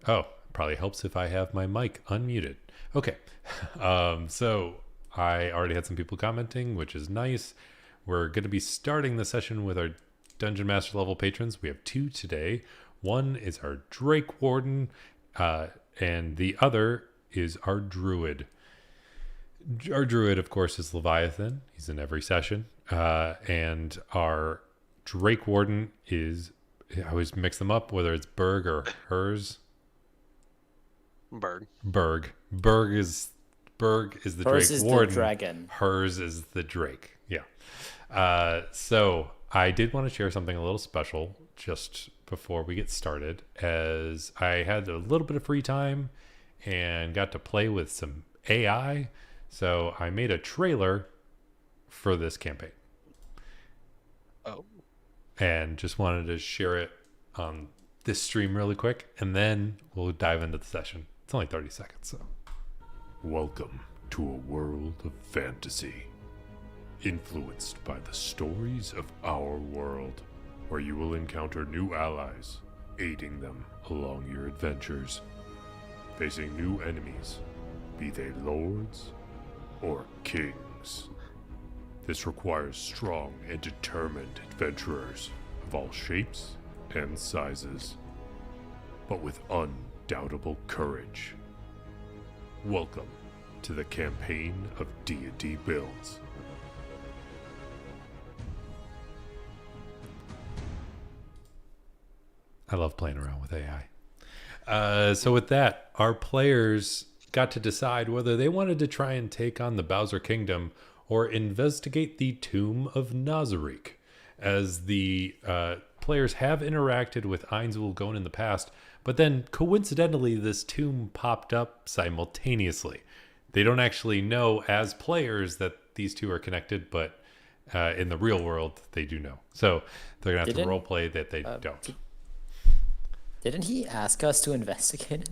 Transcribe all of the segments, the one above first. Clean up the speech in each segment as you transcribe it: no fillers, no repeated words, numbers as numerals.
Oh, probably helps if I have my mic unmuted. Okay. So I already had some people commenting, which is nice. We're going to be starting the session with our Dungeon Master level patrons. We have two today. One is our Drake Warden, and the other is our Druid. Our Druid, of course, is Leviathan. He's in every session. And our Drake Warden is, I always mix them up, whether it's Berg or hers. Bird. Berg is the Hers Drake is the Warden. dragon. Hers is the Drake. Yeah. So I did want to share something a little special just before we get started, as I had a little bit of free time and got to play with some AI. So I made a trailer for this campaign Oh. and just wanted to share it on this stream really quick, and then we'll dive into the session. It's only 30 seconds, so. Welcome to a world of fantasy, influenced by the stories of our world, where you will encounter new allies, aiding them along your adventures, facing new enemies, be they lords or kings. This requires strong and determined adventurers of all shapes and sizes, but with undoubtable courage. Welcome to the campaign of D&D Builds. I love playing around with AI. So with that, our players got to decide whether they wanted to try and take on the Bowser Kingdom or investigate the Tomb of Nazarick, as the players have interacted with Ainz in the past, but then coincidentally this tomb popped up simultaneously. They don't actually know as players that these two are connected, but in the real world they do know. So they're gonna have to Didn't roleplay that they don't. didn't he ask us to investigate it?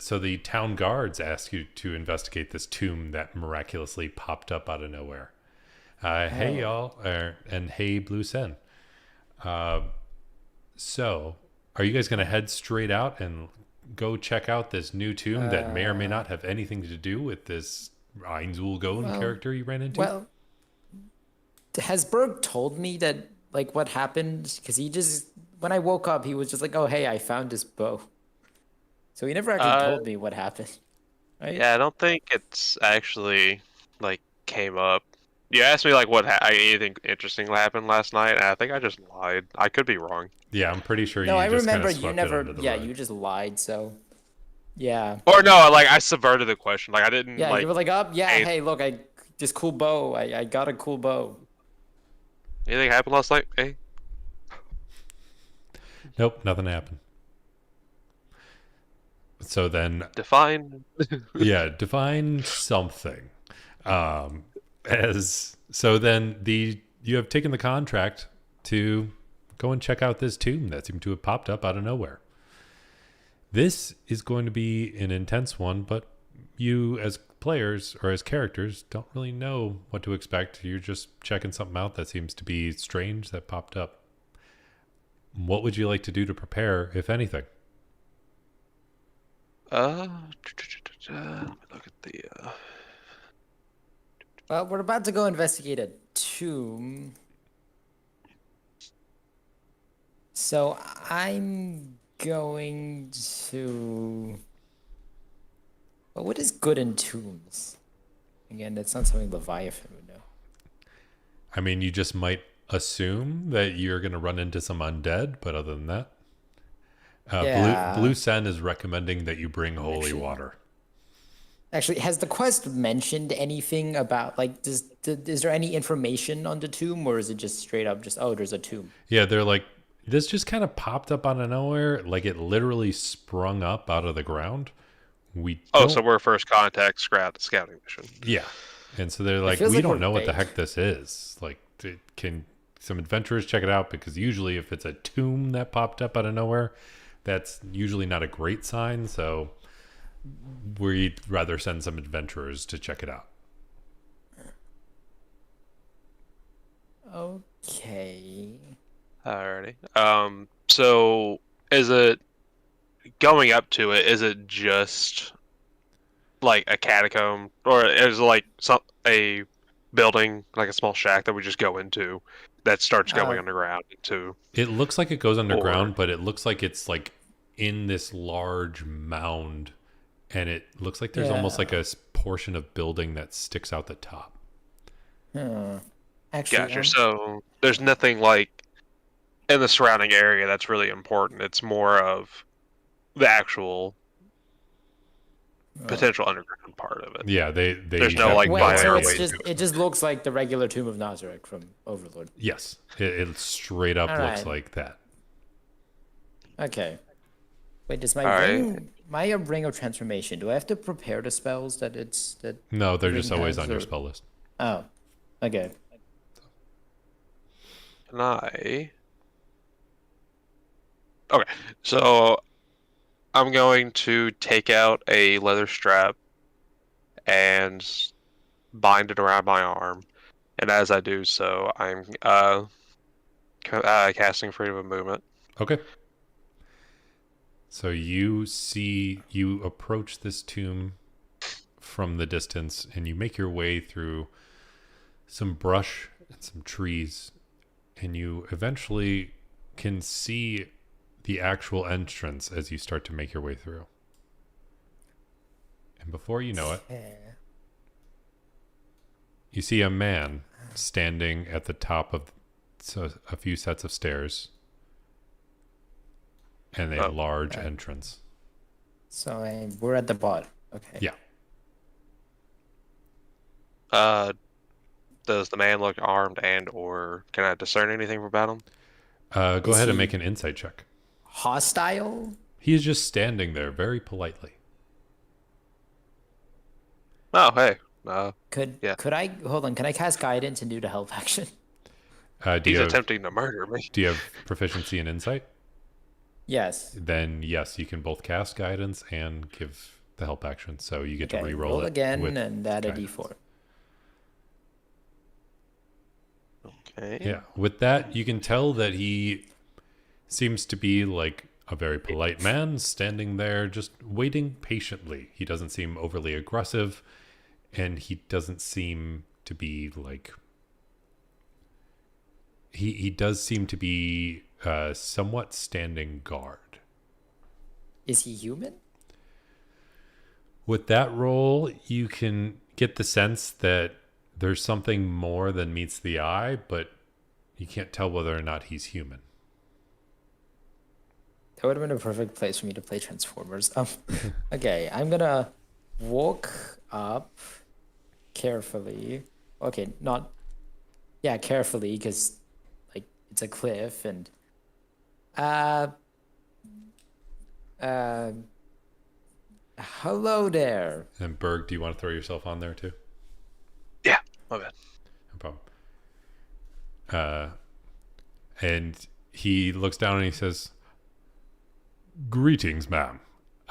So the town guards asked you to investigate this tomb that miraculously popped up out of nowhere. Hey y'all, and hey Blue Sen. So are you guys gonna head straight out and go check out this new tomb that may or may not have anything to do with this Ainz character you ran into? Well, has Berg told me that, like, what happened? Because he just, when I woke up, he was just like, "Oh, hey, I found this bow." So he never actually told me what happened, right? Yeah, I don't think it's actually like came up. You asked me like what anything interesting happened last night, and I think I just lied. I could be wrong. Yeah, I'm pretty sure No, you I just kind remember of you swept it never. under the Yeah, rug. you just lied. So, yeah, Or no, like I subverted the question. Like I didn't yeah, like. you were like, "Oh, yeah, Hey, hey, look, I this cool bow. I got a cool bow." anything happened last night? Hey. Nope, nothing happened. So then, Define. yeah, define something. As so, then you have taken the contract to go and check out this tomb that seemed to have popped up out of nowhere. This is going to be an intense one, but you as players or as characters don't really know what to expect. You're just checking something out that seems to be strange that popped up. What would you like to do to prepare, if anything? Let me look at the. Well, we're about to go investigate a tomb. So I'm going to. Well, what is good in tombs? Again, that's not something Leviathan would know. I mean, you just might assume that you're going to run into some undead, but other than that, Yeah. Blue Sen is recommending that you bring holy water. Actually, has the quest mentioned anything about, like, is there any information on the tomb, or is it just straight up just, oh, there's a tomb? Yeah, they're like, this just kind of popped up out of nowhere, like it literally sprung up out of the ground. So we're first contact scouting mission. Yeah, and so they're like, feels we like don't we're know what the bait. heck this is. Like, can some adventurers check it out? Because usually, if it's a tomb that popped up out of nowhere, that's usually not a great sign. So we'd rather send some adventurers to check it out. Okay. Alrighty. So is it going up to it, is it just like a catacomb, or is it like a building, like a small shack that we just go into that starts going underground into? It looks like it goes Or underground, but it looks like it's like in this large mound, and it looks like there's almost like a portion of building that sticks out the top. Actually, gotcha. So there's nothing like in the surrounding area that's really important. It's more of the actual potential underground part of it. Yeah, There's no have like wait, so way it just looks like the regular Tomb of Nazareth from Overlord. Yes, it straight up looks like that. Okay. Wait, does my ring of transformation? Do I have to prepare the spells that it's that? No, they're just always on your spell list. Oh, okay. Can I? Okay, so I'm going to take out a leather strap and bind it around my arm, and as I do so, I'm casting freedom of movement. Okay. So you approach this tomb from the distance, and you make your way through some brush and some trees, and you eventually can see the actual entrance as you start to make your way through. And before you know it, you see a man standing at the top of a few sets of stairs and a large entrance. So we're at the bottom. Okay. Yeah. Does the man look armed, and or can I discern anything about him? Go ahead and make an insight check. Hostile? He is just standing there very politely. Oh, hey. Could I hold on? Can I cast guidance and do the help action? He's attempting to murder me. Do you have proficiency in insight? Yes. Then yes, you can both cast guidance and give the help action, so you get to re-roll it again and add guidance. a d4. Okay. Yeah, with that, you can tell that he seems to be like a very polite man standing there just waiting patiently. He doesn't seem overly aggressive, and he doesn't seem to be like... He does seem to be somewhat standing guard. Is he human? With that roll, you can get the sense that there's something more than meets the eye, but you can't tell whether or not he's human. That would have been a perfect place for me to play Transformers. Okay, I'm gonna walk up carefully. Okay, carefully, because like it's a cliff, and hello there. And Berg, do you want to throw yourself on there too? Yeah, my bad. No problem. And he looks down and he says, "Greetings, ma'am.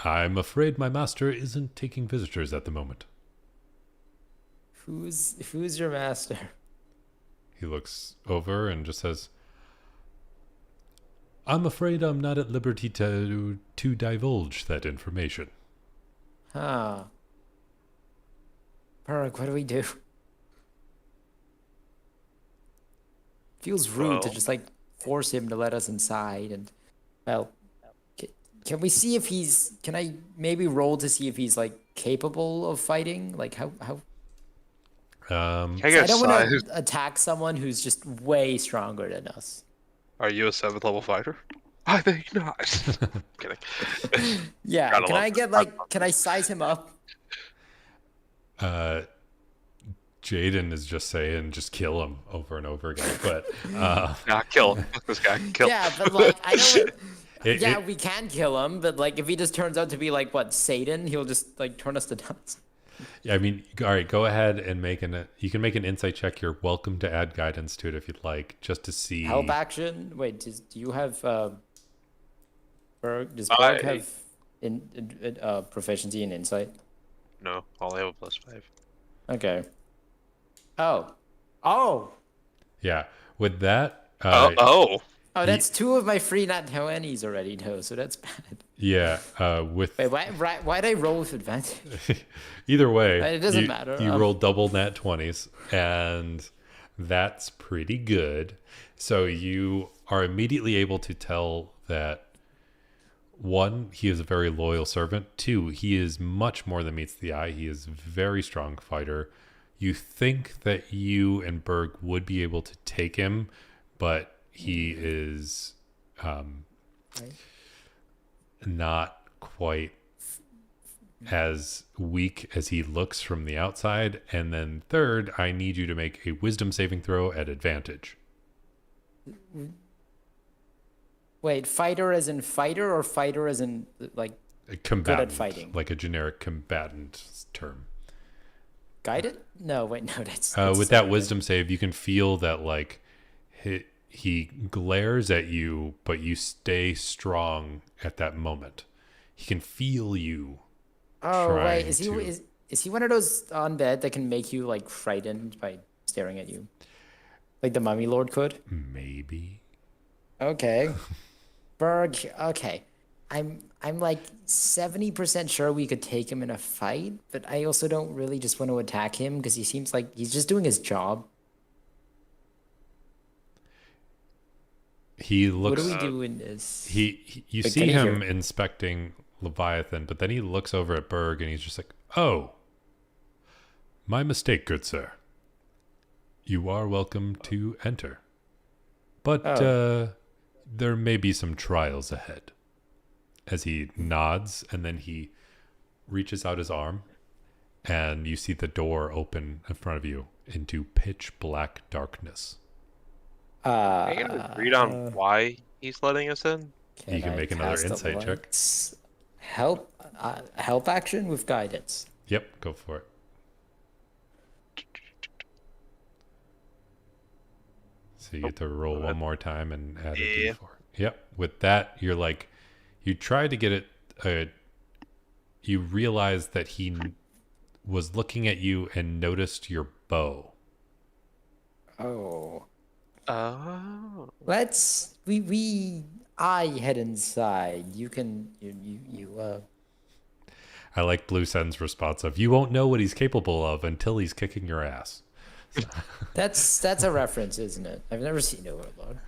I'm afraid my master isn't taking visitors at the moment." Who's your master? He looks over and just says, "I'm afraid I'm not at liberty to divulge that information." Huh. Berg, what do we do? Feels rude to just like force him to let us inside, and well, can we see if he's? Can I maybe roll to see if he's like capable of fighting? Like how? I don't want to attack someone who's just way stronger than us. Are you a 7th level fighter? I think not. Kidding. Yeah, can I size him up? Jaden is just saying, just kill him over and over again. But kill him. This guy, kill him. Yeah, but like I don't. We can kill him, but like if he just turns out to be like what Satan, he'll just like turn us to nuts. Yeah, I mean, all right, go ahead and you can make an insight check. You're welcome to add guidance to it if you'd like, just to see. Help action? Wait, do you have Berg? Does Berg have proficiency in insight? No, I only have a +5. Okay. Oh. Yeah, with that. Oh, that's two of my free nat 20s already, though, so that's bad. Yeah, with Wait, why'd I roll with advantage? either way, It doesn't matter. You roll double nat 20s, and that's pretty good. So you are immediately able to tell that, one, he is a very loyal servant. Two, he is much more than meets the eye. He is a very strong fighter. You think that you and Berg would be able to take him, but he is not quite as weak as he looks from the outside. And then third, I need you to make a wisdom saving throw at advantage. Wait, fighter as in fighter or fighter as in like A combatant, good at fighting? like a generic combatant term. Guided? No, wait, no, that's With that wisdom save, you can feel that like he glares at you, but you stay strong at that moment. He can feel you. Oh wait, is to- he one of those undead that can make you like frightened by staring at you, like the Mummy Lord could? Maybe. Okay, Berg. Okay, I'm like 70% sure we could take him in a fight, but I also don't really just want to attack him because he seems like he's just doing his job. He looks. What do we do in this? You But see can he him hear- inspecting Leviathan, but then he looks over at Berg and he's just like, "Oh, my mistake, good sir. You are welcome to enter, but there may be some trials ahead." As he nods, and then he reaches out his arm, and you see the door open in front of you into pitch black darkness. Are you gonna read on why he's letting us in? You can I make another cast a insight check. lights? Help action with guidance. Yep, go for it. So you get to roll one more time and add a Yeah. d4. Yep. With that, you're like, you try to get it. You realize that he was looking at you and noticed your bow. Oh. Oh. I head inside. You I like Blue Sen's response of, "You won't know what he's capable of until he's kicking your ass." that's a reference, isn't it? I've never seen Overlord.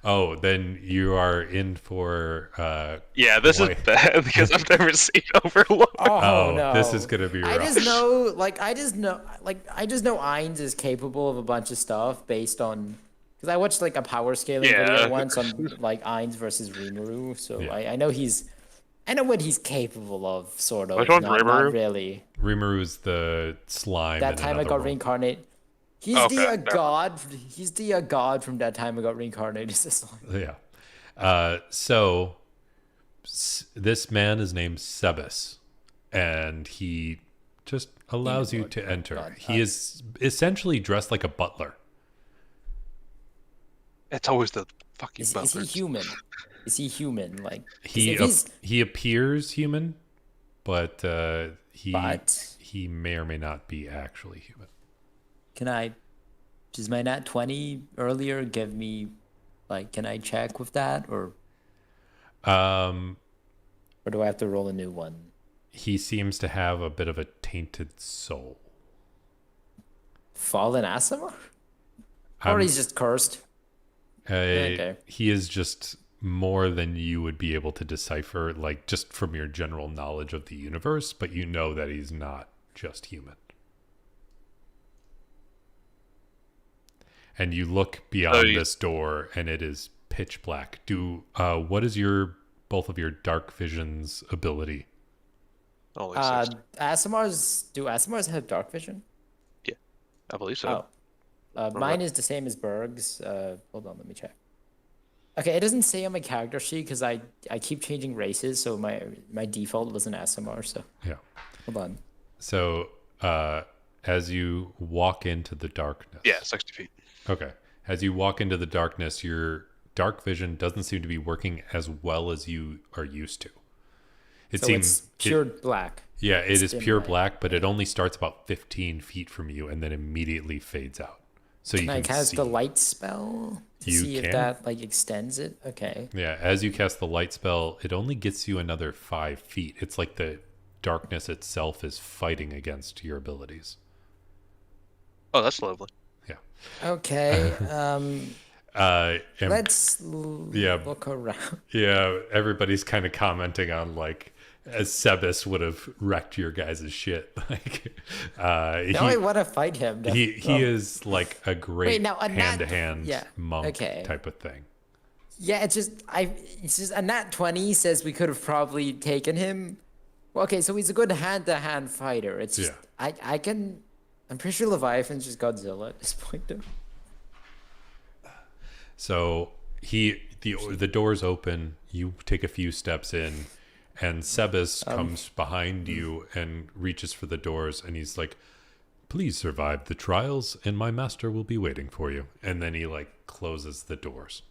Oh, then you are in for. Yeah, this Boy. is bad because I've never seen Overlord. Oh, no. This is gonna be rough. I just know Ainz is capable of a bunch of stuff based on because I watched like a power scaling Yeah. video once on like Ainz versus Rimuru, so Yeah. I know what he's capable of, sort of. Which one's not Rimuru? really. Rimuru's the slime. That in time I another got world. reincarnated. He's Okay, the never god. He's the god from That Time I Got Reincarnated. Yeah. So this man is named Sebas, and he just allows you to enter. God. He is essentially dressed like a butler. It's always the fucking Is he buzzards. human? Is he human? Like 'cause He if he's he appears human, but he But- he may or may not be actually human. does my nat 20 earlier give me like can I check with that or do I have to roll a new one? He seems to have a bit of a tainted soul. Fallen Asimar? Or he's just cursed. Okay. He is just more than you would be able to decipher, like just from your general knowledge of the universe, but you know that he's not just human. And you look beyond this door, and it is pitch black. What is both of your dark vision's ability? Only 6. Do Asimars have dark vision? I believe so. Mine is the same as Berg's. Hold on, let me check. Okay, it doesn't say on my character sheet because I keep changing races, so my default was an Asimar. So Yeah. hold on. So as you walk into the darkness. Yeah, 60 feet. Okay. As you walk into the darkness, your dark vision doesn't seem to be working as well as you are used to. It So seems it's pure black. Yeah, it is dim pure light. black, but it only starts about 15 feet from you and then immediately fades out. so you Can I can cast see. the light spell to You see if can. that like extends it? Okay. Yeah, as you cast the light spell, it only gets you another 5 feet. It's like the darkness itself is fighting against your abilities. Oh, that's lovely. Yeah. Okay. And Let's yeah, look around. yeah, everybody's kind of commenting on like as Sebas would have wrecked your guys' shit. Like Now I want to fight him. he is like a great now a nat- hand-to-hand yeah, monk okay. type of thing. Yeah, it's just a nat 20 says we could have probably taken him. Well, okay, so he's a good hand-to-hand fighter. It's just, Yeah. I'm pretty sure Leviathan's just Godzilla at this point, though. So the doors open, you take a few steps in, and Sebas comes behind you and reaches for the doors, and he's like, "Please survive the trials, and my master will be waiting for you." And then he like closes the doors.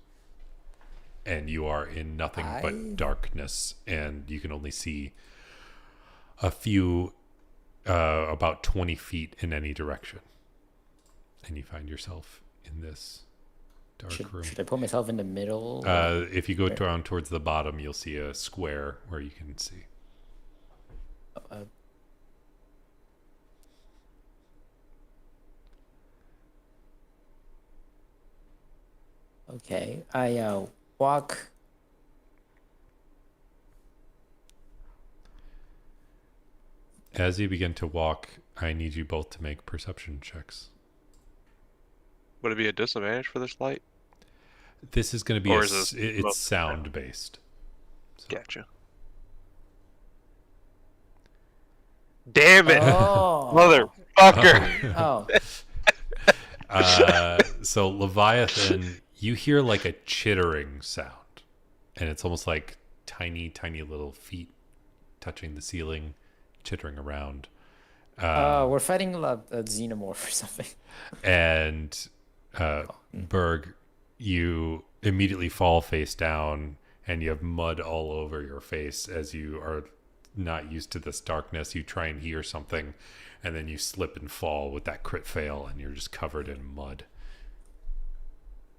And you are in nothing but darkness, and you can only see a few, about 20 feet in any direction. And you find yourself in this dark room. Should I put myself in the middle? If you go down towards the bottom, you'll see a square where you can see. Okay, I walk. As you begin to walk, I need you both to make perception checks. Would it be a disadvantage for this light? This is going to be Or is this it's sound based. So. Gotcha. Damn it, Oh. motherfucker! Oh. So Leviathan, you hear like a chittering sound, and it's almost like tiny little feet touching the ceiling, chittering around. We're fighting a xenomorph or something. And Berg, you immediately fall face down, and you have mud all over your face as you are not used to this darkness. You try and hear something, and then you slip and fall with that crit fail, and you're just covered in mud.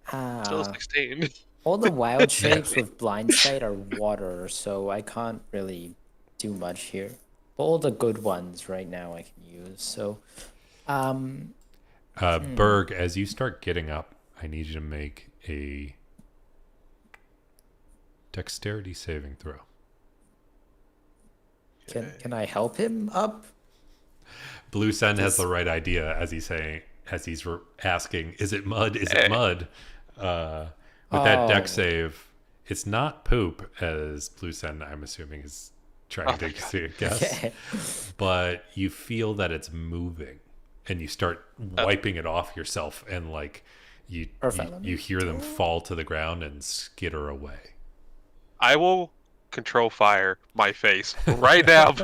Still 16. All the wild shapes with blind sight are water, so I can't really do much here. But all the good ones right now I can use. So, Berg, as you start getting up, I need you to make a dexterity saving throw. can I help him up? Blue Sen has the right idea as he's asking, "Is it mud? Is it mud?" With that dex save, it's not poop, as Blue Sen, I'm assuming, is trying to guess. Okay. But you feel that it's moving, and you start wiping it off yourself, and like you hear them fall to the ground and skitter away. I will control fire my face right now.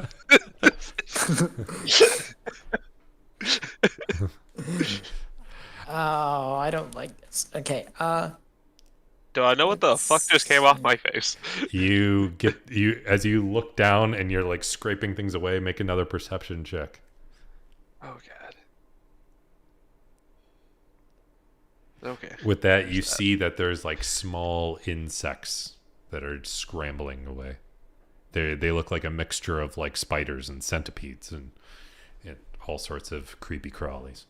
Oh, I don't like this. Okay. Do I know what the fuck just came off my face? As you look down and you're like scraping things away, make another perception check. Oh god. Okay. With that, you see that there's like small insects that are scrambling away. They look like a mixture of like spiders and centipedes and all sorts of creepy crawlies.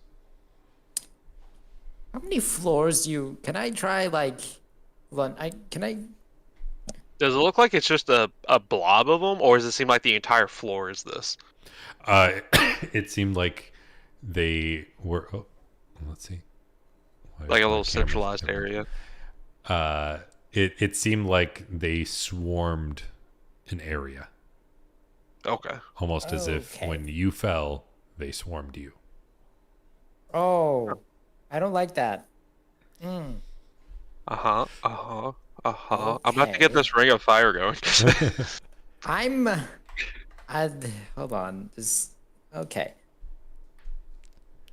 How many floors can I try like Does it look like it's just a blob of them, or does it seem like the entire floor is this? It seemed like they were. Oh, let's see. Like a little centralized area. It seemed like they swarmed an area. Okay. Almost as if when you fell, they swarmed you. Oh, I don't like that. I'm about to get this ring of fire going. Hold on. Okay.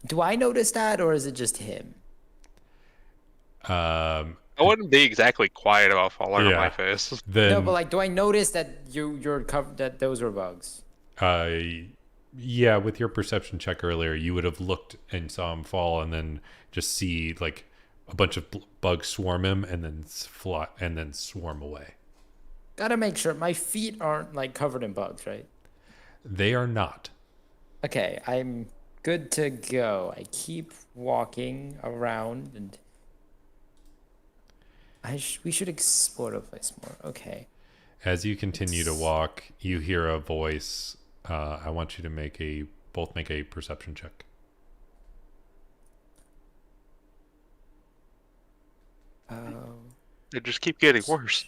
Do I notice that, or is it just him? I wouldn't be exactly quiet about falling on my face. Then, No, but like, do I notice that you're covered, that those are bugs? Yeah, with your perception check earlier, you would have looked and saw him fall, and then just see like a bunch of bugs swarm him, and then fly, and then swarm away. Gotta make sure my feet aren't like covered in bugs, right? They are not. Okay, I'm good to go. I keep walking around, and we should explore the place more. Okay. As you continue to walk, you hear a voice. I want you to both make a perception check. They just keep getting worse.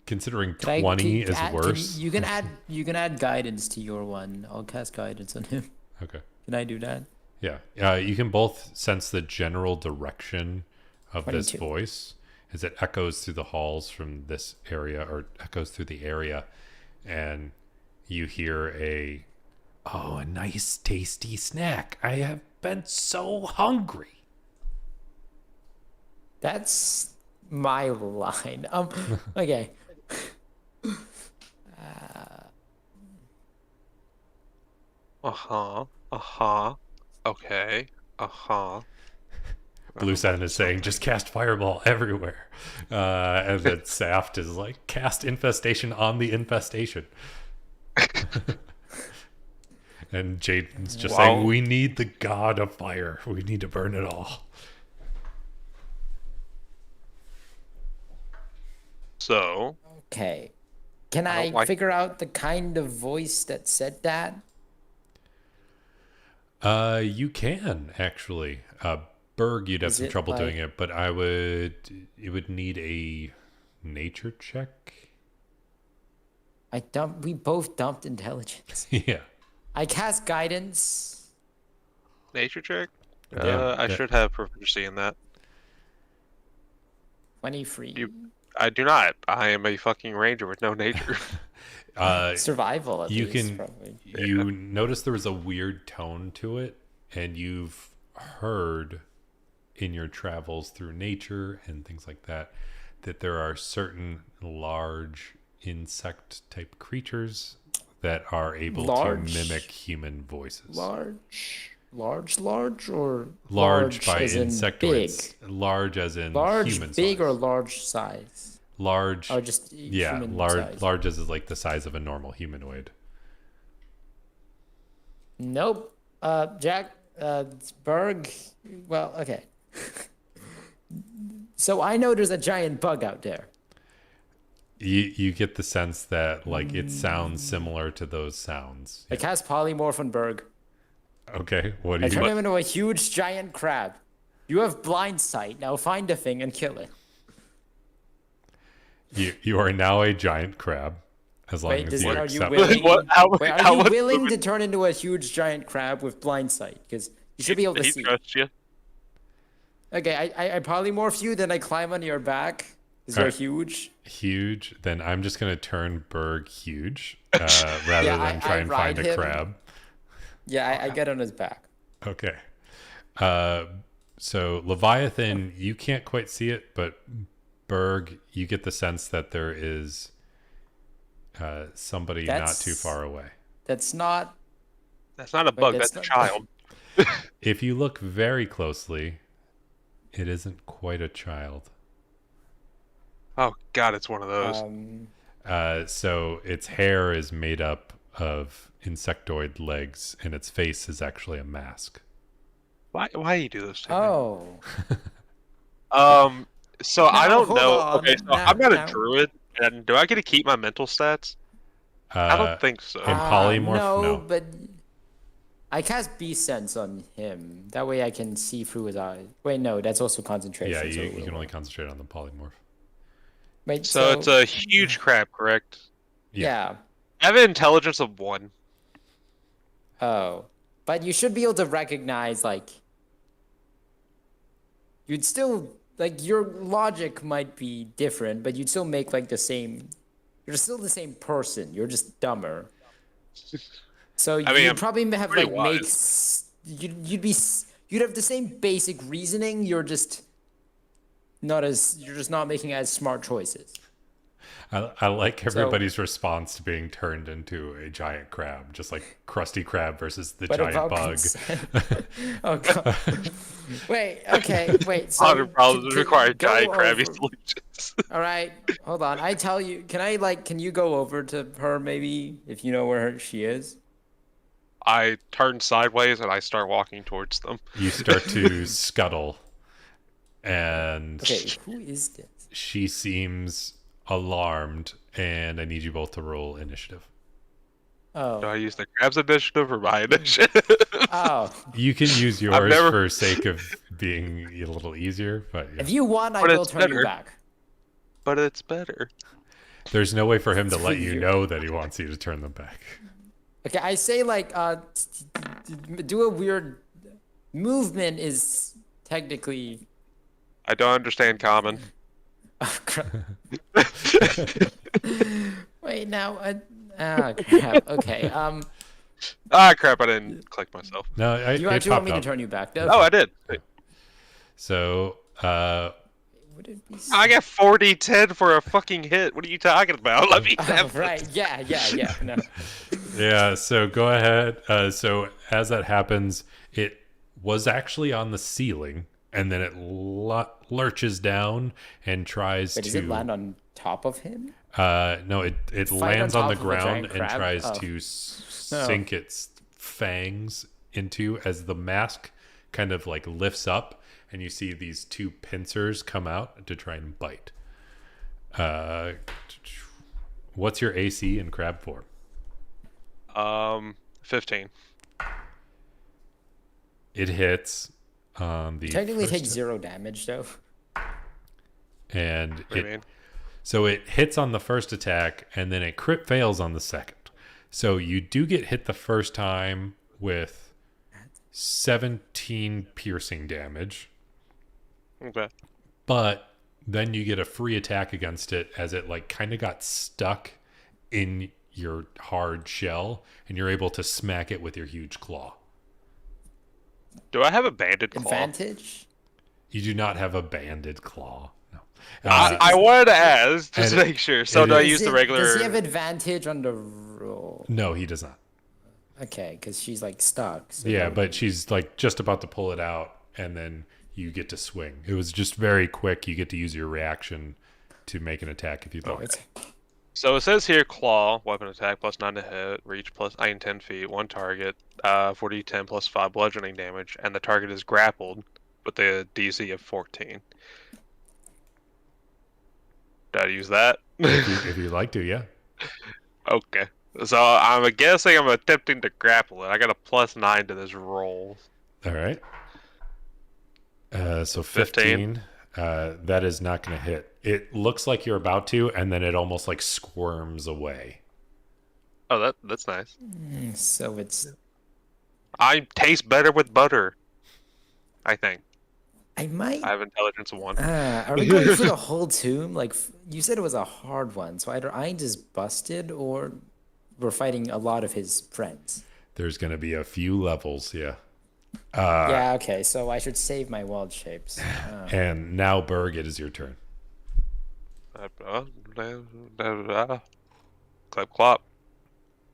Considering Can 20 can is add- worse. you can add guidance to your one. I'll cast guidance on him. Okay. Can I do that? Yeah. You can both sense the general direction of this 22. voice as it echoes through the halls from this area, or echoes through the area, and you hear a nice tasty snack. I have been so hungry. That's my line. Okay. Okay. Blue Sun is saying, just cast Fireball everywhere. And then Saft is like, cast Infestation on the infestation. And Jaden's just saying, we need the god of fire. We need to burn it all. So, Okay. Can I I don't like- figure out the kind of voice that said that? You can, actually. Berg, you'd have Is some it trouble like- doing it, but you would need a nature check. We both dumped intelligence. Yeah. I cast guidance. nature check? Yeah, I that- should have proficiency in that. 23. I do not. I am a fucking ranger with no nature. Survival at you least, can probably. you notice there was a weird tone to it, and you've heard in your travels through nature and things like that there are certain large insect type creatures that are able Large? to mimic human voices. Large, or Large by as in insectoids. big? Large as in Large, human big, size. or large size? Large. Or just Yeah, human large. size? Large as is like the size of a normal humanoid. Nope. Jack, it's Berg. Well, okay. So I know there's a giant bug out there. You get the sense that like it sounds similar to those sounds. I cast polymorph on Berg. Okay, what do I you turn do? him into a huge giant crab. You have blind sight. Now find the thing and kill it. You are now a giant crab, as long Wait, as you are you accept. willing? What? Wait, are how you much willing movement- to turn into a huge giant crab with blind sight? Because you should be able to he see. trusts you. Okay, I polymorph you, then I climb on your back. Because you're Alright. huge. Huge. Then I'm just gonna turn Berg huge, rather Yeah, than try and ride find a him. crab. Yeah, I get on his back. Okay. So Leviathan, you can't quite see it, but Berg, you get the sense that there is somebody not too That's- far away. That's not. That's not a bug. that's That's a not- child. If you look very closely, it isn't quite a child. Oh God, it's one of those. So its hair is made up of insectoid legs, and its face is actually a mask. Why you do this to me? Oh. So I Now, don't hold know. on. Okay, so Now- I'm not now- a druid, and do I get to keep my mental stats? I don't think so. in polymorph, no. But I cast Beast Sense on him. That way I can see through his eyes. Wait, no, that's also concentration. Yeah, so you it can will- only concentrate on the polymorph. Wait, So it's a huge crab, correct? yeah. I have an intelligence of 1. Oh, but you should be able to recognize like. You'd still like your logic might be different, but you'd still make like the same. You're still the same person. You're just dumber. So I mean, you'd I'm probably have pretty like wise. you'd have the same basic reasoning. You're just not making as smart choices. I like everybody's response to being turned into a giant crab, just like Krusty Krab versus the What giant about bug. consent? Oh god. Wait. Okay. Wait. So 100 problems can require go giant crabby over- solutions. All right. Hold on. I tell you. Can you go over to her maybe if you know where she is? I turn sideways and I start walking towards them. You start to scuttle, and Okay. Who is this? she seems alarmed, and I need you both to roll initiative. Do Oh. I use the crab's initiative or my initiative? Oh. You can use yours never- for sake of being a little easier, but yeah. If you want, I But will it's turn you better. back. But it's better. There's no way for him to let you You. know that he wants you to turn them back. Okay. I say do a weird movement is technically. I don't understand common. Oh, crap. Wait, now. Crap. Okay. Ah, crap! I didn't click myself. No, You it actually want popped me to up. turn you back? Oh, I did. So, Would it be? I got 40-10 for a fucking hit. What are you talking about? Let me Oh, have right. Yeah. No. yeah, so go ahead. So as that happens, it was actually on the ceiling, and then it lurches down and tries But to. does it land on top of him? No, it Fight lands on on the top of a giant ground and crab? tries Oh. to sink its fangs into as the mask kind of like lifts up, and you see these two pincers come out to try and bite. What's your AC in crab form? 15. It hits on the Technically, first takes 0 damage though. and What do you mean? so it hits on the first attack, and then it crit fails on the second. So you do get hit the first time with 17 piercing damage, Okay. but then you get a free attack against it as it like kind of got stuck in your hard shell, and you're able to smack it with your huge claw. Do I have a banded claw? Advantage. You do not have a banded claw. No. I wanted to ask, just to and make sure. So it do I is- use the regular... Does he have advantage on the roll? No, he does not. Okay, because she's like stuck. So Yeah, that but would- she's like just about to pull it out, and then you get to swing. It was just very quick. You get to use your reaction to make an attack if you'd like. it's So it says here, claw, weapon attack, plus 9 to hit, reach, plus 9, 10 feet, one target, 40, 10, plus 5 bludgeoning damage, and the target is grappled with a DC of 14. Did I use that? If you'd like to, yeah. Okay. So I'm guessing I'm attempting to grapple it. I got a plus 9 to this roll. All right. So 15. That is not going to hit. It looks like you're about to, and then it almost like squirms away. Oh, that's nice. so it's. I taste better with butter. I think. I might. I have intelligence of 1. Are we going for the whole tomb? Like you said, it was a hard one. So either Ainz is busted, or we're fighting a lot of his friends. There's going to be a few levels, yeah. Yeah. Okay. So I should save my wild shapes. And now, Berg, it is your turn. Clap, clap.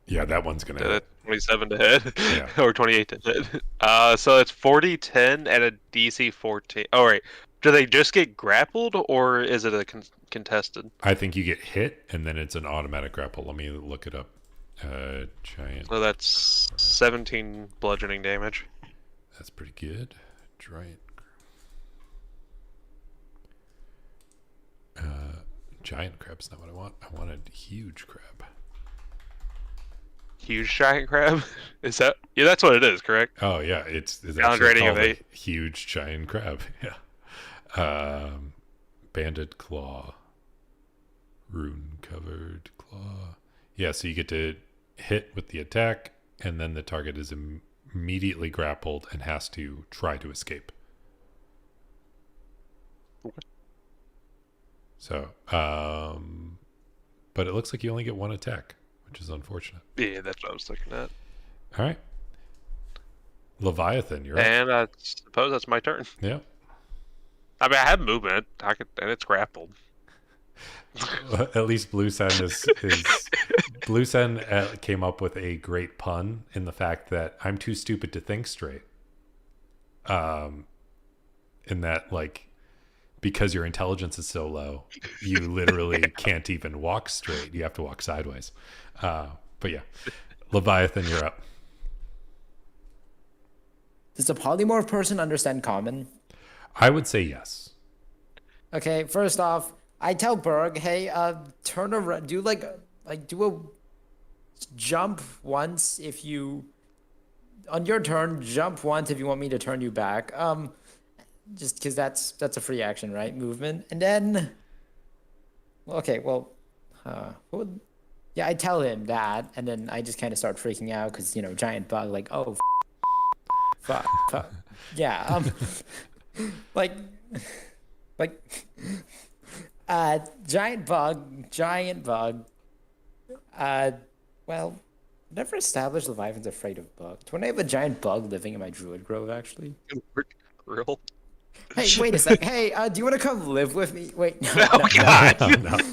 Yeah, that one's going to hit. 27 to hit. Yeah. Or 28 to hit. So it's 40, 10, and a DC 14. Oh, right. Do they just get grappled, or is it a contested? I think you get hit, and then it's an automatic grapple. Let me look it up. Giant. So that's 17 bludgeoning damage. That's pretty good. Giant. Giant crab's not what I want. I wanted huge crab. Huge giant crab? Is that... Yeah, that's what it is, correct? Oh yeah, it's Challenge actually rating of called a 8. huge giant crab. Yeah. Banded claw. Rune covered claw. Yeah, so you get to hit with the attack, and then the target is immediately grappled and has to try to escape. Okay. So, but it looks like you only get one attack, which is unfortunate. Yeah, that's what I was looking at. All right. Leviathan, you're up. And I suppose that's my turn. Yeah. I mean, I have movement. And it's grappled. At least Blue Sen Blue Sen came up with a great pun in the fact that I'm too stupid to think straight. In that, like, because your intelligence is so low, you literally can't even walk straight. You have to walk sideways. But yeah, Leviathan, you're up. Does a polymorph person understand common? I would say yes. Okay, first off, I tell Berg, hey, turn around, do do a jump once if you, on your turn, jump once if you want me to turn you back. Just because that's a free action, right? Movement, and then, okay, well, yeah, I tell him that, and then I just kind of start freaking out because giant bug, like, oh, fuck, yeah, like, giant bug. Well, never established Leviathan's afraid of bugs. When I have a giant bug living in my druid grove, actually. Grill. Hey, wait a sec. Hey, do you want to come live with me? Wait, no, Oh God!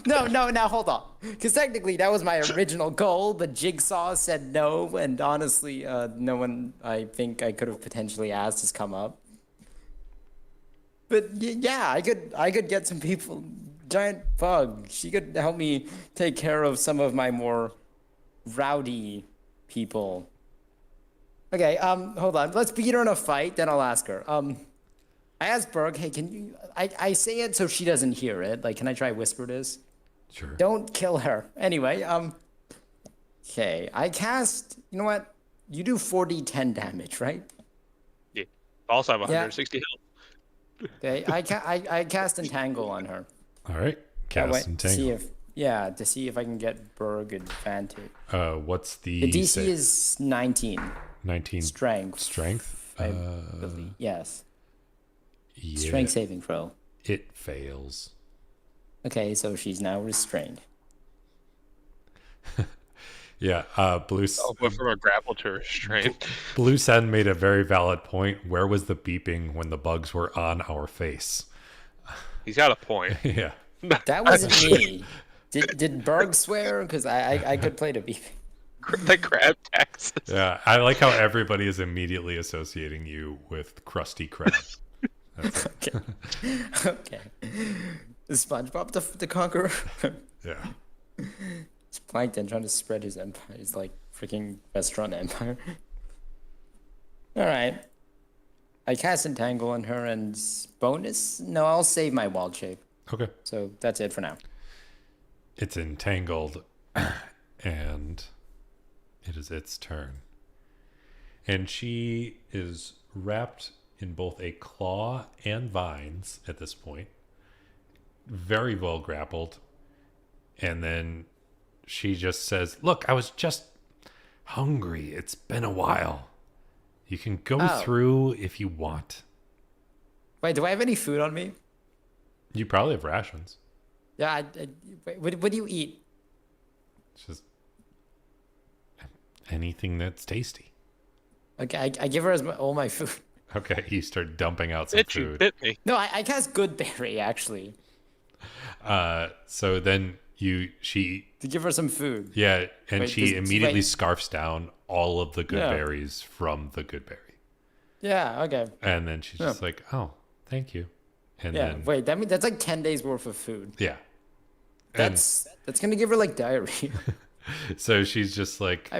no, hold on. Because technically that was my original goal, but Jigsaw said no, and honestly, no one I think I could have potentially asked has come up. But yeah, I could get some people. Giant bug. She could help me take care of some of my more rowdy people. Okay, hold on. Let's beat her in a fight, then I'll ask her. I asked Berg, hey, can you... I say it so she doesn't hear it. Like, can I try whisper this? Sure. Don't kill her. Anyway, okay, I cast... You know what? You do 4d10 damage, right? Yeah. Also have 160 health. Okay, I cast Entangle on her. All right. Cast Entangle. To see if I can get Berg advantage. What's the DC save? is 19. 19. Strength. I believe. Yes. Yeah, Strength saving throw. It fails. Okay, so she's now restrained. Yeah, Went from a grapple to restraint. Blue Sen made a very valid point. Where was the beeping when the bugs were on our face? He's got a point. Yeah. That wasn't me. Did Berg swear? Because I could play the beeping. The crab taxes. Yeah, I like how everybody is immediately associating you with Krusty Krab. Okay. SpongeBob the Conqueror. Yeah. It's Plankton trying to spread his empire. He's like freaking restaurant empire. All right. I cast Entangle on her and bonus? No, I'll save my wild shape. Okay. So that's it for now. It's entangled and it is its turn. And she is wrapped in both a claw and vines at this point. Very well grappled. And then she just says, look, I was just hungry. It's been a while. You can go through if you want. Wait, do I have any food on me? You probably have rations. Yeah, what do you eat? It's just anything that's tasty. Okay, I give her all my food. Okay, you start dumping out some food. Bit me. No, I cast Good Berry, actually. So then she... To give her some food. Yeah, and she immediately scarfs down all of the good berries from the good berry. Yeah, okay. And then she's just like, oh, thank you. And then, wait, that's like 10 days worth of food. Yeah. That's gonna give her like diarrhea. So she's just like,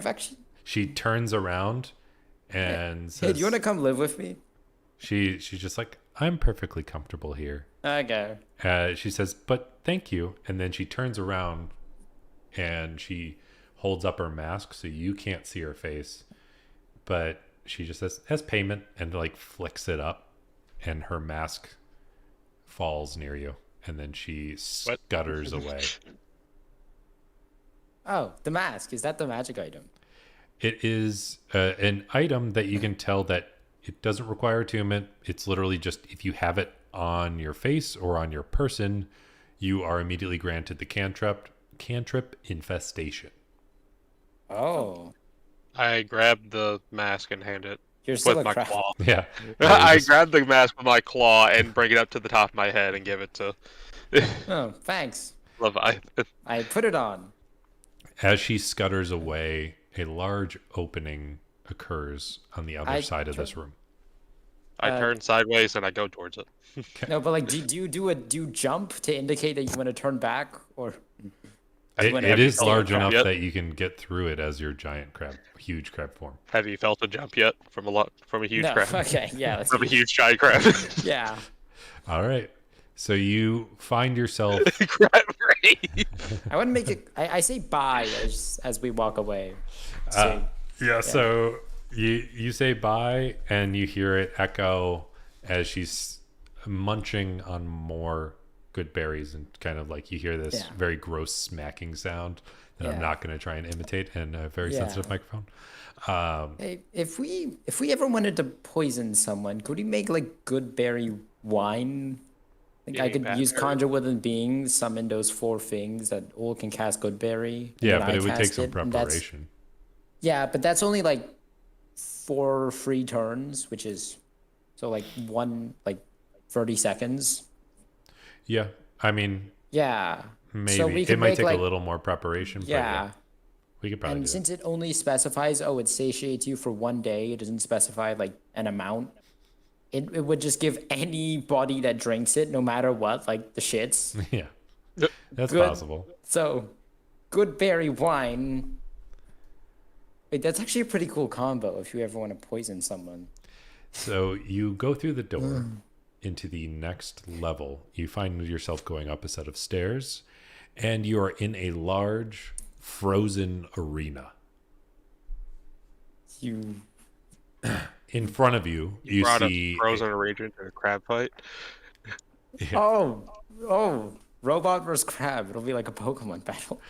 she turns around and says, hey, do you want to come live with me? She's just like, I'm perfectly comfortable here. Okay. She says, but thank you. And then she turns around and she holds up her mask so you can't see her face. But she just says, as payment, and like flicks it up, and her mask falls near you. And then she scutters away. Oh, the mask. Is that the magic item? It is an item that you can tell that it doesn't require attunement. It's literally just if you have it on your face or on your person, you are immediately granted the cantrip infestation. Oh. I grabbed the mask and hand it with my claw. Yeah. I grab the mask with my claw and bring it up to the top of my head and give it to... Oh, thanks. Leviathan. I put it on. As she scutters away, a large opening occurs on the other I side of tr- this room. I turn sideways and I go towards it. No, but like, do you jump to indicate that you want to turn back, or It is large jump enough yet? that you can get through it as your huge crab form. Have you felt a jump yet from a huge no? crab? Okay, yeah, that's From a huge giant crab. yeah. All right. So you find yourself. Crab raid. I want to make it. I say bye as we walk away. Yeah, so you say bye, and you hear it echo as she's munching on more good berries, and kind of like you hear this very gross smacking sound that I'm Yeah. not going to try and imitate in a very Yeah. sensitive microphone. Hey, if we ever wanted to poison someone, could we make like good berry wine? Like I Eating could bad use berries. conjure within beings, summon those 4 things that all can cast good berry. and Yeah, then but I it would take cast some it, and that's- preparation. Yeah, but that's only like 4 free turns, which is so like 30 seconds. Yeah, I mean, Yeah. maybe So we it could might make, take like- a little more preparation. But Yeah. we could probably And do since it only specifies, it satiates you for 1 day, it doesn't specify like an amount. It would just give anybody that drinks it, no matter what, like the shits. it. Yeah, that's Good. possible. So, good berry wine. Wait, that's actually a pretty cool combo if you ever want to poison someone. So you go through the door into the next level. You find yourself going up a set of stairs, and you are in a large frozen arena. You In front of you, you Brought see a frozen region to a crab fight. oh, robot versus crab. It'll be like a Pokemon battle.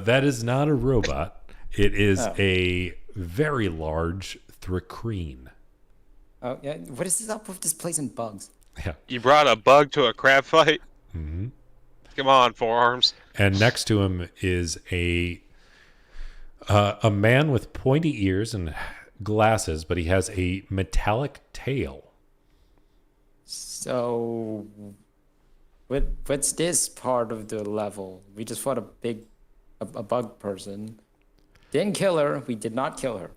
that is not a robot. It is Oh. a very large thrakreen. Oh yeah, what is this up with displacing bugs? Yeah. You brought a bug to a crab fight? Mm-hmm. Come on, forearms. And next to him is a man with pointy ears and glasses, but he has a metallic tail. So, what's this part of the level? We just fought a bug person. Didn't kill her. We did not kill her.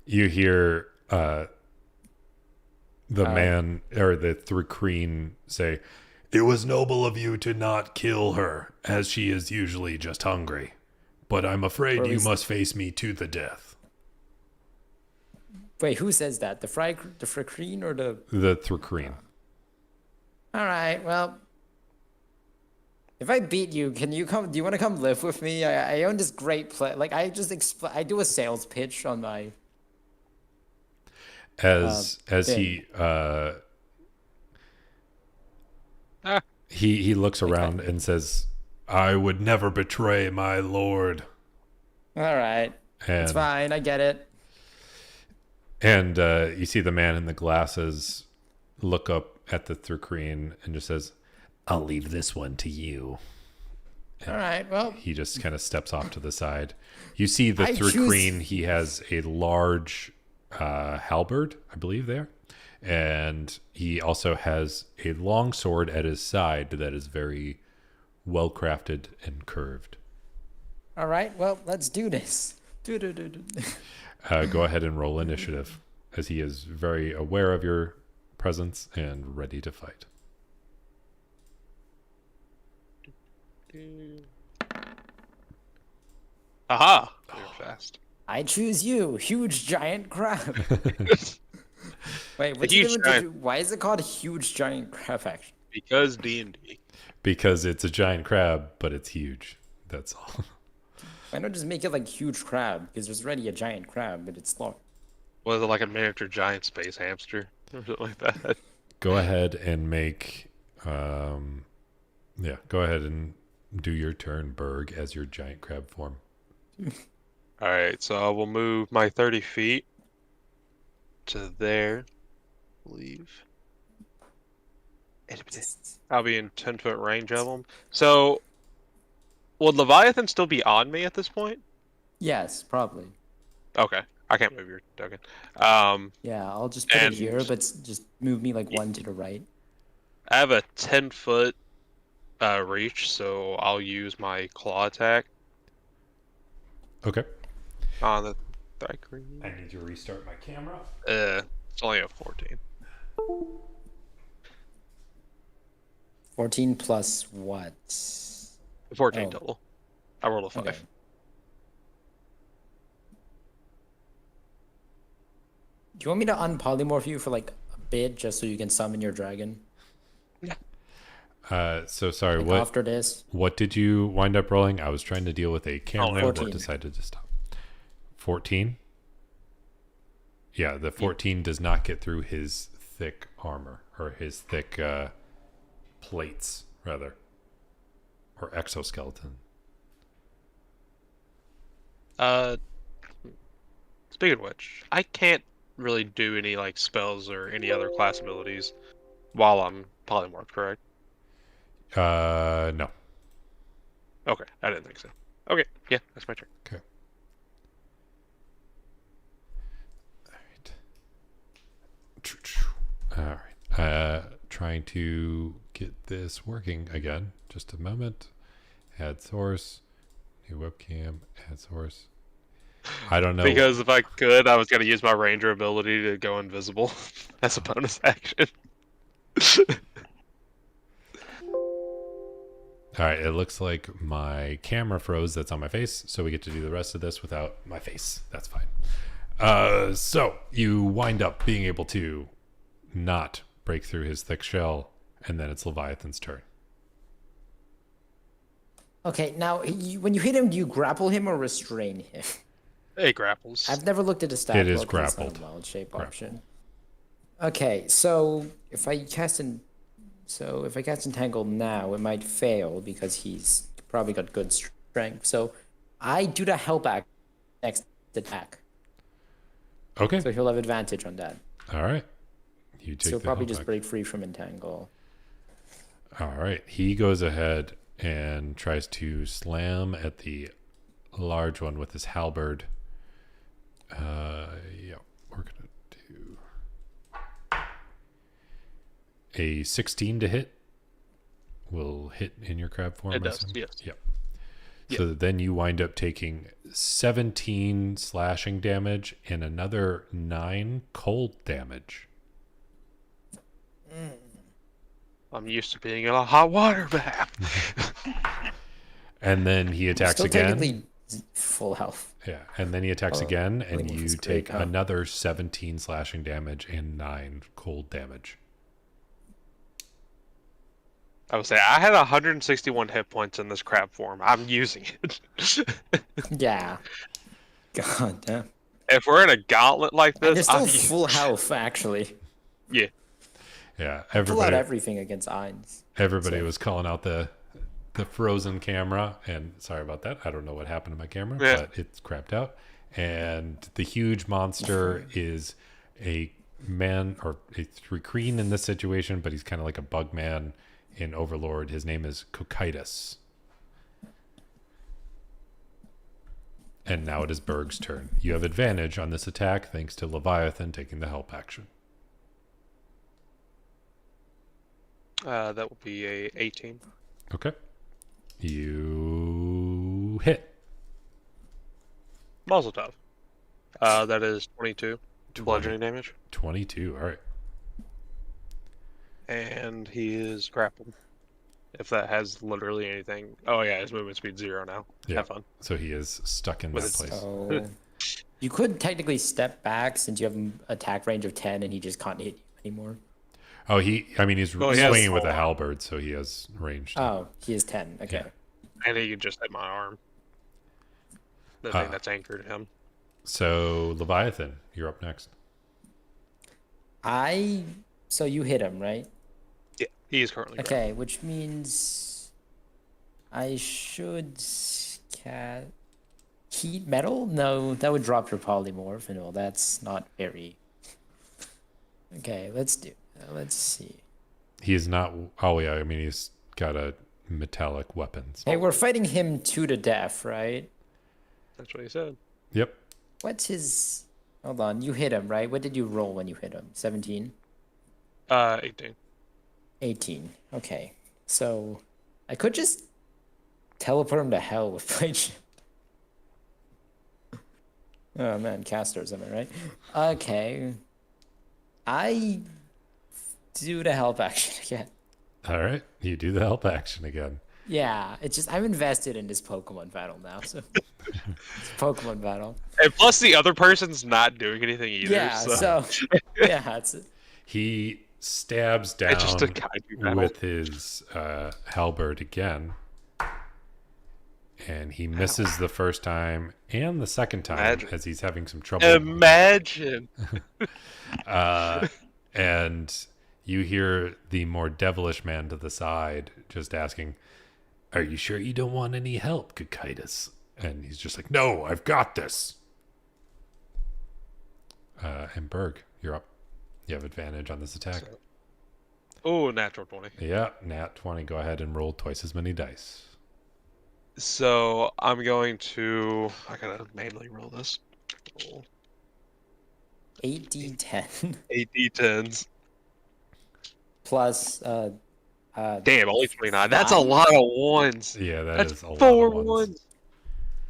You hear the man or the thrakreen say, "It was noble of you to not kill her, as she is usually just hungry. But I'm afraid you must face me to the death." Wait, who says that? The Frakreen or the? The thrakreen. All right. Well, if I beat you, can you come? Do you want to come live with me? I own this great place. Like I just I do a sales pitch on my. As thing. he looks around and says, "I would never betray my lord." All right. It's And fine. I get it. and you see the man in the glasses look up at the thrakreen and just says, "I'll leave this one to you." All right. Well, He just kind of steps off to the side. You see the I choose- thrakreen. He has a large halberd, I believe, there. And he also has a long sword at his side that is very well crafted and curved. all right. Well, let's do this. Do. Go ahead and roll initiative, as he is very aware of your presence and ready to fight. Aha! You're fast. I choose you, huge giant crab. Wait, what's huge the difference? giant- Why is it called huge giant crab? Actually, Because D&D. Because it's a giant crab, but it's huge. That's all. why not just make it like huge crab? Because there's already a giant crab, but it's long. Was it like a miniature giant space hamster? Or something like that? Go ahead and make... go ahead and do your turn, Berg, as your giant crab form. Alright, so I will move my 30 feet to there. Leave. I'll be in 10-foot range of them. So, would Leviathan still be on me at this point? Yes, probably. Okay, I can't move your token. Yeah, I'll just put And- it here, but just move me like 1 to the right. I have a 10-foot reach, so I'll use my claw attack Okay. on the Thrycreen. I need to restart my camera. It's only a 14. 14 plus what? 14 Oh. total. I rolled a 5. Okay. Do you want me to unpolymorph you for like a bit just so you can summon your dragon? So sorry, Like what after this? what did you wind up rolling? I was trying to deal with a camera that 14. decided to stop. 14? Yeah, the 14 does not get through his thick armor, or his thick plates, rather. Or exoskeleton. Speaking of which, I can't really do any like spells or any other class abilities while I'm polymorphed, correct? No. Okay, I didn't think so. Okay, yeah, that's my turn. Okay. All right. All right. Trying to get this working again. Just a moment. Add source. New webcam. Add source. I don't know. Because if I could, I was going to use my ranger ability to go invisible as a bonus action. All right. It looks like my camera froze. That's on my face. So we get to do the rest of this without my face. That's fine. So you wind up being able to not break through his thick shell, and then it's Leviathan's turn. Okay, now when you hit him, do you grapple him or restrain him? It grapples. I've never looked at a stat. It is book, 'cause it's not grappled. a wild shape Grappled. option. Okay, so if I cast Entangle now, it might fail because he's probably got good strength. So I do the help act next attack, Okay. so he'll have advantage on that. All right. You take So the probably help just action. break free from Entangle. All right. He goes ahead and tries to slam at the large one with his halberd. Yeah, we're going to do a 16 to hit. Will hit in your crab form. It I does, assume? yes. Yep. So then you wind up taking 17 slashing damage and another 9 cold damage. I'm used to being in a hot water bath. And then he attacks Still again. technically full health. Yeah, and then he attacks again, and Polymorph you is take great, huh? another 17 slashing damage and 9 cold damage. I would say I had 161 hit points in this crab form. I'm using it. Yeah. God damn. If we're in a gauntlet like And they're this, still I'm full health, actually. yeah. Yeah, Pull out everybody everything against Ainz. everybody So- was calling out the frozen camera, and sorry about that. I don't know what happened to my camera, Yeah. but it's crapped out. And the huge monster is a man, or a Thrycreen in this situation, but he's kind of like a bug man in Overlord. His name is Cocytus. And now it is Berg's turn. You have advantage on this attack thanks to Leviathan taking the help action. That will be a 18. Okay. You hit. Mazel tov. That is 22 bludgeoning damage. 22. All right. And he is grappled. If that has literally anything. Oh yeah, his movement speed 0 now. Yeah. Have fun. So he is stuck in With that its- place. So you could technically step back since you have an attack range of 10 and he just can't hit you anymore. Oh, he's Oh, he has swinging with a full- halberd, so he has range. Oh, he is 10. Okay. Yeah. And he can just hit my arm. The thing that's anchored him. So Leviathan, you're up next. So you hit him, right? Yeah, he is currently grappled. Okay, which means I should heat metal? No, that would drop your polymorph and all. That's not very. Okay, let's see. He is not. Oh yeah, I mean he's got a metallic weapons. Hey, we're fighting him to the death, right? That's what he said. Yep. What's his? Hold on, you hit him, right? What did you roll when you hit him? 17? 18. 18. Okay, so I could just teleport him to hell with plate shift. Oh man, casters, am I right? Okay. I do the help action again. All right, you do the help action again. Yeah, it's just I'm invested in this Pokemon battle now, so it's a Pokemon battle. And plus, the other person's not doing anything either. Yeah, so yeah, it's He stabs it's just a down kaiju battle. with his halberd again, and he misses the first time and the second time Imagine. as he's having some trouble. Imagine. And you hear the more devilish man to the side just asking, "Are you sure you don't want any help, Cocytus?" And he's just like, "No, I've got this." And Berg, you're up. You have advantage on this attack. Oh, natural 20. Yeah, nat 20. Go ahead and roll twice as many dice. So I'm going to. I gotta manually roll this. Roll 8d10 8 d10s. plus Damn, only 29. That's a lot of ones. Yeah, That's is a lot 4 of ones. ones.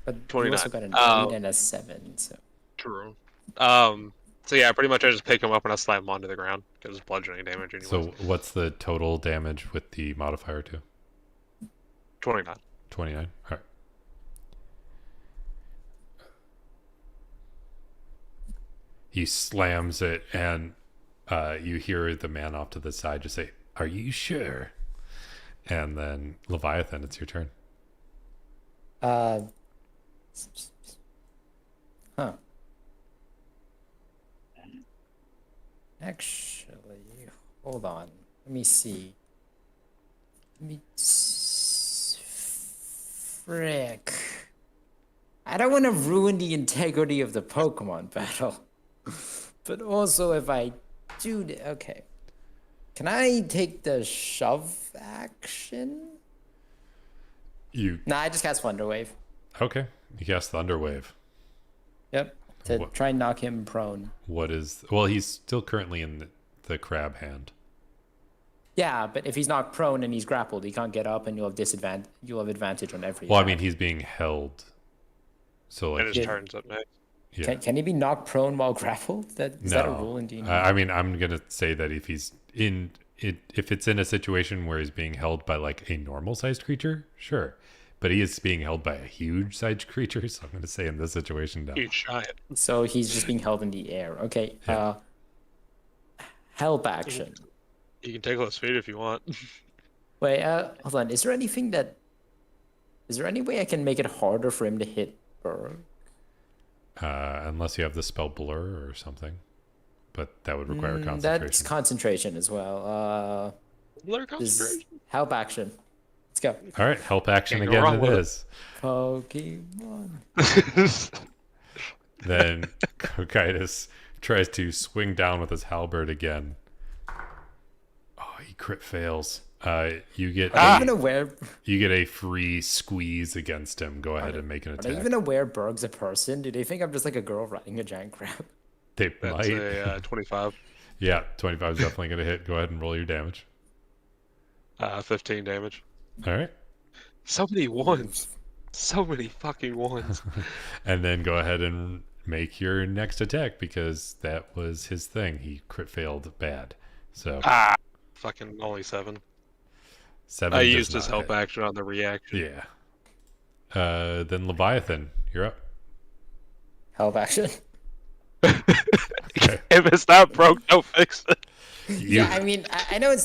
but you 29. also got an 8 and a 7, so True. So yeah, pretty much I just pick him up and I slam him onto the ground because it's bludgeoning damage anyways. So what's the total damage with the modifier to? 29. 29? All right. He slams it, and you hear the man off to the side just say, "Are you sure?" And then Leviathan, it's your turn. huh. Actually, hold on. Let me see. Frick. I don't want to ruin the integrity of the Pokemon battle. But also, if I do... Okay. Can I take the shove action? Nah, I just cast Thunder Wave. Okay. You cast Thunder Wave. Yep. To try and knock him prone. What is... Well, he's still currently in the crab hand. Yeah, but if he's not prone and he's grappled, he can't get up, and you'll have advantage on every. Well, I attack. mean, he's being held. So, like... And his turn's up next. Yeah. Can he be knocked prone while grappled? Is that a rule in D&D? I mean, I'm gonna say that if he's in it, if it's in a situation where he's being held by like a normal sized creature, sure, but he is being held by a huge sized creature, so I'm gonna say in this situation, no. Huge giant. So he's just being held in the air. Okay. Yeah. Help action. You can take less feet if you want. Wait, hold on. Is there any way I can make it harder for him to hit Berg? Unless you have the spell blur or something, but that would require concentration. That's concentration as well. Blur concentration. Help action. Let's go. All right, help action Can't go again. wrong It with it. is. Pokemon. Then Cocytus tries to swing down with his halberd again. Oh, he crit fails. You get Even aware. you get a free squeeze against him. Go ahead and make an Are they attack. even aware Berg's a person? Do they think I'm just like a girl riding a giant crab? They That's might. a 25. Yeah, 25 is definitely going to hit. Go ahead and roll your damage. 15 damage. All right. So many ones. So many fucking ones. And then go ahead and make your next attack because that was his thing. He crit failed bad. So Fucking only 7. 7 I does used his not help hit. action on the reaction. Yeah. Then Leviathan, you're up. Help action. If it's not broke, don't fix it. Yeah, I mean, I know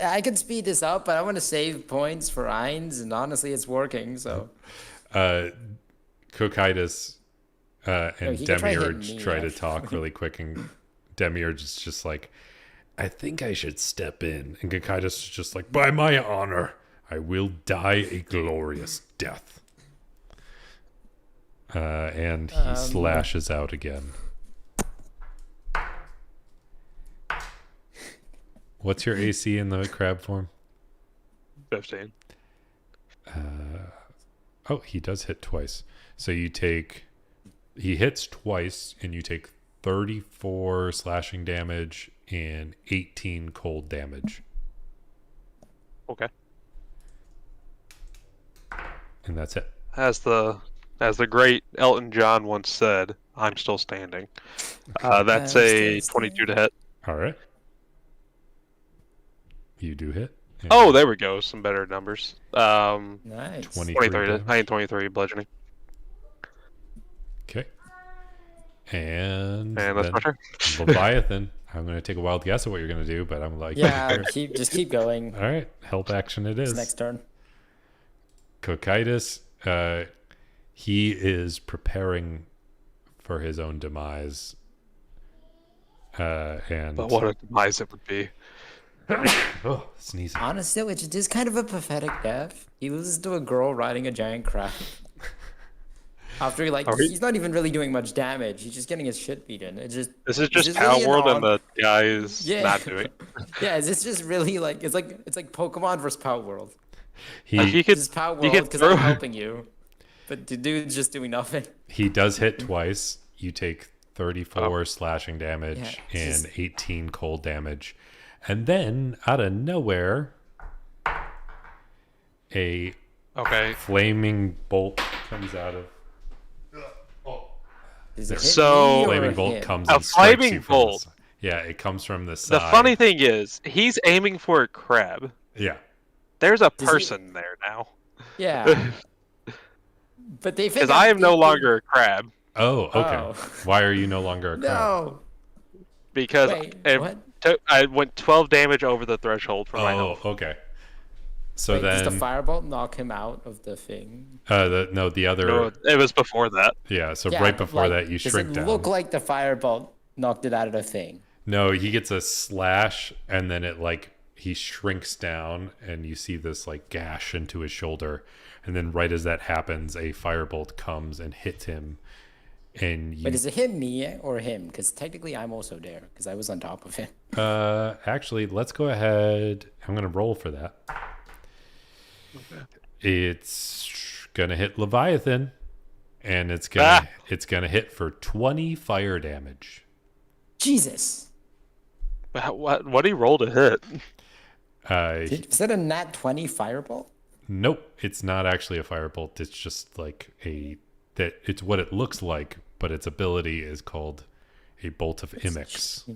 I could speed this up, but I want to save points for Ainz, and honestly, it's working. So Cocytus and he can try hitting Demiurge me, try to actually. talk really quick, and Demiurge is just like, I think I should step in. And Cocytus is just like, by my honor, I will die a glorious death. And he slashes out again. What's your AC in the crab form? 15. Oh, he does hit twice. So he hits twice, and you take 34 slashing damage and 18 cold damage. Okay. and that's it. As the great Elton John once said, "I'm still standing." That's I'm a still 22 to hit. All right. You do hit. Oh, there we go. Some better numbers. Nice. 23 23 to, damage. I ain't 23 bludgeoning. Okay. And And that's then my turn. Leviathan. I'm going to take a wild guess at what you're going to do, but I'm like, Yeah, just keep going. all right, help action it It's is. next turn. Cocytus, he is preparing for his own demise. And But what a demise it would be. oh, sneezing. Honestly, it is kind of a pathetic death. He loses to a girl riding a giant crab. After he's not even really doing much damage. He's just getting his shit beaten. This is it's just really Power an World, and odd- the guy is Yeah. not doing. Yeah, it's just really like it's like Pokemon versus Power World. He could. This is Power you World could because throw- I'm helping you, but the dude's just doing nothing. he does hit twice. You take 34 Oh. slashing damage Yeah, and just- 18 cold damage. And then out of nowhere, a Okay. flaming bolt comes out of Does it hit So- me or flaming bolt him? comes A and strikes flaming you from bolt. the side. Yeah, it comes from the The side. funny thing is, he's aiming for a crab. Yeah. There's a Does he- person there now. Yeah, but they Because figured I am no they could- longer a crab. Oh, okay. Oh. Why are you no longer a crab? No. Because Wait, what? I went 12 damage over the threshold for my Oh, health. okay. So Wait, does then, the firebolt knock him out of the thing? the other, No, it was before that. yeah. So Yeah, right but, before like, that, you does shrink it down. look like the firebolt knocked it out of the thing? No, he gets a slash, and then he shrinks down, and you see this like gash into his shoulder, and then right as that happens, a firebolt comes and hits him, and you. But does it hit me or him? Because technically I'm also there because I was on top of him. Actually, let's go ahead. I'm gonna roll for that. Okay. It's gonna hit Leviathan, and it's gonna hit for 20 fire damage. Jesus. What do you roll to hit? Is that a nat 20 firebolt? Nope, it's not actually a firebolt. It's just like it's what it looks like, but its ability is called a bolt of Imix.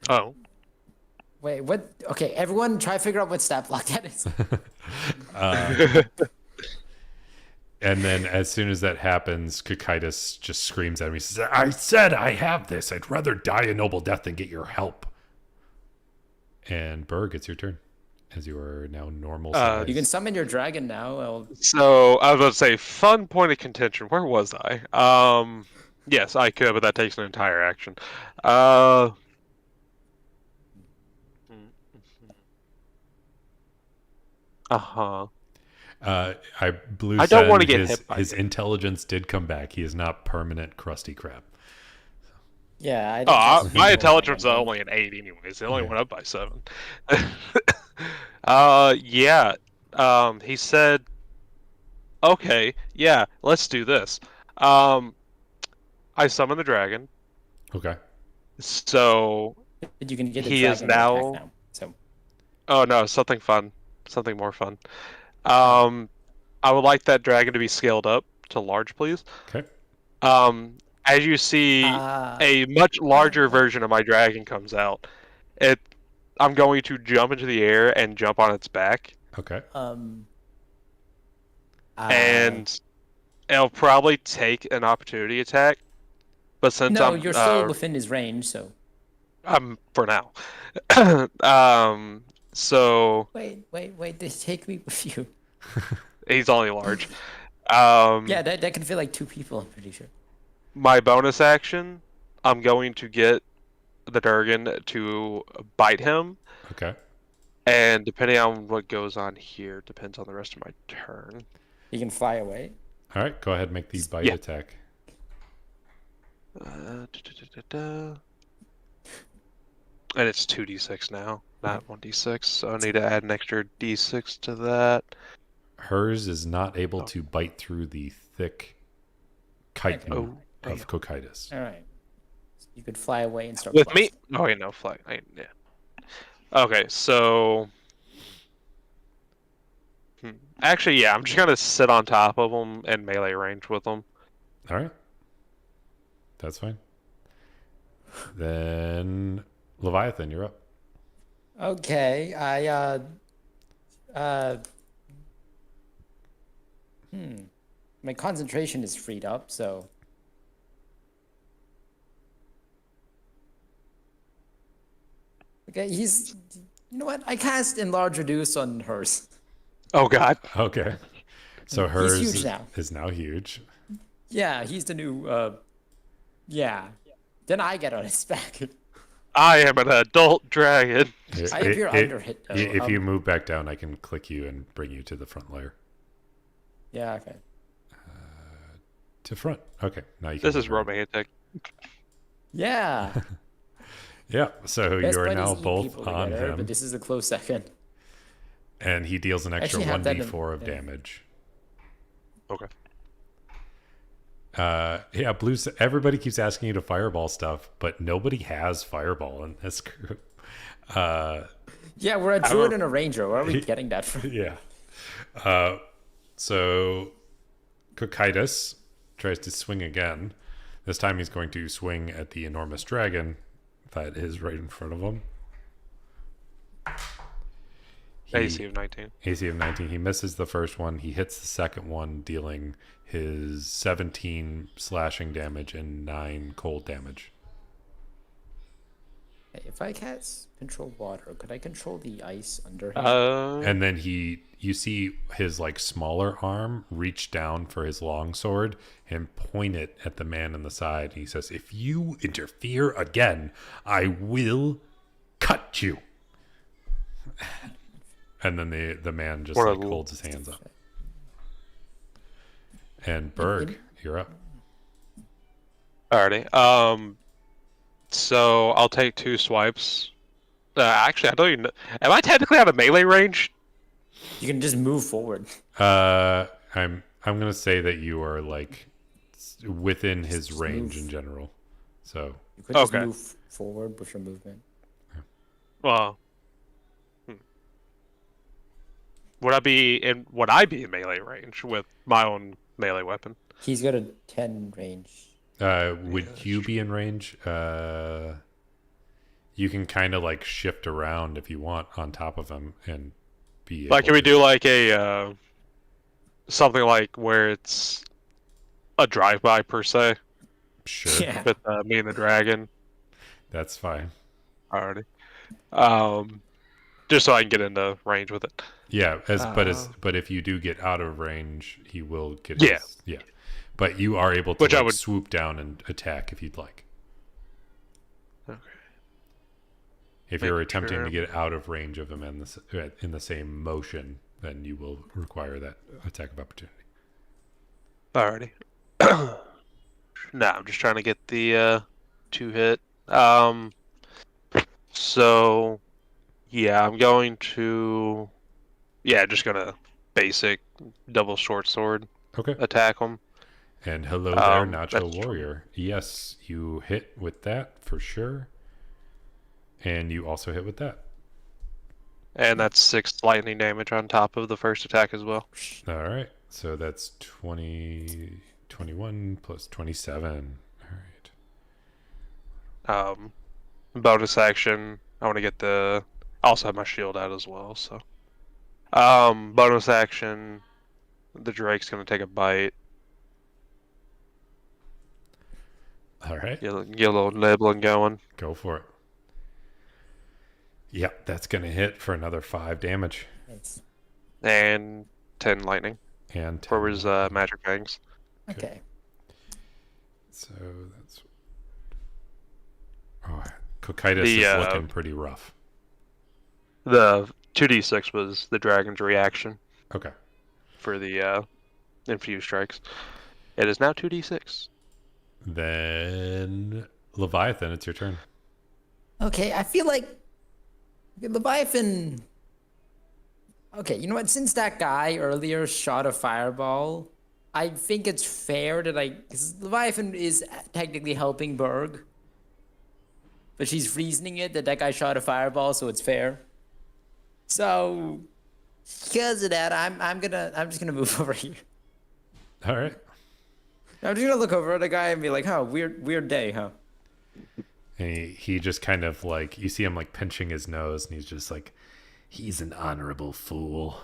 Oh. Wait, what? Okay, everyone try to figure out what stat block that is. And then as soon as that happens, Cocytus just screams at him. He says, I said I have this. I'd rather die a noble death than get your help. And Berg, it's your turn. As you are now normal size. You can summon your dragon now. So I was about to say, fun point of contention. Where was I? Yes, I could, but that takes an entire action. Uh-huh. Blue I don't said wanna get his, hit by his it. intelligence did come back. He is not permanent Krusty Krab. Yeah, I Oh, don't think my so. intelligence is only an 8 anyways. It only Okay. went up by 7. Yeah. He said, okay, yeah, let's do this. I summon the dragon. Okay. So, But you can get the He is dragon attack now- now. So oh no, something fun. Something more fun. I would like that dragon to be scaled up to large, please. Okay. As you see, a much larger version of my dragon comes out. I'm going to jump into the air and jump on its back, Okay. and it'll probably take an opportunity attack. But since no, I'm you're still within his range. So for now, so wait, they take me with you. he's only large. Yeah, that can feel like 2 people. I'm pretty sure. My bonus action, I'm going to get the Durgan to bite him, Okay. and depending on what goes on here, depends on the rest of my turn. You can fly away. All right. Go ahead and make the bite Yeah. attack. And it's 2d6 now, not 1d6, so I need to add an extra d6 to that. Hers is not able to bite through the thick chitin Oh, of Cocytus. All right. You could fly away and start. With me? blasting. Oh, wait, no, flag. Yeah. Okay, so... Actually, yeah, I'm just gonna sit on top of them and melee range with them. All right. That's fine. Then Leviathan, you're up. Okay, uh, my concentration is freed up, so. Okay, you know what? I cast Enlarge Reduce on hers. Oh God. Okay. So He's hers huge now. is now huge. Yeah, he's the new, yeah. Then I get on his back. I am an adult dragon. I appear under hit, though. If you move back down, I can click you and bring you to the front layer. Yeah, okay. To front. Okay. Now you can. This is move around. romantic. Yeah. Yeah. So Best you are buddies now eat both people on together, him, but this is a close second. and he deals an extra Actually have that in- 1d4 of yeah. damage. Okay. Yeah, Blue. Everybody keeps asking you to fireball stuff, but nobody has fireball in this group. Yeah, we're a druid and a ranger. Where are we getting that from? Yeah. So Cocytus tries to swing again. This time he's going to swing at the enormous dragon that is right in front of him. AC of 19. AC of 19. He misses the first one. He hits the second one, dealing his 17 slashing damage and 9 cold damage. If I cast control water, could I control the ice under him? And then you see his like smaller arm reach down for his long sword and point it at the man in the side. He says, "If you interfere again, I will cut you." And then the man just like holds his hands up. And Berg, you're up. Alrighty. So I'll take 2 swipes. Actually, I don't even know. Am I technically out of melee range? You can just move forward. I'm gonna say that you are like within his Just range move. in general. So You could just Okay. move forward with your movement. Well, would I be in melee range with my own melee weapon? He's got a 10 range. would you be in range? You can kind of like shift around if you want on top of him and be Like, able can we to- do like a something like where it's a drive-by per se Sure, Yeah. with me and the dragon? that's fine. Already. Just so I can get into range with it. Yeah, but if you do get out of range, he will get. Yeah. Yeah. But you are able to Which I like, would- swoop down and attack if you'd like. Okay. If you're Making attempting sure. to get out of range of him in the same motion, then you will require that attack of opportunity. Alrighty. No, I'm just trying to get the 2 hit. So yeah, I'm going to just gonna basic double short sword Okay. attack him. And hello there, Nacho that's Warrior. Yes, you hit with that for sure. And you also hit with that. And that's 6 lightning damage on top of the first attack as well. All right. So that's 21 plus 27. All right. Bonus action. I want to get I also have my shield out as well, so. Bonus action. The Drake's gonna take a bite. All right. Get a little nibbling going. Go for it. Yep, that's going to hit for another 5 damage. Nice. And 10 lightning. And 10 For his lightning. magic fangs. Okay. So that's. Oh, Cocytus The, is looking pretty rough. The 2d6 was the dragon's reaction Okay. for the infused strikes. It is now 2d6. Then Leviathan, it's your turn. Okay, I feel like Leviathan. Okay, you know what? Since that guy earlier shot a fireball, I think it's fair that because Leviathan is technically helping Berg, but she's reasoning it that guy shot a fireball, so it's fair. So Because of that, I'm just gonna move over here. All right. I'm just gonna look over at the guy and be like, "Huh, weird day, huh?" And he just kind of like, you see him like pinching his nose, and he's just like, he's an honorable fool.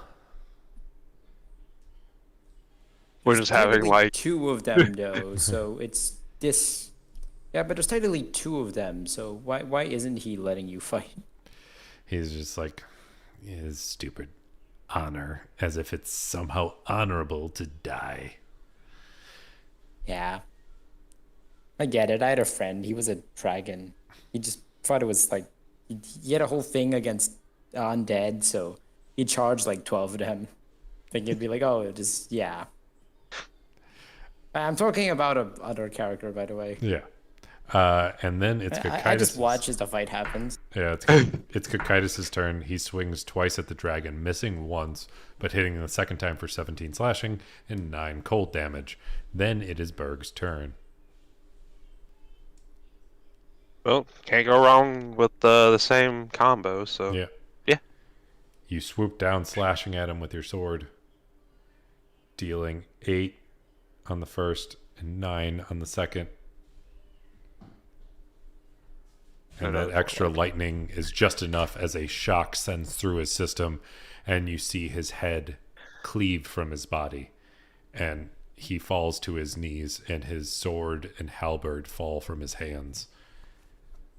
We're just having Technically like two of them though, so it's this. Yeah, but there's technically two of them, so why isn't he letting you fight? He's just like, his stupid honor, as if it's somehow honorable to die. Yeah, I get it. I had a friend. He was a dragon. He just thought it was like he had a whole thing against undead, so he charged like 12 of them. Thinking it'd be like, oh, it is yeah. I'm talking about a other character, by the way. Yeah. And then it's I just Cocytus'. watch as the fight happens. Yeah, it's Cocytus' turn. He swings twice at the dragon, missing once, but hitting the second time for 17 slashing and 9 cold damage. Then it is Berg's turn. well, can't go wrong with the same combo. So Yeah. Yeah. You swoop down, slashing at him with your sword, dealing 8 on the first and 9 on the second. And that extra lightning is just enough as a shock sends through his system, and you see his head cleave from his body, and he falls to his knees, and his sword and halberd fall from his hands.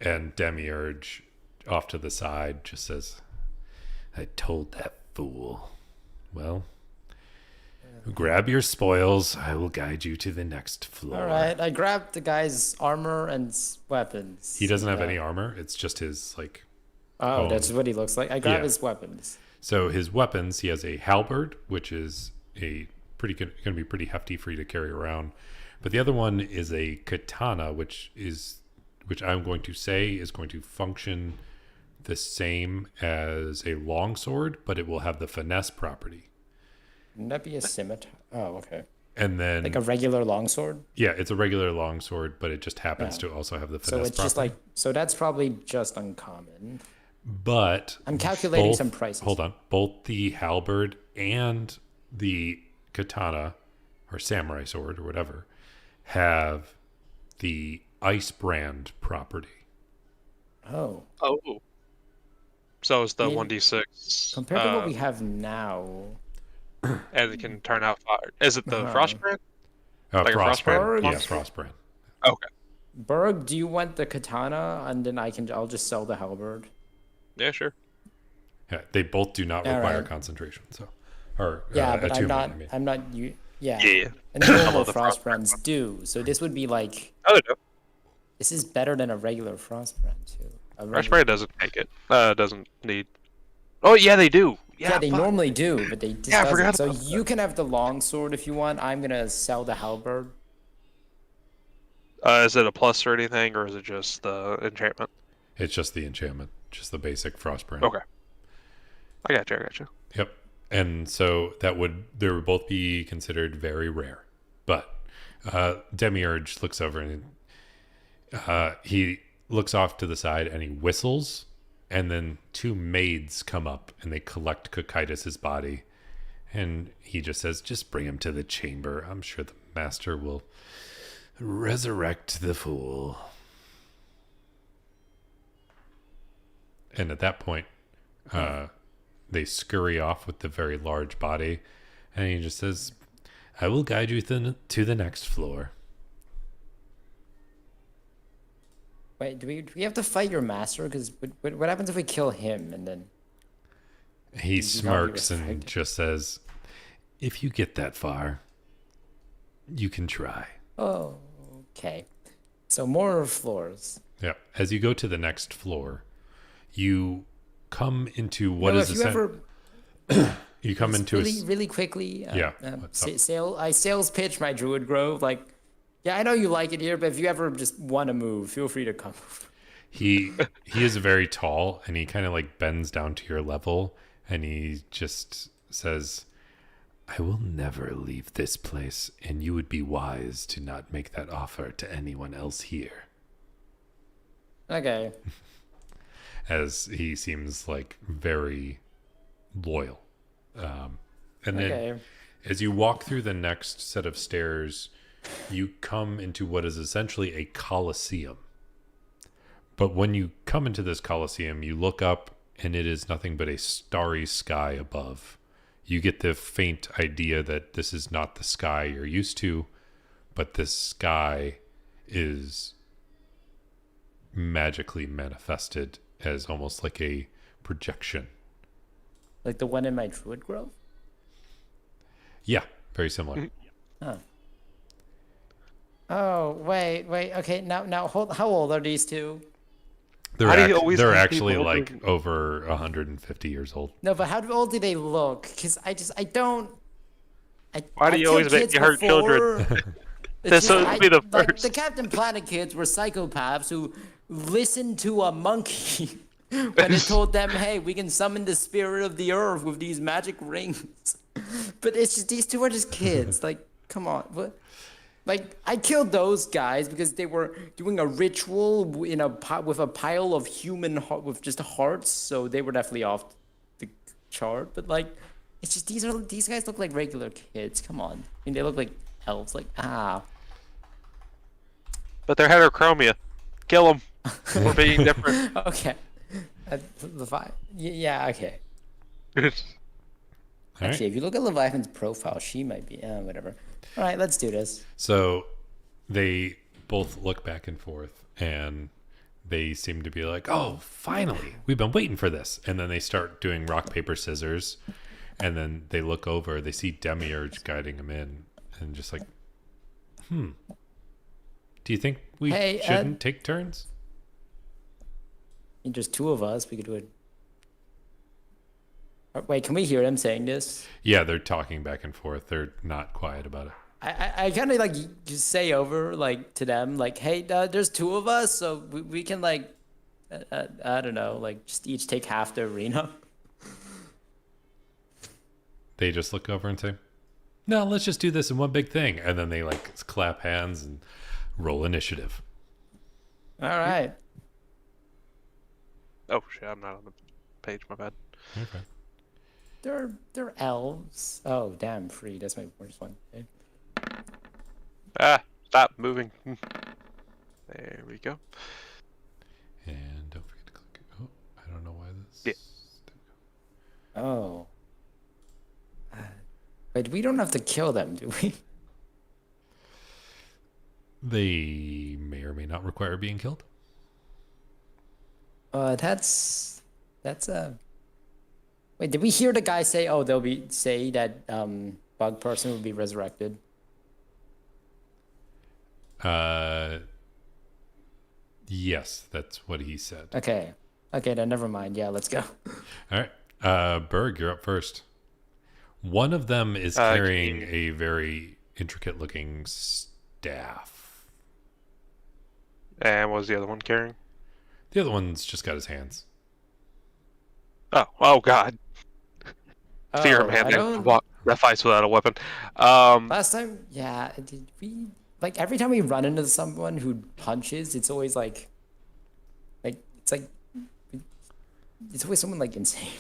And Demiurge, off to the side, just says, I told that fool. Well, grab your spoils. I will guide you to the next floor. All right, I grabbed the guy's armor and weapons. He doesn't have any armor. It's just his, like... Oh, that's what he looks like. I grabbed Yeah. his weapons. So his weapons, he has a halberd, which is a going to be pretty hefty for you to carry around. But the other one is a katana, which I'm going to say is going to function the same as a longsword, but it will have the finesse property. Wouldn't that be a scimitar? Oh, okay. And then, Like a regular longsword? yeah, it's a regular longsword, but it just happens Yeah. to also have the finesse So it's property. just like, so that's probably just uncommon. But I'm calculating both- some prices. Hold on. Both the halberd and the katana, or samurai sword, or whatever, have the ice brand property. Oh. Oh. So it's the I mean, 1d6. Compared to what we have now. And it can turn out fire. Is it the Uh-huh. frost brand? Like a Frost frostbrand? brand. Yeah, Yes. frost brand. Okay. Berg, do you want the katana? And then I'll just sell the halberd. Yeah, sure. Yeah, they both do not All require right. concentration. So, or Yeah, but attunement, I'm not you. Yeah. Yeah. And the normal love the frost frost brands do. So this would be like, Oh, no. this is better than a regular frost brand too. A Frost regular- brand doesn't make it. Doesn't need. Oh, yeah, they do. Yeah, they fuck. normally do, but they just Yeah, I doesn't. forgot So about you can have the long sword if you want. I'm gonna sell the halberd. Is it a plus or anything, or is it just the enchantment? it's just the enchantment, just the basic frost brand. Okay. I got you. Yep. And so they would both be considered very rare. But Demiurge looks over and he looks off to the side and he whistles, and then 2 maids come up and they collect Cocytus' body, and he just says, just bring him to the chamber. I'm sure the master will resurrect the fool. And at that point, they scurry off with the very large body, and he just says, I will guide you to the next floor. Wait, do we have to fight your master? Because what happens if we kill him and then? He not be smirks and resurrected. just says, if you get that far, you can try. Oh, okay. So more floors. Yeah. As you go to the next floor, you come into what No, is if you ever you come just into really really quickly. Yeah, what's up? I sales pitch my Druid Grove. Like, yeah, I know you like it here, but if you ever just want to move, feel free to come. he is very tall, and he kind of like bends down to your level, and he just says, I will never leave this place, and you would be wise to not make that offer to anyone else here. Okay. As he seems like very loyal And then Okay. as you walk through the next set of stairs, you come into what is essentially a coliseum. But when you come into this coliseum, you look up and it is nothing but a starry sky above. You get the faint idea that this is not the sky you're used to, but this sky is magically manifested as almost like a projection. Like the one in my Druid Grove? Yeah, very similar. Huh. Oh, wait. Okay, now, hold. How old are these two? How do you always They're have actually people like looking- over 150 years old. No, but how old do they look? Because I don't. Why do I you killed always make kids me hurt children? before. This would be the like, first. the Captain Planet kids were psychopaths who listened to a monkey when it told them, "Hey, we can summon the spirit of the earth with these magic rings." But it's just these two are just kids. Like, come on, what? Like, I killed those guys because they were doing a ritual in with a pile of with just hearts, so they were definitely off the chart. But like, it's just these guys look like regular kids. Come on, I mean they look like elves. Like But they're heterochromia. Kill them. We're being different. okay, yeah, okay. All right. Actually, if you look at Leviathan's profile, she might be whatever. All right, let's do this. So they both look back and forth and they seem to be like, oh, finally, we've been waiting for this. And then they start doing rock, paper, scissors. And then they look over, they see Demiurge guiding them in and just like, do you think we shouldn't take turns? I mean, there's two of us. We could do it. Wait, can we hear them saying this? Yeah, they're talking back and forth. They're not quiet about it. I kind of like just say over like to them like, hey, there's two of us, so we can like, I don't know, like just each take half the arena. They just look over and say, no, let's just do this in one big thing. And then they like clap hands and roll initiative. All right. Oh shit! I'm not on the page. My bad. Okay. They're elves. Oh damn, free. That's my worst one. Okay. Ah! Stop moving. There we go. And don't forget to click. Oh, I don't know why this. Yeah. Oh. Wait, we don't have to kill them, do we? They may or may not require being killed. That's a. Wait, did we hear the guy say? Oh, say that bug person will be resurrected. Yes, that's what he said. Okay, then never mind. Yeah, let's go. All right, Berg, you're up first. One of them is carrying a very intricate-looking staff. And what was the other one carrying? The other one's just got his hands. Oh God! Fear him, I don't- man. That fights without a weapon. Last time, yeah, did we like every time we run into someone who punches, it's always like it's always someone like insane.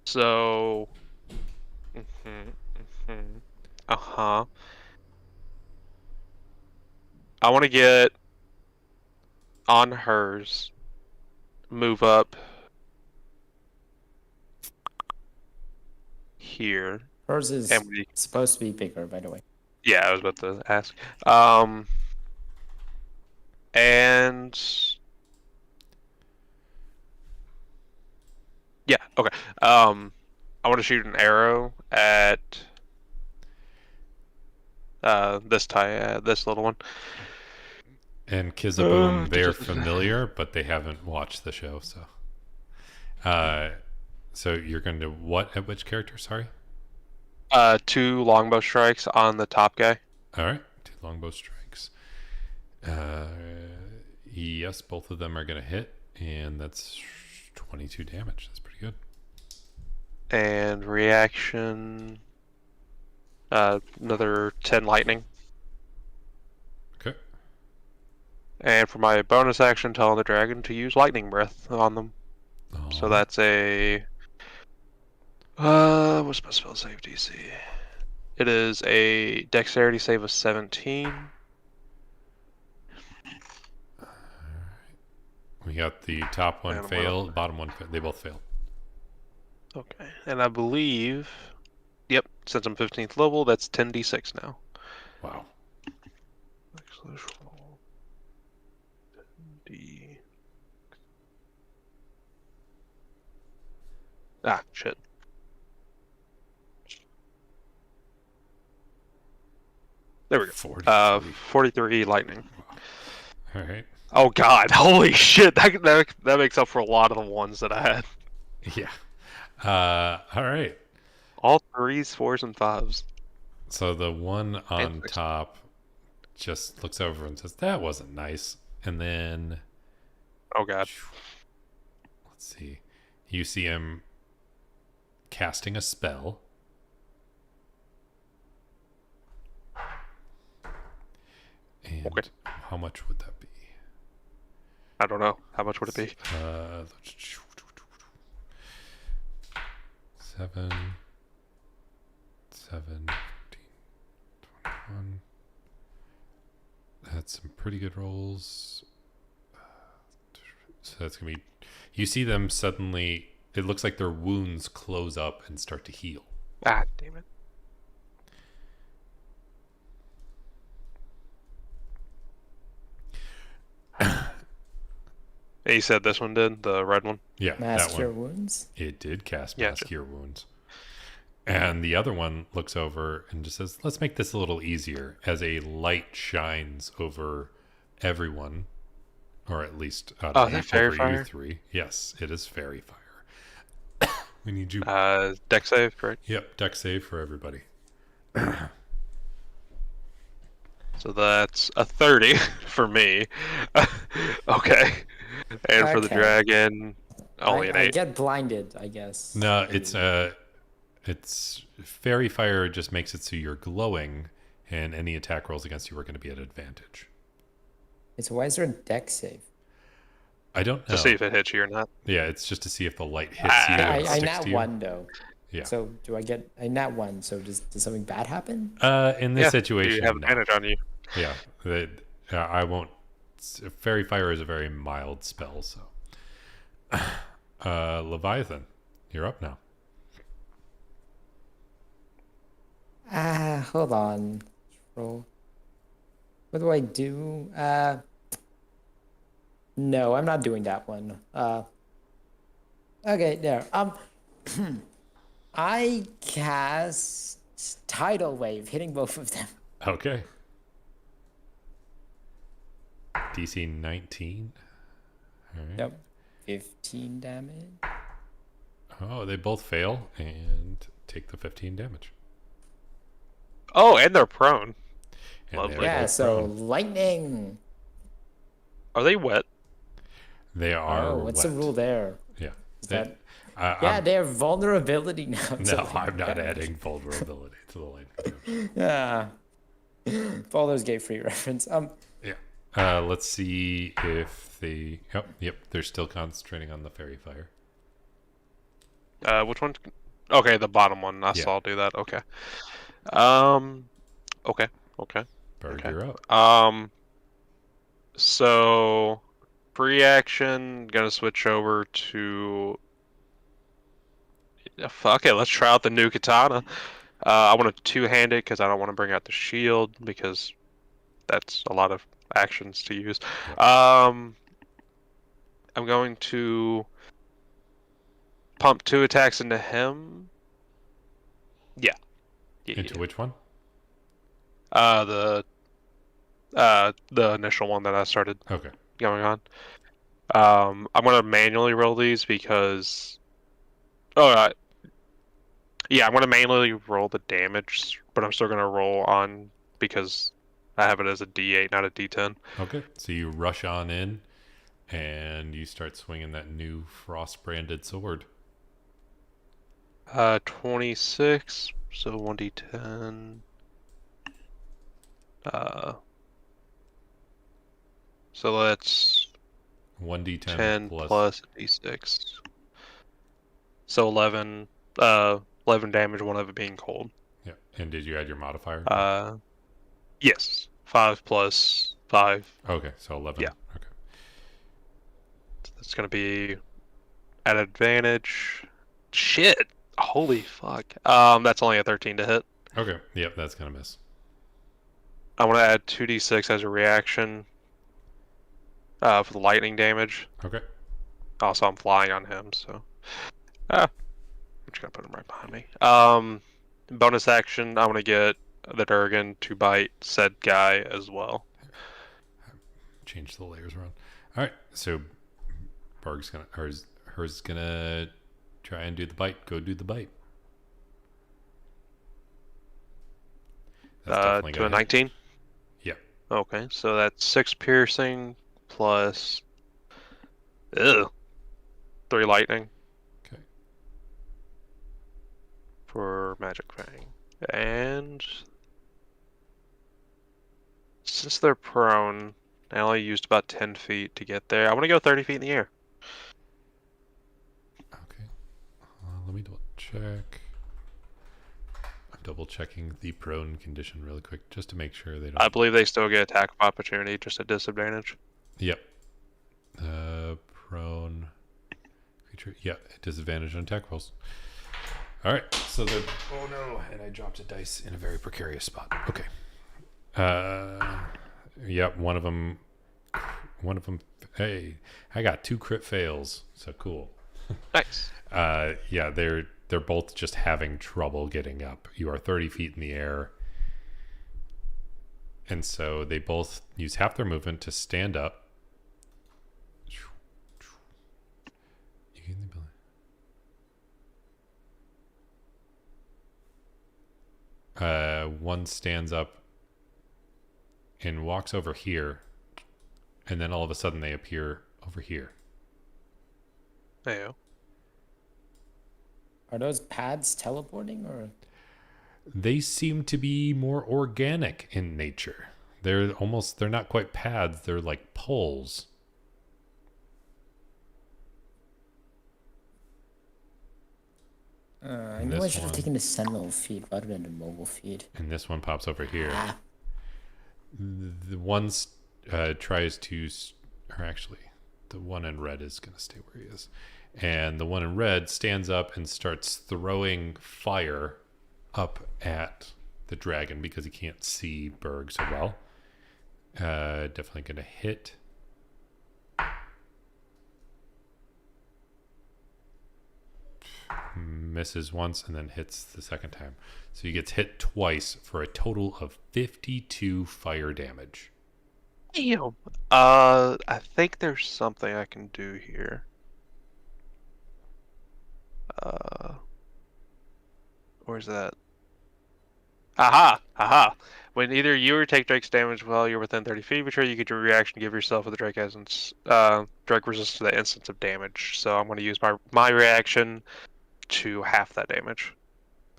So. I want to get on hers. Move up here. Hers is And supposed to be bigger, by the way. Yeah, I was about to ask. And yeah, okay. I want to shoot an arrow at this little one. And Kizaboom, they're familiar, but they haven't watched the show, so. So you're going to what at which character? Sorry. 2 longbow strikes on the top guy. All right, 2 longbow strikes. Yes, both of them are going to hit, and that's 22 damage. That's pretty good. And reaction, another 10 lightning. Okay. And for my bonus action, tell the dragon to use lightning breath on them. So that's a What's my spell save DC? It is a dexterity save of 17. We got the top one And fail, bottom one they both failed. Okay, and I believe, yep, since I'm 15th level, that's 10d6 now. Wow. Slash roll. D. Ah, shit. There we go. 43. 43 lightning. All right. Oh god, holy shit! That makes up for a lot of the ones that I had. Yeah. All right. All 3s, 4s, and 5s. So the one on And 6. top just looks over and says, "That wasn't nice." And then, Oh god. let's see. You see him casting a spell. And Okay. how much would that be? I don't know. How much would it be? 7, 15, 21. That's some pretty good rolls. So that's going to be... You see them suddenly... It looks like their wounds close up and start to heal. Ah, damn it. You said this one did? The red one? Yeah, Mask that Cure one. Wounds. It did cast Yeah, Mass Cure Wounds. And the other one looks over and just says, "Let's make this a little easier," as a light shines over everyone, or at least is that Fairy over Fire? you three. Yes, it is Fairy Fire. We need you. Dex save, correct? Yep, deck save for everybody. So that's a 30 for me. Okay. And for the Okay. dragon, only an I 8. get blinded, I guess. No, Maybe. it's Fairy Fire just makes it so you're glowing, and any attack rolls against you are going to be at advantage. So why is there a deck save? I don't know. To see if it hits you or not. Yeah, it's just to see if the light hits you and I sticks nat to you. 1 though. Yeah. So do I get I nat 1? So does something bad happen? In this situation, you have no. advantage on you. Yeah, I won't. Fairy Fire is a very mild spell, so. Leviathan, you're up now. Hold on. Roll. What do I do? No, I'm not doing that one. Okay, there. I cast Tidal Wave, hitting both of them. Okay. DC 19. All right. Yep. 15 damage. Oh, they both fail and take the 15 damage. Oh, and they're prone. And Lovely. they're Yeah, both so prone. lightning. Are they wet? They are. Oh, what's wet. the rule there? Yeah. Is They- that yeah, they have vulnerability now. to No, lightning I'm not damage. adding vulnerability to the lightning. Yeah. Baldur's Gate free reference. Yeah. Let's see if they. Yep. They're still concentrating on the Fairy Fire. Which one? Okay, the bottom one. I Yeah. saw do that. Okay. Okay. Berg, Okay. you're up. So free action. Gonna switch over to. Yeah, fuck it. Let's try out the new katana. I want to two-hand it because I don't want to bring out the shield because that's a lot of actions to use. I'm going to pump 2 attacks into him. Yeah. Into which one? The initial one that I started Okay. going on. I'm gonna manually roll these because. Yeah, I'm gonna manually roll the damage, but I'm still gonna roll on because I have it as a D8, not a D10. Okay. So you rush on in, and you start swinging that new frost-branded sword. 26, so 1d10. So that's 1d10 10 plus. plus d6. So 11 11 damage, one of it being cold. Yeah. And did you add your modifier? Yes. 5 plus 5. Okay, so 11. Yeah. Okay. That's gonna be at advantage. Shit. Holy fuck. That's only a 13 to hit. Okay. Yep, that's gonna miss. I want to add 2d6 as a reaction for the lightning damage. Okay. Also, I'm flying on him, so. I'm just gonna put him right behind me. Bonus action, I'm gonna get the Durgan to bite said guy as well. Change the layers around. All right, so Berg's gonna, hers gonna try and do the bite. Go do the bite. That's definitely To gonna a hit. 19? Yeah. Okay, so that's 6 piercing plus 3 lightning. Okay. For Magic Fang. And since they're prone, I only used about 10 feet to get there. I want to go 30 feet in the air. Okay. Let me double check. I'm double checking the prone condition really quick just to make sure they don't. I believe they still get attack of opportunity, just a disadvantage. Yep. Prone creature. Yeah, disadvantage on attack rolls. All right. So the. Oh no! And I dropped a dice in a very precarious spot. Okay. Yep. One of them. Hey, I got 2 crit fails. So cool. Nice. Yeah, they're both just having trouble getting up. You are 30 feet in the air. And so they both use half their movement to stand up. One stands up and walks over here. And then all of a sudden they appear over here. Heyo. Are those pads teleporting or? They seem to be more organic in nature. They're not quite pads. They're like poles. I knew I should have taken the sentinel feed rather than the mobile feed. And this one pops over here. Ah. The one tries to, or actually, the one in red is going to stay where he is. And the one in red stands up and starts throwing fire up at the dragon because he can't see Berg so well. Definitely going to hit. Misses once and then hits the second time. So he gets hit twice for a total of 52 fire damage. Damn. I think there's something I can do here. Where's that? Aha! When either you or take Drake's damage while you're within 30 feet of each other, you get your reaction to give yourself or the Drake essence. Drake resists to the instance of damage. So I'm going to use my reaction to half that damage.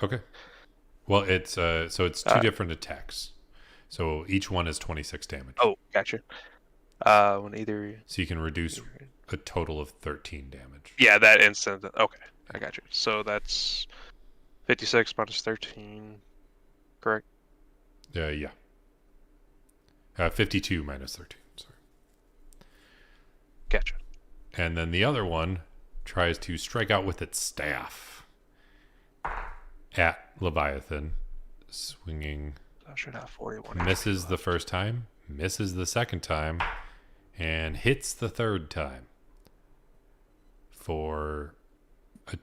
Okay. Well, it's so it's 2 different attacks. So each one is 26 damage. Oh, gotcha. When either. So you can reduce a total of 13 damage. Yeah, that instant. Okay, I got you. So that's 56 minus 13. Correct. Yeah. 52 minus 13. Sorry. Gotcha. And then the other one tries to strike out with its staff at Leviathan, swinging. I should have 41. Misses the first time, misses the second time, and hits the third time for a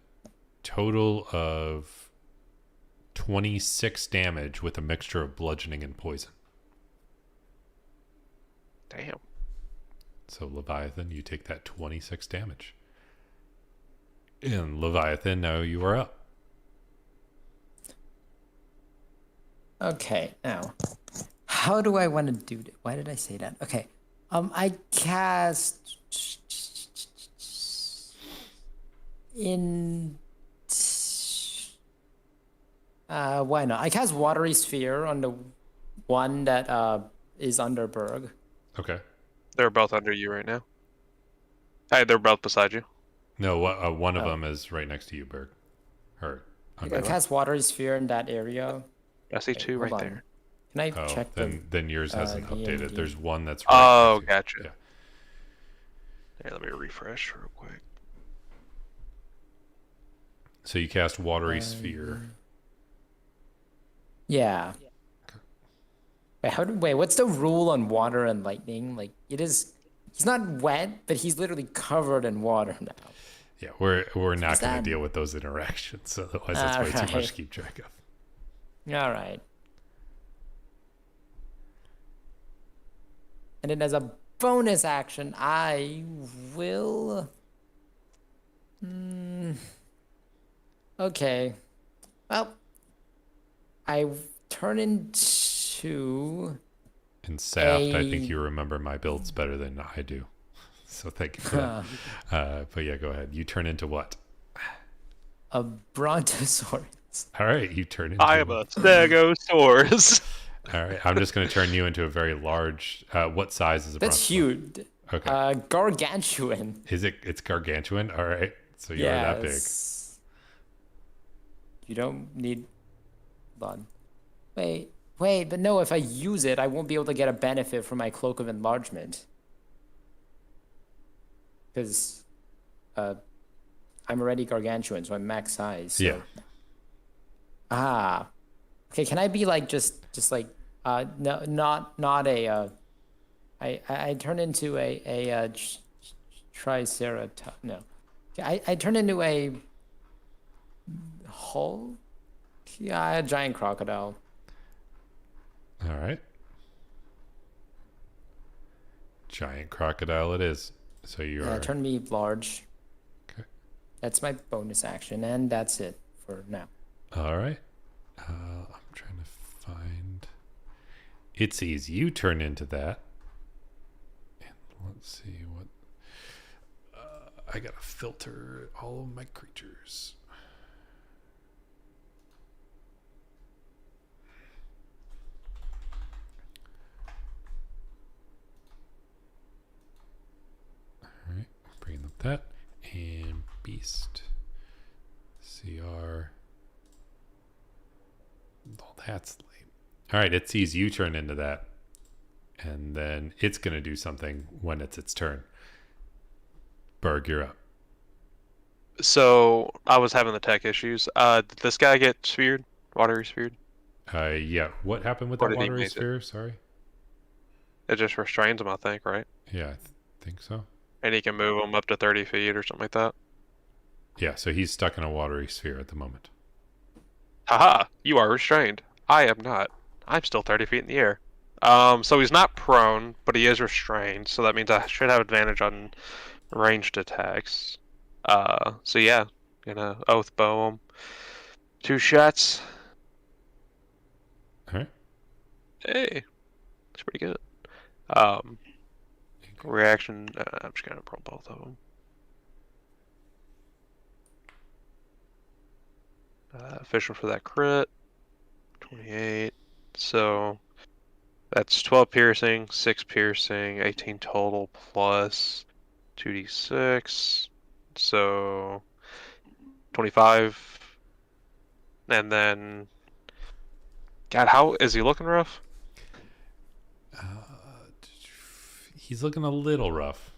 total of 26 damage with a mixture of bludgeoning and poison. Damn. So Leviathan, you take that 26 damage. And Leviathan, now you are up. Okay, now, how do I want to do that? Why did I say that? Okay, I cast in. Why not? I cast Watery Sphere on the one that is under Berg. Okay. They're both under you right now. Hey, they're both beside you. No, one of them is right next to you, Berg. Or I under what? cast water sphere in that area. I see Wait, two hold right on. there. Can I Oh, check then yours hasn't updated. D&D? There's one that's right Oh, next to you. gotcha. Yeah. Here, let me refresh real quick. So you cast watery sphere. Yeah. Wait, what's the rule on water and lightning? Like, he's not wet, but he's literally covered in water now. Yeah, we're not going to that- deal with those interactions. Otherwise, that's way too much Alright. to keep track of. All right. And then as a bonus action, I will. Okay. Well, I turn into. In Saft, I think you remember my builds better than I do. So thank you for that. But yeah, go ahead. You turn into what? A brontosaurus. All right, you turn into. I am a stegosaurus. All right, I'm just going to turn you into a very large. What size is a That's brontosaurus? huge. Okay. Gargantuan. Is it? It's gargantuan. All right. So you are that big. You don't need blood. Wait, but no, if I use it, I won't be able to get a benefit from my cloak of enlargement. Because I'm already gargantuan, so I'm max size. So. Yeah. Ah. Okay, can I be like just like no, not a I turn into a triceratops. No. I turn into a Hulk? Yeah, a giant crocodile. All right. Giant crocodile it is. So you are. Turn me large. Okay. That's my bonus action, and that's it for now. All right. I'm trying to find. It sees you turn into that. And let's see what. I gotta filter all of my creatures. All right, bringing up that and beast. CR. Oh, that's late. All right, it sees you turn into that, and then it's gonna do something when it's its turn. Berg, you're up. So I was having the tech issues. Did this guy get sphered? Watery sphered? Yeah. What happened with Or that did he watery make it? sphere? Sorry. It just restrains him, I think, right? Yeah, I think so. And he can move him up to 30 feet or something like that. Yeah, so he's stuck in a watery sphere at the moment. Haha! You are restrained. I am not. I'm still 30 feet in the air. So he's not prone, but he is restrained. So that means I should have advantage on ranged attacks. So yeah, gonna oath bow him. 2 shots. All right. Hey, that's pretty good. Reaction. I'm just gonna roll both of them. Official for that crit. 28. So that's 12 piercing, 6 piercing, 18 total plus 2d6. So 25. And then, God, how is he looking rough? He's looking a little rough.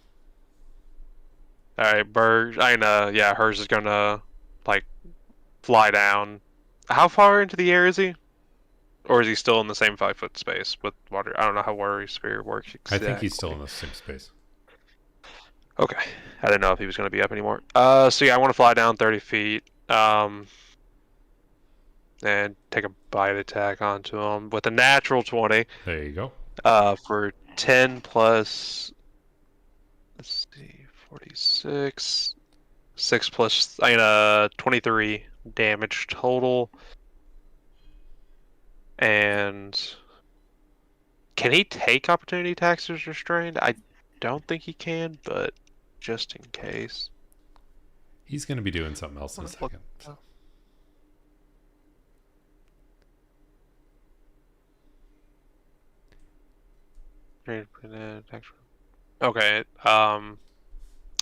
All right, Berg. Yeah, hers is gonna like fly down. How far into the air is he? Or is he still in the same 5-foot space with water? I don't know how watery sphere works exactly. I think he's still in the same space. Okay. I didn't know if he was going to be up anymore. So yeah, I want to fly down 30 feet. And take a bite attack onto him with a natural 20. There you go. For 10 plus, let's see, 46. 6 plus, 23 damage total. And can he take opportunity attacks as restrained? I don't think he can, but just in case. He's going to be doing something else in a second. So. Okay.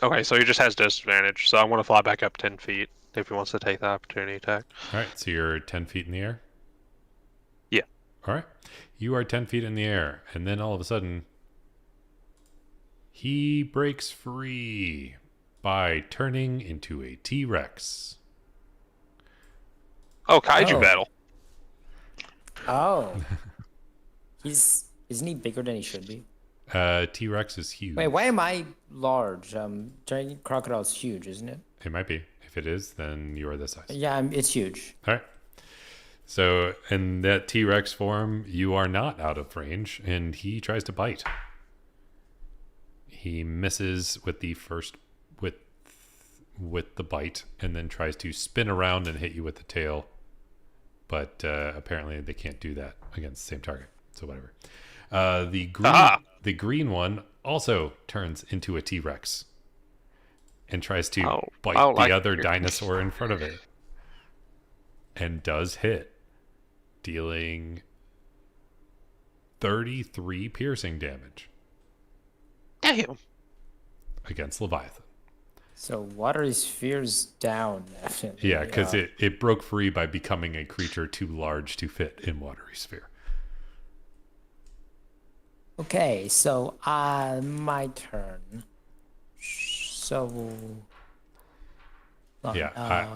Okay, so he just has disadvantage, so I want to fly back up 10 feet if he wants to take the opportunity attack. All right, so you're 10 feet in the air? Yeah. All right. You are 10 feet in the air, and then all of a sudden, he breaks free by turning into a T-Rex. Oh, kaiju Oh. battle. Oh. Isn't he bigger than he should be? T-Rex is huge. Wait, why am I large? Giant crocodile's huge, isn't it? It might be. If it is, then you are this size. Yeah, it's huge. All right. So in that T-Rex form, you are not out of range, and he tries to bite. He misses with the first with the bite, and then tries to spin around and hit you with the tail. But apparently they can't do that against the same target. So whatever. The green one also turns into a T-Rex and tries to bite the other dinosaur in front of it, and does hit, dealing 33 piercing damage. Damn. Against Leviathan. So watery sphere's down. Definitely. Yeah, because it broke free by becoming a creature too large to fit in watery sphere. Okay, so my turn. So. Yeah.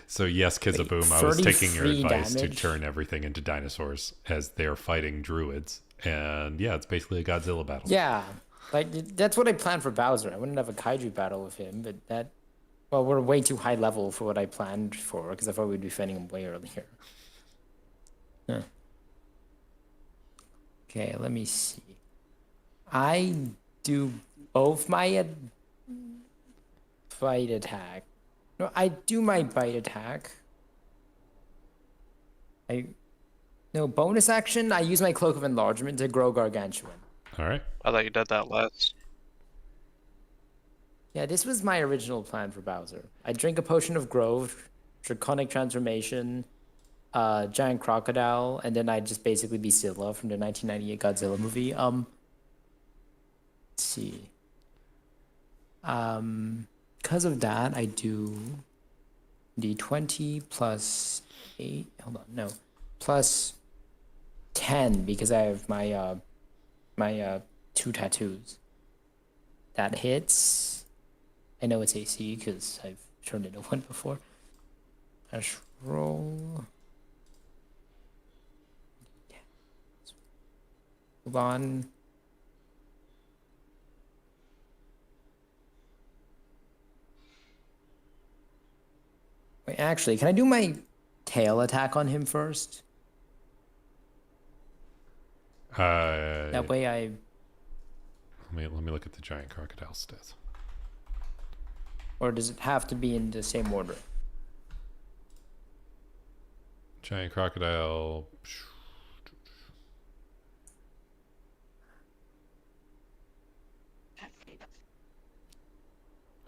So yes, Kizaboom, I was taking your advice to turn everything into dinosaurs as they're fighting druids. And yeah, it's basically a Godzilla battle. Yeah, like that's what I planned for Bowser. I wouldn't have a kaiju battle with him, but we're way too high level for what I planned for, because I thought we'd be fighting him way earlier. Huh. Okay, let me see. I do both my bite attack. No, I do my bite attack. Bonus action, I use my Cloak of Enlargement to grow Gargantuan. All right. I thought you did that last. Yeah, this was my original plan for Bowser. I drink a potion of growth, Draconic Transformation, Giant Crocodile, and then I'd just basically be Scylla from the 1998 Godzilla movie. Let's see. Because of that, I do D20 plus 8. Hold on, no. Plus 10, because I have my 2 tattoos. That hits. I know it's AC because I've turned into one before. Let's roll. Hold on. Wait, actually, can I do my tail attack on him first? That way I... Let me look at the giant crocodile stats. Or does it have to be in the same order? Giant crocodile.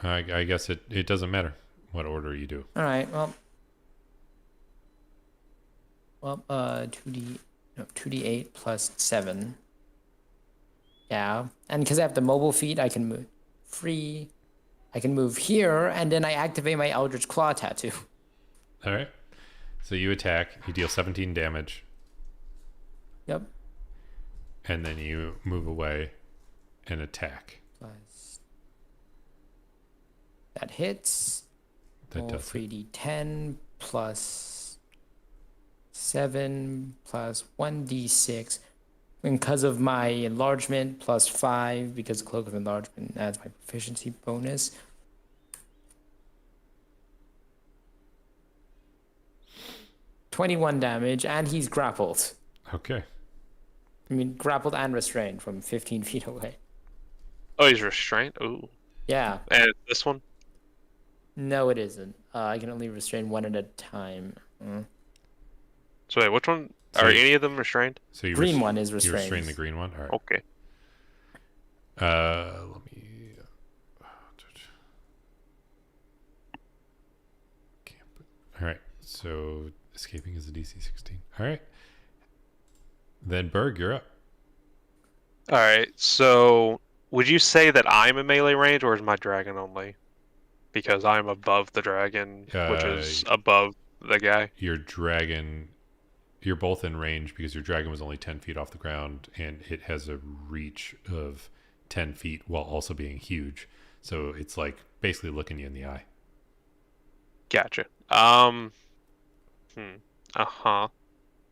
I guess it doesn't matter what order you do. All right. Well, 2d8 plus 7. Yeah, and because I have the mobile feat, I can move free. I can move here, and then I activate my Eldritch Claw tattoo. All right. So you attack. You deal 17 damage. Yep. And then you move away and attack. Plus that hits. That does 3d10 plus 7 plus 1d6. And because of my enlargement, plus 5, because Cloak of Enlargement adds my proficiency bonus. $21 damage, and he's grappled. Okay. I mean, grappled and restrained from 15 feet away. Oh, he's restrained? Ooh. Yeah. And this one? No, it isn't. I can only restrain one at a time. So wait, which one? So Are any of them restrained? So you green one is You restrained. restrain the green one? All right. Okay. Let me... All right. So escaping is a DC 16. All right. Then Berg, you're up. Alright, so would you say that I'm a melee range, or is my dragon only? because I'm above the dragon, which is above the guy. Your dragon, you're both in range because your dragon was only 10 feet off the ground, and it has a reach of 10 feet while also being huge. So it's like basically looking you in the eye. Gotcha. Uh-huh.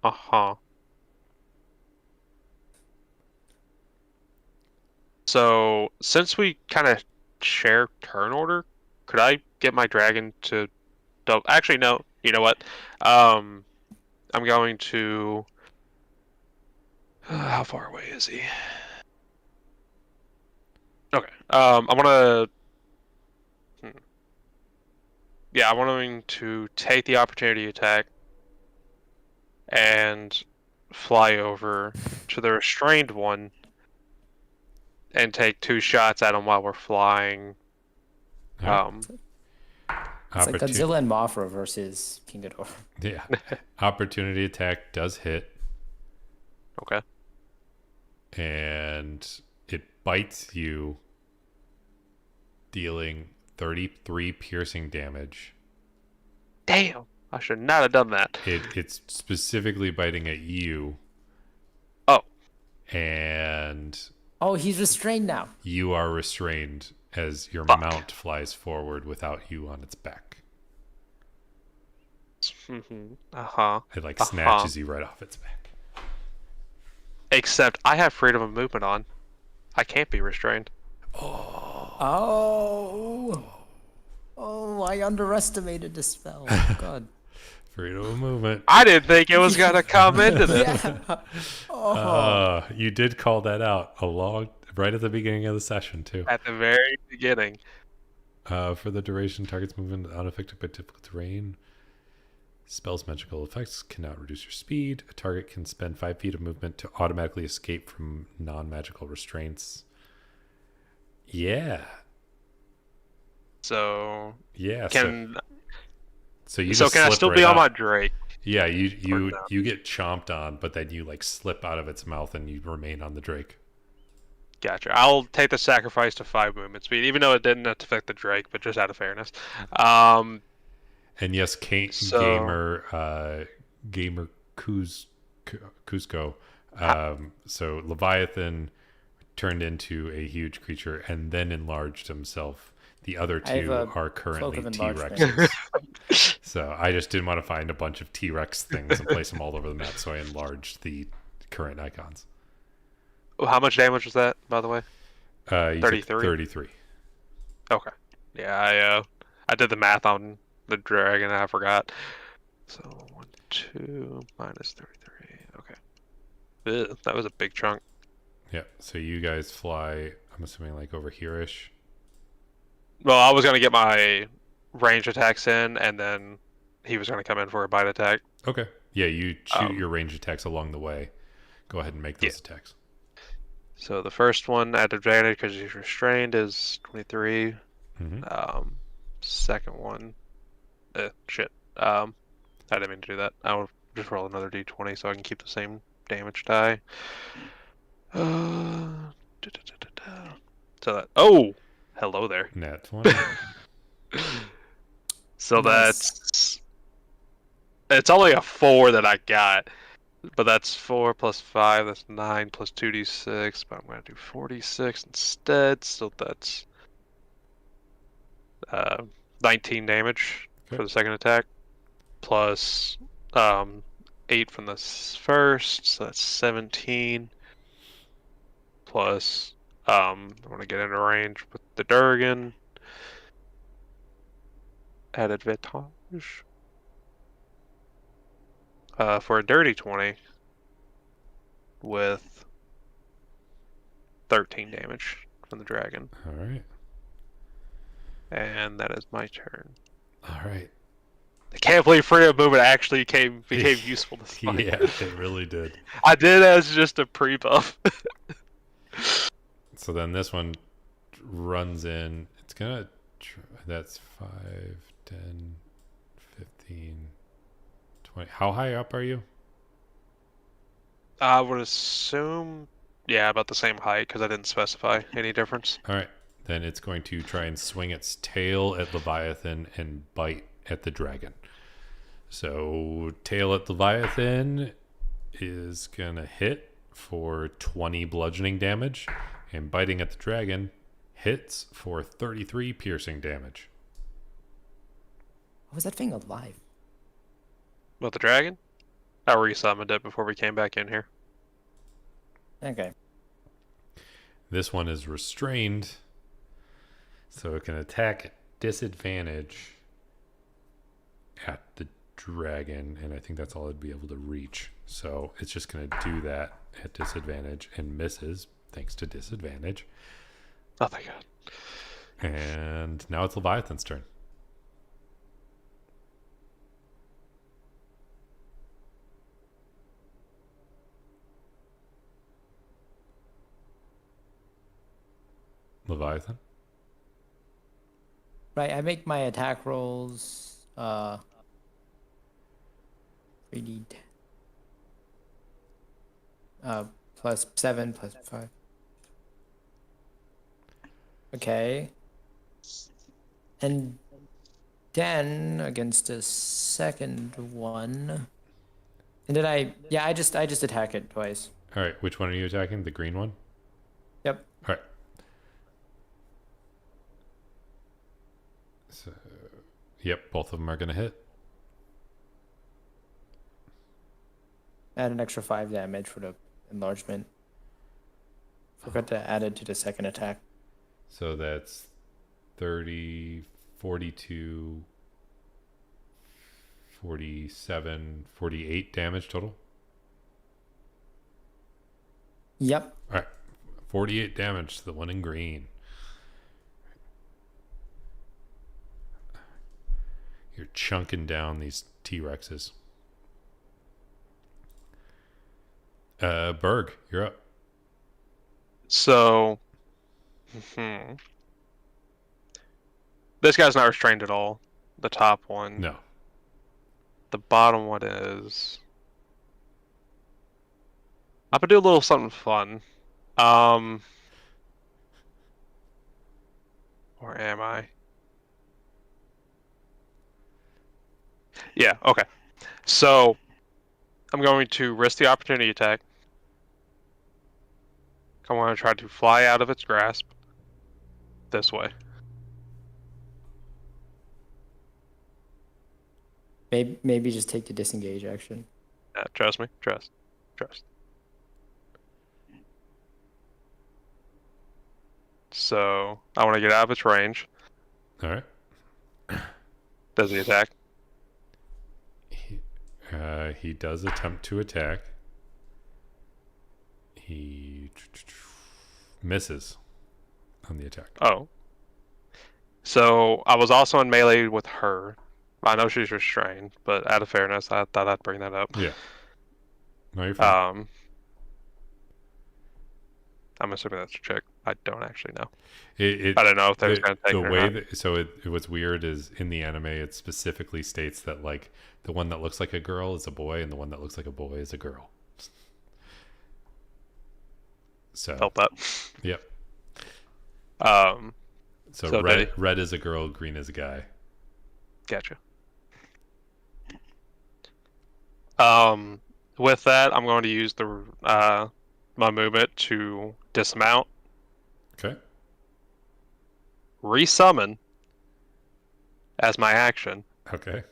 Uh-huh. So, since we kind of share turn order, could I get my dragon to double? Actually, no. You know what? I'm going to. How far away is he? Okay. I'm gonna. Yeah, I'm going to take the opportunity attack and fly over to the restrained one and take 2 shots at him while we're flying. It's like Godzilla and Mothra versus King Ghidorah. Yeah. Opportunity attack does hit. Okay. And it bites you, dealing 33 piercing damage. Damn, I should not have done that. It's specifically biting at you. Oh. And... Oh, he's restrained now. You are restrained as your mount flies forward without you on its back. Uh-huh. It like snatches you right off its back. Except I have freedom of movement on. I can't be restrained. Oh, I underestimated the spell. Oh, God. Freedom of movement. I didn't think it was going to come into this. Yeah. You did call that out right at the beginning of the session, too. At the very beginning. For the duration, target's movement unaffected by typical terrain. Spell's magical effects cannot reduce your speed. A target can spend 5 feet of movement to automatically escape from non-magical restraints. Yeah. So... Yeah. So can I still be on my Drake? Yeah, you get chomped on, but then you like slip out of its mouth and you remain on the Drake. Gotcha. I'll take the sacrifice to 5 movement speed, even though it didn't affect the Drake, but just out of fairness. And yes, gamer Cusco. So Leviathan turned into a huge creature and then enlarged himself. The other two are currently T-Rexes. So I just didn't want to find a bunch of T-Rex things and place them all over the map, so I enlarged the current icons. How much damage was that, by the way? 33. 33. Okay. Yeah, I did the math on the dragon and I forgot. So 1, 2 minus 33. Okay. Ew, that was a big chunk. Yeah. So you guys fly, I'm assuming like over here-ish. Well, I was going to get my range attacks in, and then he was going to come in for a bite attack. Okay. Yeah, you shoot your range attacks along the way. Go ahead and make those attacks. So the first one at advantage because he's restrained is 23. Mm-hmm. Second one, shit. I didn't mean to do that. I'll just roll another d20 so I can keep the same damage die. So that. Oh, hello there. Nat 20. So it's only a 4 that I got. But that's 4 plus 5, that's 9 plus 2d6, but I'm going to do 46 instead, so that's 19 damage for the second attack, plus 8 from the first, so that's 17, plus I want to get into range with the Durgan, at advantage. For a dirty 20 with 13 damage from the dragon. All right. And that is my turn. All right. I can't believe freedom of movement actually became useful this fight. Yeah, it really did. I did as just a pre-buff. So then this one runs in. It's going to... That's 5, 10, 15... How high up are you? I would assume, yeah, about the same height because I didn't specify any difference. All right. then it's going to try and swing its tail at Leviathan and bite at the dragon. So tail at Leviathan is going to hit for 20 bludgeoning damage, and biting at the dragon hits for 33 piercing damage. How was that thing alive? With the dragon? I resummoned it before we came back in here. Okay. This one is restrained, so it can attack at disadvantage at the dragon, and I think that's all it'd be able to reach. So it's just going to do that at disadvantage and misses thanks to disadvantage. Oh, thank God. And now it's Leviathan's turn. Leviathan? Right, I make my attack rolls 3d plus 7 plus 5. Okay. And then against the second one. And did I just attack it twice. All right, which one are you attacking? The green one? Yep. All right. So, yep, both of them are going to hit. Add an extra 5 damage for the enlargement. Forgot to add it to the second attack. So that's 30, 42, 47, 48 damage total. Yep. All right. 48 damage to the one in green. You're chunking down these T-Rexes. Berg, you're up. So, this guy's not restrained at all. The top one. No. The bottom one is. I'm gonna do a little something fun. Where am I? Yeah, okay. So, I'm going to risk the opportunity attack. I want to try to fly out of its grasp. This way. Maybe just take the disengage action. Trust me. Trust. So, I want to get out of its range. All right. Does he attack? He does attempt to attack. He misses on the attack. Oh. So, I was also in melee with her. I know she's restrained, but out of fairness, I thought I'd bring that up. Yeah. No, you're fine. I'm assuming that's a chick. I don't actually know. I don't know if they was going to take the it or way not. that, so what's weird is in the anime it specifically states that like the one that looks like a girl is a boy and the one that looks like a boy is a girl. So Felt that. Yep. So red is a girl, green is a guy. Gotcha. With that, I'm going to use the my movement to dismount, Okay. resummon as my action, Okay.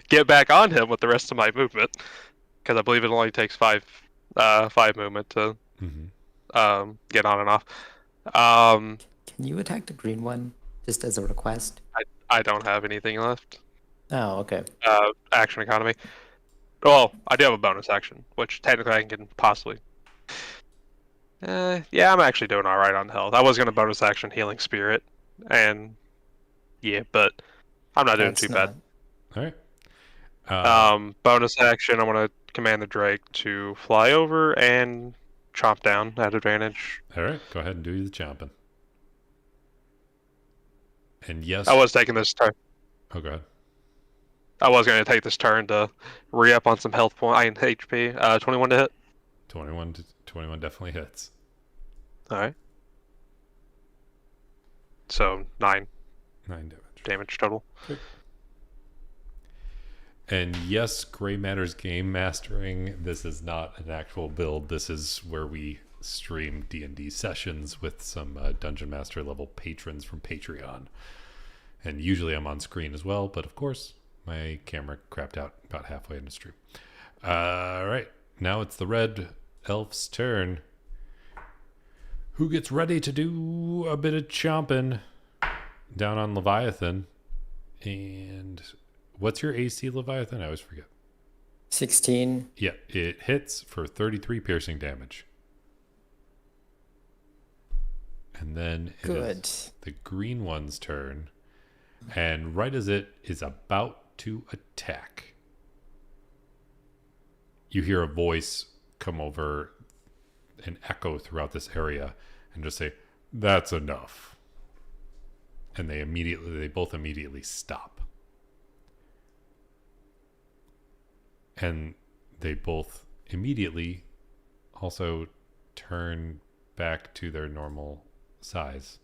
get back on him with the rest of my movement, because I believe it only takes five movement to get on and off. Can you attack the green one just as a request? I don't have anything left. Oh, okay. Action economy. Well, I do have a bonus action, which technically I can possibly. Yeah, I'm actually doing all right on health. I was going to bonus action healing spirit, and yeah, but I'm not doing too bad. All right. Bonus action, I want to command the Drake to fly over and chomp down at advantage. All right. Go ahead and do the chomping. And yes. I was taking this turn. Oh, go ahead. I was going to take this turn to re-up on some health point and HP. 21 to hit. 21 definitely hits. All right. So 9 damage. damage total. Okay. And yes, Gray Matter's game mastering. This is not an actual build. This is where we stream D&D sessions with some Dungeon Master level patrons from Patreon. And usually I'm on screen as well, but of course my camera crapped out about halfway in the stream. All right, now it's the Red Elf's turn. Who gets ready to do a bit of chomping down on Leviathan? And what's your AC, Leviathan? I always forget. 16. Yeah, it hits for 33 piercing damage. And then it Good. is the green one's turn. And right as it is about to attack, you hear a voice come over and echo throughout this area and just say, "That's enough." And they both immediately stop. And they both immediately also turn back to their normal size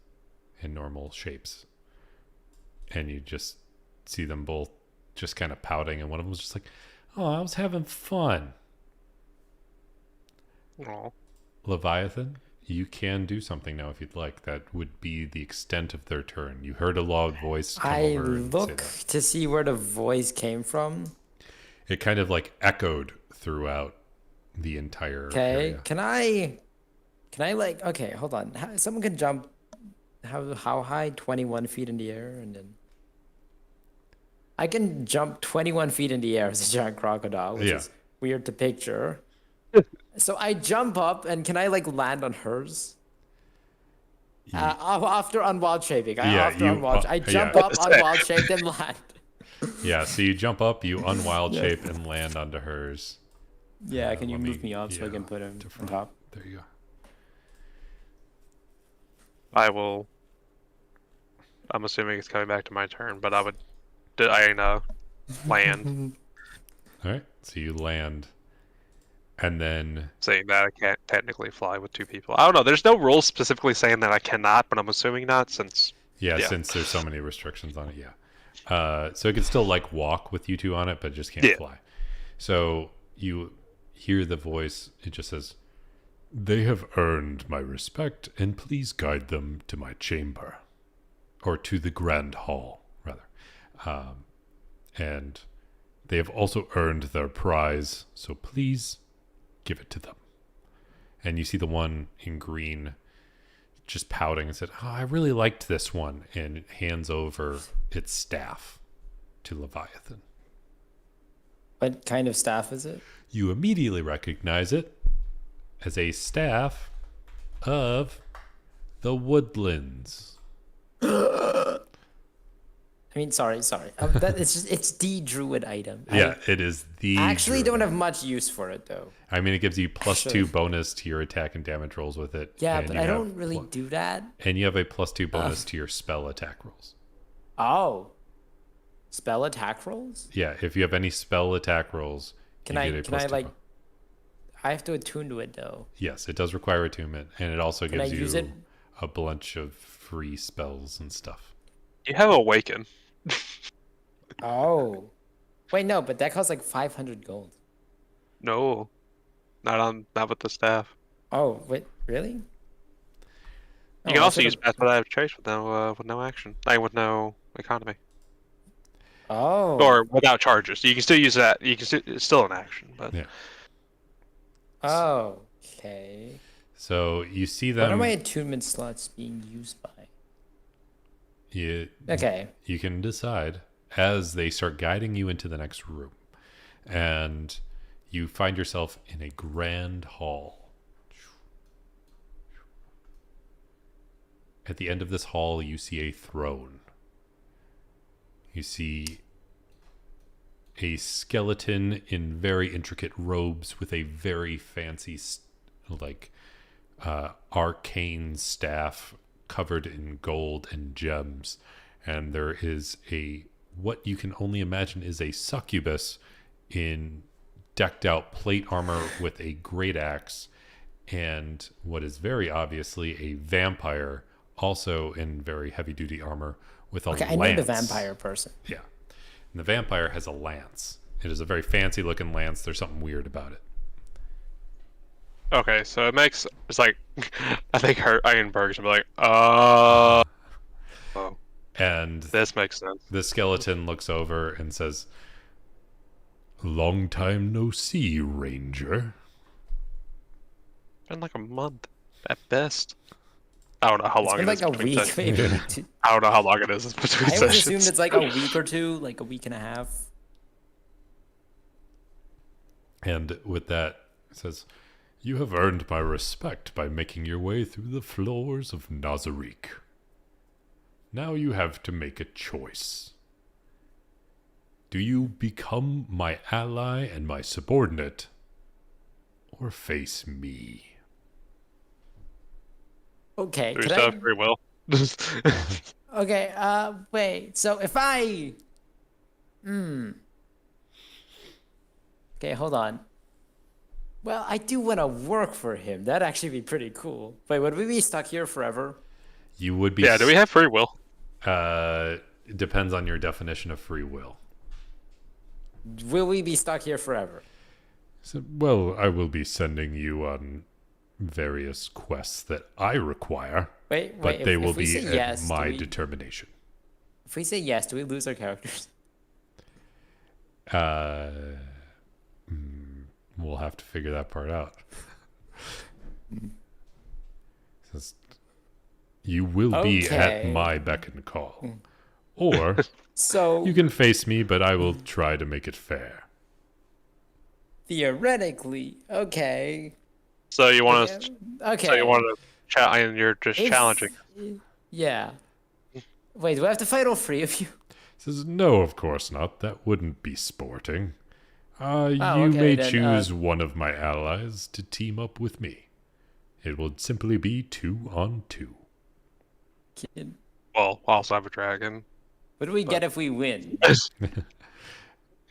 and normal shapes. And you just see them both just kind of pouting, and one of them was just like, "Oh, I was having fun." Oh. Leviathan, you can do something now if you'd like. That would be the extent of their turn. You heard a loud voice come I over and say look that. to see where the voice came from. It kind of like echoed throughout the entire Okay. area. Can I like, okay, hold on. Someone can jump how high? 21 feet in the air, and then I can jump 21 feet in the air as a giant crocodile, which Yeah. is weird to picture. So I jump up, and can I like land on hers? After unwild shaping. I jump yeah. up, unwild shaped, and land. Yeah, so you jump up, you unwild shape, and land onto hers. Yeah, can you let move me up so I yeah, can put him to on front. top? There you go. I will. I'm assuming it's coming back to my turn, but I land. All right, so you land. And then, Saying that I can't technically fly with 2 people. I don't know. There's no rules specifically saying that I cannot, but I'm assuming not since. yeah, Yeah. since there's so many restrictions on it, yeah. So it can still like walk with you two on it, but just can't Yeah. fly. So you hear the voice. It just says, "They have earned my respect, and please guide them to my chamber, or to the grand hall, rather. And they have also earned their prize, so please give it to them." And you see the one in green just pouting and said, "Oh, I really liked this one," and hands over its staff to Leviathan. What kind of staff is it? You immediately recognize it as a staff of the woodlands. I mean, sorry. It's the druid item. Yeah, it is the I actually druid. don't have much use for it though. I mean, it gives you +2 Actually. bonus to your attack and damage rolls with it. Yeah, and but you I have don't really do that. And you have a +2 bonus to your spell attack rolls. Oh, spell attack rolls? Yeah, if you have any spell attack rolls, Can you I get a can I +2 like? bonus. I have to attune to it though. Yes, it does require attunement, and it also Can I gives use you it? a bunch of free spells and stuff. You have Awaken. Oh, wait, no, but that costs like 500 gold. No, not with the staff. Oh, wait, really? You Oh, can I also use should've- Path Without Trace with no action. With no economy. Oh. Or without charges. You can still use that. It's still an action, but Yeah. Oh, okay. So you see What are them. my attunement slots being used by? Okay. You can decide as they start guiding you into the next room, and you find yourself in a grand hall. At the end of this hall, you see a throne. You see a skeleton in very intricate robes with a very fancy, arcane staff covered in gold and gems. And there is what you can only imagine is a succubus in decked out plate armor with a great axe and what is very obviously a vampire, also in very heavy-duty armor with a Okay, lance. I know the vampire person. Yeah. And the vampire has a lance. It is a very fancy-looking lance. There's something weird about it. Okay, so it's like I think Ironberg's gonna be like, oh, And this makes sense. the skeleton looks over and says, "Long time no see, Ranger." Been like a month at best. I don't know how It's long been it is like a between week, sessions. maybe. Yeah. I don't know how long it is between I always sessions. assumed it's like a week or two, like a week and a half. And with that, it says, "You have earned my respect by making your way through the floors of Nazarick. Now you have to make a choice. Do you become my ally and my subordinate, or face me?" Okay, Do we could still I? have free will? Okay, wait. So if I, okay, hold on. Well, I do want to work for him. That'd actually be pretty cool. Wait, would we be stuck here forever? You would be. Yeah, do we have free will? It depends on your definition of free will. Will we be stuck here forever? So, well, I will be sending you on various quests that I require, Wait, but they will if we be say at yes, my do we, determination. if we say yes, do we lose our characters? We'll have to figure that part out. Says, "You will be at Okay. my beck and call. Or So you can face me, but I will try to make it fair." theoretically, okay. So you want Okay. to? So you want to? And you're just If- challenging. Yeah. Wait, do I have to fight all three of you? Says, "No, of course not. That wouldn't be sporting. You okay, may then, choose one of my allies to team up with me. It will simply be 2-on-2. Kid. Well, I also have a dragon. What do we get if we win?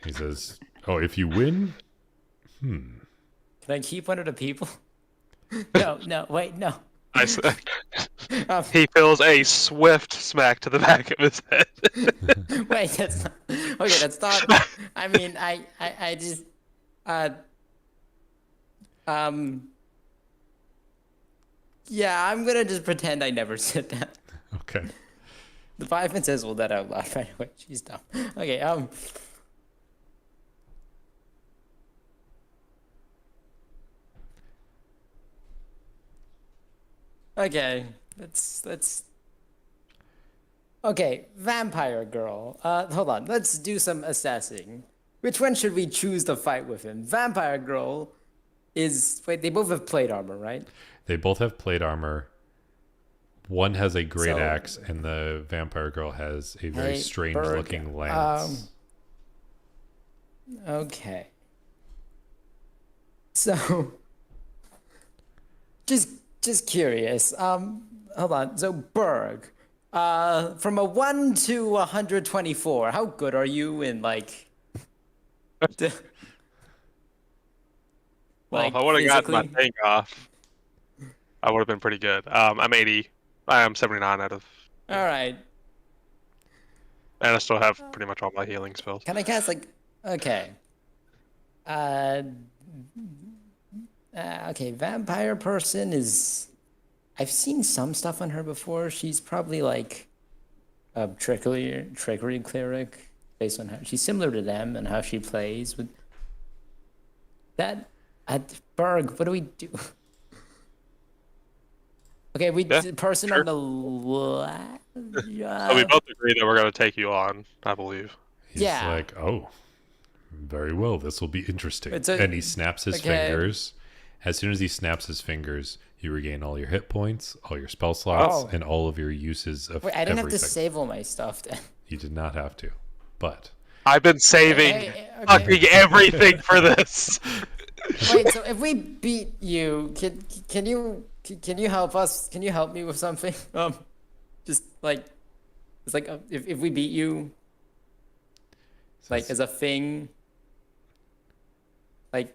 He says, "Oh, if you win, Can I keep one of the people? No, wait, no. I said, Um, he feels a swift smack to the back of his head. wait, that's not. Okay, that's not. I mean, I just. Yeah, I'm gonna just pretend I never said that. okay." The Python says, "Well, that out loud." By the way, she's dumb. Okay, Okay, let's. Okay, vampire girl. Hold on. Let's do some assessing. Which one should we choose to fight with him? Vampire girl is. Wait, they both have plate armor, right? They both have plate armor. One has a great So- axe, and the vampire girl has a very Hey, strange-looking Berg, lance. Okay. So, just curious. Hold on. So Berg, from a 1 to 124, how good are you in like? Well, if I would have gotten my physically? thing off, I would have been pretty good. I'm 80. I am 79 out of, All right. and I still have pretty much all my healing spells. Can I cast like? Okay. Okay. Vampire person is. I've seen some stuff on her before. She's probably like a trickery cleric, based on how she's similar to them and how she plays. With that, at Berg, what do we do? Okay, Yeah, person sure. on the left. So we both agree that we're going to take you on, I believe. He's Yeah. like, "Oh, very well. This will be interesting." It's a- And he snaps his okay. fingers. As soon as he snaps his fingers, you regain all your hit points, all your spell slots, Oh. and all of your uses of Wait, I didn't everything. have to save all my stuff then. You did not have to, but I've been saving Okay. fucking everything for this. Wait, so if we beat you, can you help us? Can you help me with something? Just like it's like if we beat you, like says, as a thing, like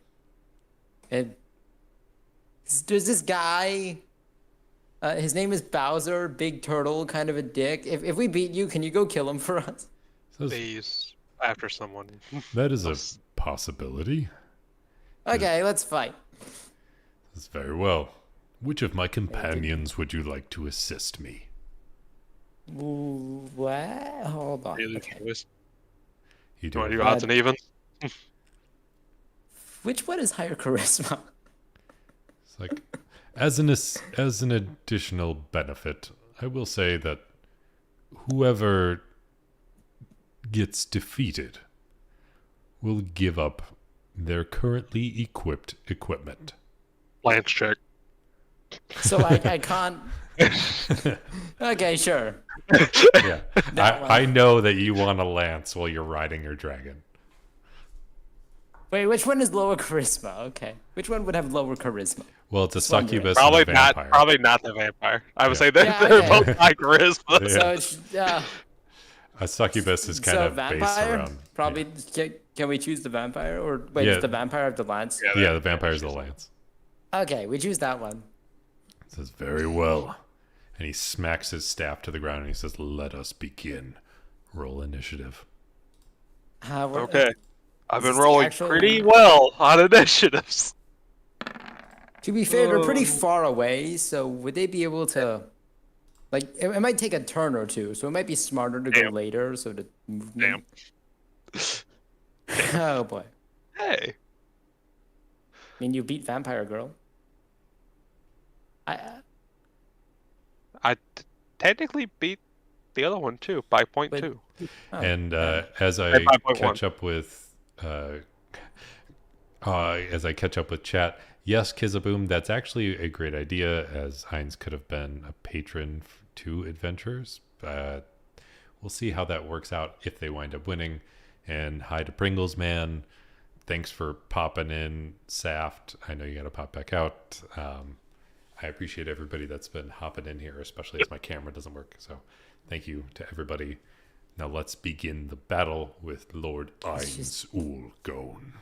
it. There's this guy. His name is Bowser, big turtle, kind of a dick. If we beat you, can you go kill him for us? He's after someone. That is a possibility. Okay, let's fight. That's very well. Which of my companions would you like to assist me? Ooh, what? Hold on. Really Okay. choice. You Do you want do. to do odds and evens? Which one is higher charisma? It's like, as an additional benefit, I will say that whoever gets defeated will give up their currently equipped equipment. Lance check. So I can't. Okay, sure. Yeah, That one. I know that you want a lance while you're riding your dragon. Wait, which one is lower charisma? Okay, which one would have lower charisma? Well, it's a Just wondering. succubus Probably and a not. vampire. Probably not the vampire. I would Yeah. say they're, Yeah, they're okay. both high charisma. Yeah. So it's A succubus is kind so of based vampire. around. Probably. Can we choose the vampire or wait? Yeah. Does the vampire have the lance? Yeah, the vampire's the lance. Okay, we choose that one. Says very well, and he smacks his staff to the ground and he says, "Let us begin. Roll initiative." Okay. I've Is been this the rolling actual- pretty well on initiatives. To be fair, they're pretty far away, so would they be able to? Like, it might take a turn or two, so it might be smarter to go Damn. later. So the movement. Oh boy! Hey. I mean, you beat Vampire Girl. I technically beat the other one too by point But- 2. And as I 5.1. catch up with chat, yes, Kizaboom, that's actually a great idea. As Ainz could have been a patron to adventures. We'll see how that works out if they wind up winning. And hi to Pringles Man. Thanks for popping in, Saft. I know you got to pop back out. I appreciate everybody that's been hopping in here, especially as my camera doesn't work. So thank you to everybody. Now let's begin the battle with Lord Ainz Ooal Gone.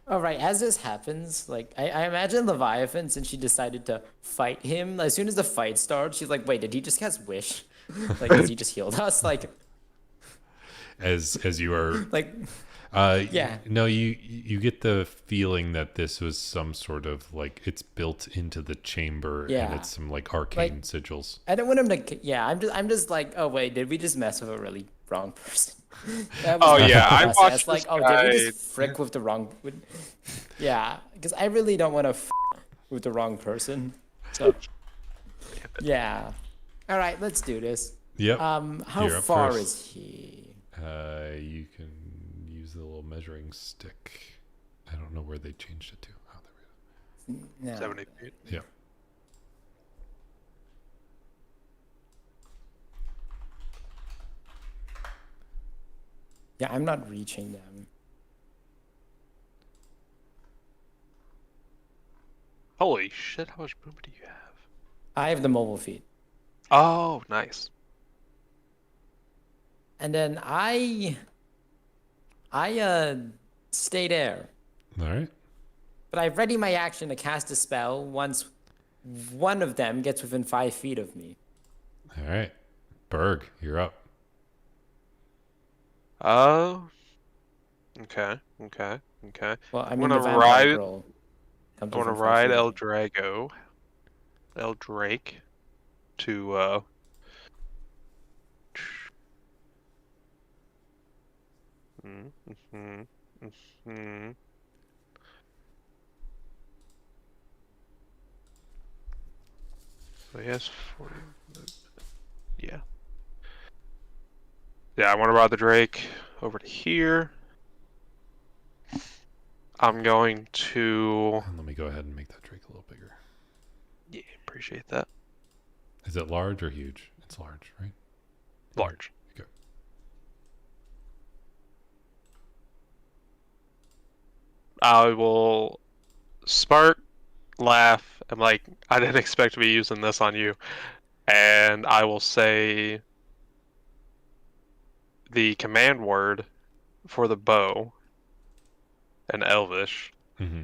All right, as this happens, like I imagine Leviathan, since she decided to fight him, as soon as the fight starts, she's like, "Wait, did he just cast Wish? Like, has he just healed us? Like, As you are like, yeah. No, you get the feeling that this was some sort of like it's built into the chamber and Yeah. it's some like arcane sigils. I don't want him to. Yeah, I'm just like, oh wait, did we just mess with a really wrong person? That was Oh, my yeah, I process. watched Like, this oh, did guy- we just frick with the wrong? Yeah, because I really don't want to with the wrong person. So, yeah. All right, let's do this. Yep. How You're up far first. is he? You can use the little measuring stick. I don't know where they changed it to. Oh, there we go. No. 70 feet. Yeah. Yeah, I'm not reaching them. Holy shit, how much movement do you have? I have the mobile feet. Oh, nice. And then I stay there. All right. But I ready my action to cast a spell once one of them gets within 5 feet of me. All right. Berg, you're up. Oh. Okay. Well, I I'm mean, gonna the vampire ride- girl comes I want to within 5 ride feet of me. El Drake, to So he has 40. Yeah. Yeah, I want to ride the Drake over to here. I'm going to. And let me go ahead and make that drake a little bigger. Yeah, appreciate that. Is it large or huge? It's large, right? Large. Okay. I will spark, laugh. I'm like, I didn't expect to be using this on you. And I will say the command word for the bow in Elvish. Mm-hmm.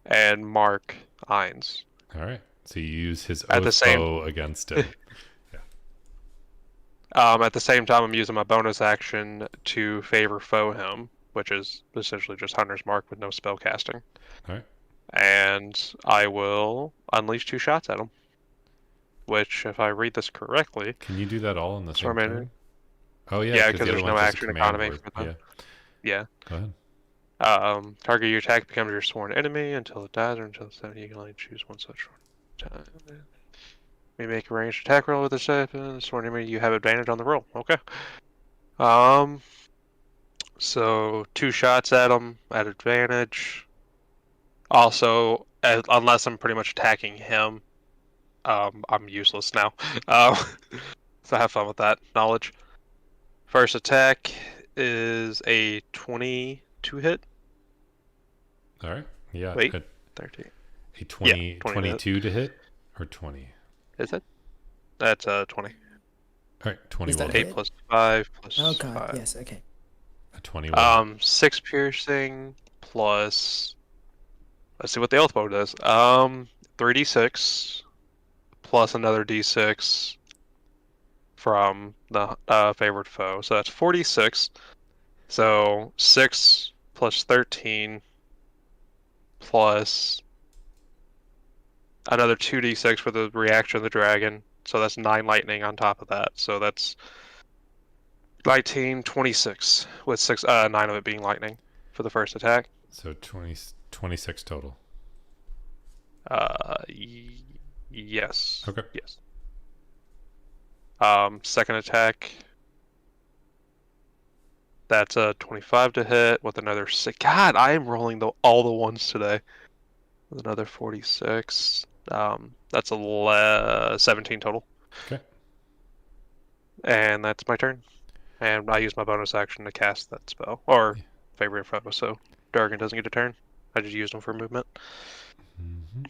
and mark Ainz. All right. So you use his At the oath same- bow against him. At the same time, I'm using my bonus action to favor foe him, which is essentially just Hunter's Mark with no spell casting. All right. And I will unleash 2 shots at him. Which, if I read this correctly, Can you do that all in the same Tormented. turn? Oh yeah, Yeah, because 'cause the there's other no one's just a action command economy word. for them. Yeah. yeah. Go ahead. Target your attack becomes your sworn enemy until it dies or until it's done. You can only choose one such one. We make a ranged attack roll with this weapon. Sworn enemy, you have advantage on the roll. Okay. So 2 shots at him at advantage. Also, unless I'm pretty much attacking him, I'm useless now. So have fun with that knowledge. First attack is a 22 hit. All right. Yeah. Wait. A 13. 20, 20 22 to hit or 20? Is it? That's 20. All right. 20 Is that will a hit. 8 plus 5 plus Oh god, 5. yes, okay. A 20 will hit. 6 piercing plus. Let's see what the oath bow does. 3d6 plus another d6 from the favored foe. So that's 46. So 6 plus 13 plus another 2d6 for the reaction of the dragon. So that's 9 lightning on top of that. So that's 19, 26 with 9 of it being lightning for the first attack. So 26 total. Yes. Okay. Yes. Second attack. That's a 25 to hit with another 6. God, I am rolling all the ones today. With another 46. That's 17 total. Okay. And that's my turn. And I use my bonus action to cast that spell. Or favorite foe, so Dargan doesn't get a turn. I just used them for movement. Mm-hmm.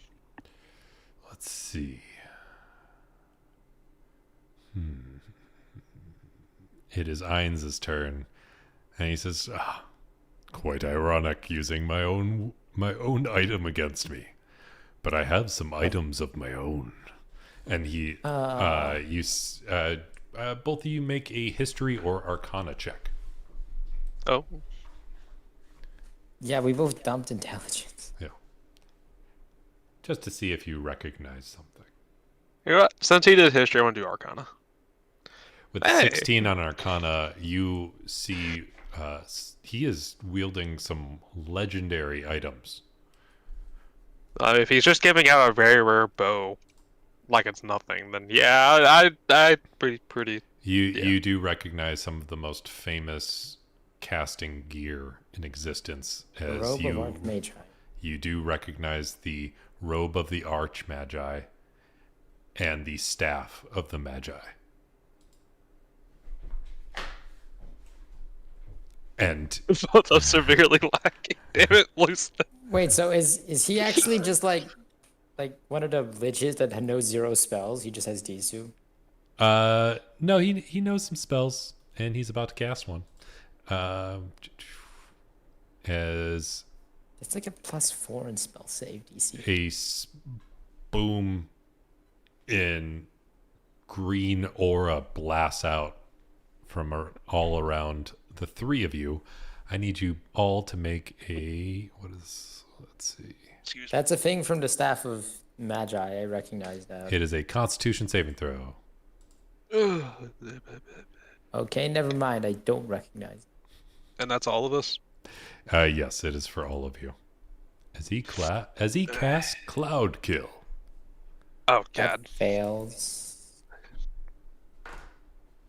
Let's see. It is Ainz' turn, and he says, "Quite ironic using my own item against me, but I have some items of my own." And he, both of you make a history or arcana check. Oh, Yeah, we both dumped intelligence. Yeah. Just to see if you recognize something. you know what? Since he did history, I want to do Arcana. With Hey. 16 on Arcana, you see he is wielding some legendary items. If he's just giving out a very rare bow, like it's nothing, then yeah, I pretty. You do recognize some of the most famous casting gear in existence, as Robe of Archmagi. you do recognize the robe of the Archmagi and the staff of the Magi. And Both are severely lacking. Damn it, loose. Wait, so is he actually just like one of the liches that knows 0 spells? He just has Disu. no, he knows some spells, and he's about to cast one. As It's like a +4 in spell save DC. a boom in green aura blasts out from all around the 3 of you. I need you all to make let's see. Excuse me. That's a thing from the staff of Magi. I recognize that. It is a Constitution saving throw. Okay, never mind. I don't recognize. And that's all of us. Yes, it is for all of you. As he casts Cloud Kill. Oh That god. fails.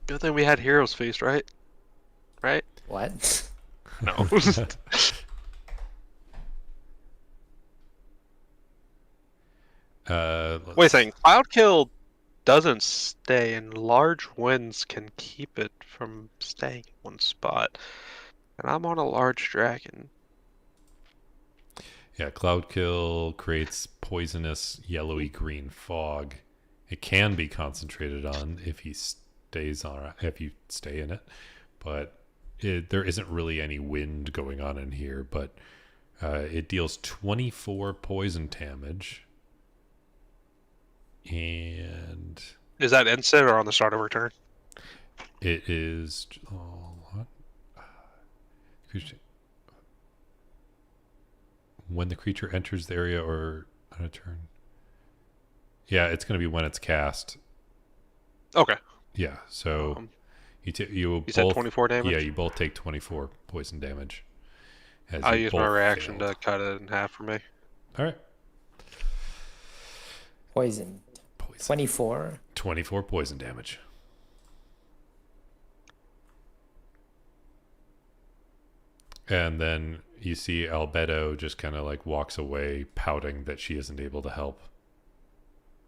Good thing we had Heroes Feast, right? Right? What? No. Wait a second. Cloud Kill doesn't stay, and large winds can keep it from staying in one spot. And I'm on a large dragon. Yeah, Cloud Kill creates poisonous yellowy green fog. It can be concentrated on if you stay in it, but there isn't really any wind going on in here. But It deals 24 poison damage. And Is that instant or on the start of her turn? it is... Oh, what? When the creature enters the area or on a turn. Yeah, it's going to be when it's cast. Okay. Yeah, so you said both 24 damage? Yeah, you both take 24 poison damage. As I'll you use my both reaction failed. to cut it in half for me. All right. Poison. 24. 24 poison damage. And then you see Albedo just kind of like walks away, pouting that she isn't able to help.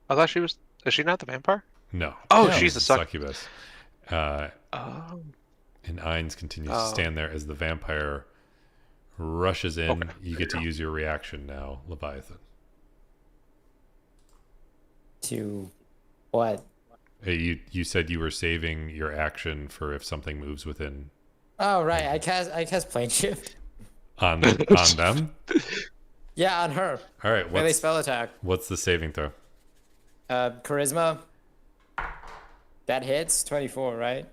I thought she was. Is she not the vampire? No. Oh, No. she's the succubus. Oh. And Ainz continues to stand there as the vampire rushes in. Okay. You get to use your reaction now, Leviathan. To what? You said you were saving your action for if something moves within. Oh, right. I cast plane shift. On them? Yeah, on her. All right. Melee spell attack. What's the saving throw? Charisma. That hits 24, right?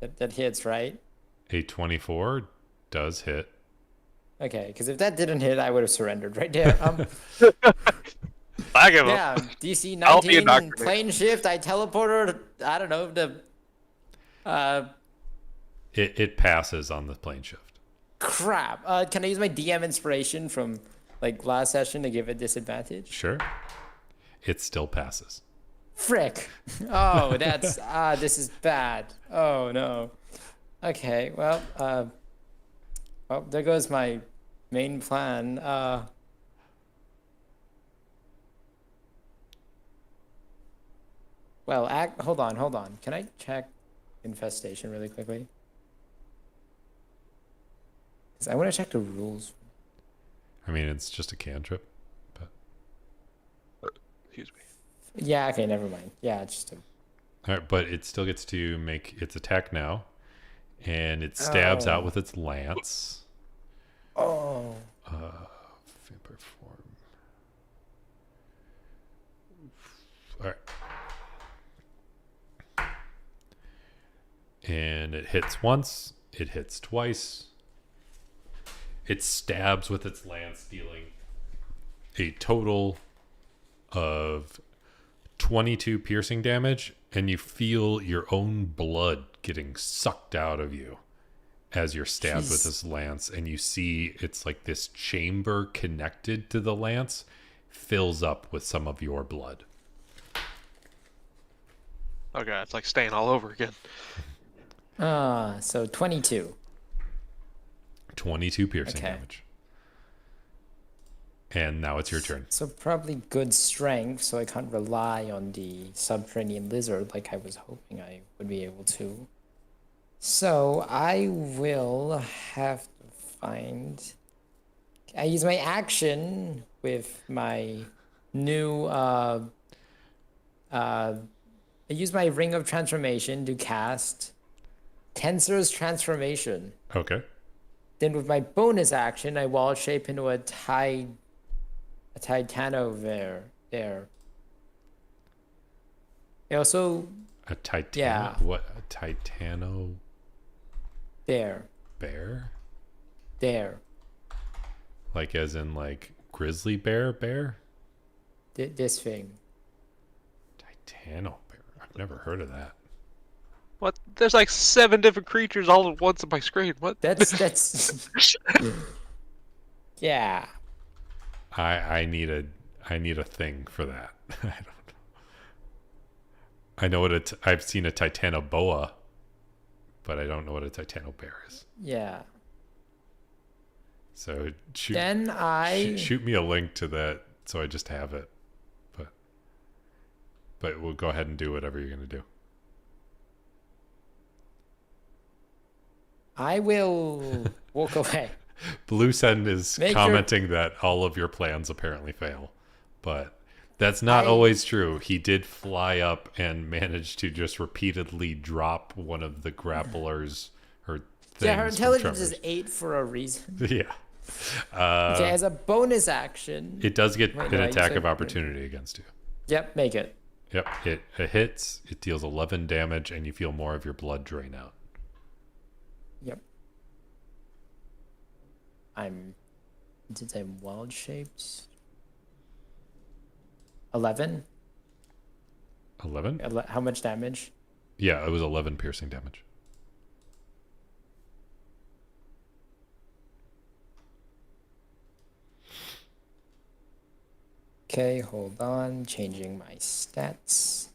That hits, right? A 24 does hit. Okay, because if that didn't hit, I would have surrendered right there. I give up. Yeah, DC I'll be 19, indoctrinated. plane shift. I teleported. I don't know the. It passes on the plane shift. Crap. Can I use my DM inspiration from like last session to give it disadvantage? Sure. It still passes. Frick. Oh, that's this is bad. Oh no. Okay, well, there goes my main plan. Well, hold on. Can I check infestation really quickly? Because I want to check the rules. I mean, it's just a cantrip. But Excuse me. Yeah, okay, never mind. Yeah, it's just a... all right, but it still gets to make its attack now. And it stabs out with its lance. Oh. Vampire form. All right. And it hits once. It hits twice. It stabs with its lance, dealing a total of 22 piercing damage. And you feel your own blood getting sucked out of you as you're stabbed with this lance. And you see it's like this chamber connected to the lance fills up with some of your blood. Oh god, it's like staying all over again. So 22. 22 piercing Okay. damage. And now it's your turn. So probably good strength, so I can't rely on the subterranean lizard like I was hoping I would be able to. So I will have to find... I use my action with my new... I use my Ring of Transformation to cast Tensor's Transformation. Okay. Then with my bonus action, I wall shape into a Titano there. I also A Titano? Yeah. What? A Titano there. Like as in like grizzly bear? This thing. Titano bear. I've never heard of that. What? There's like 7 different creatures all at once on my screen. What? That's yeah. I need a thing for that. I don't know. I know what I've seen a Titanoboa, but I don't know what a Titano bear is. Yeah. So shoot me a link to that so I just have it. But we'll go ahead and do whatever you're gonna do. I will walk away. Blue Sen is commenting that all of your plans apparently fail, but that's not always true. He did fly up and manage to just repeatedly drop one of the grapplers or things. Yeah, her from intelligence is Tremors. 8 for a reason. Yeah. Okay, as a bonus action. It does get Wait, an no, I attack used of my- opportunity against you. Yep, make it. Yep, it hits, it deals 11 damage, and you feel more of your blood drain out. Yep. Since I'm wild shaped. 11? 11? How much damage? Yeah, it was 11 piercing damage. Okay, hold on. Changing my stats.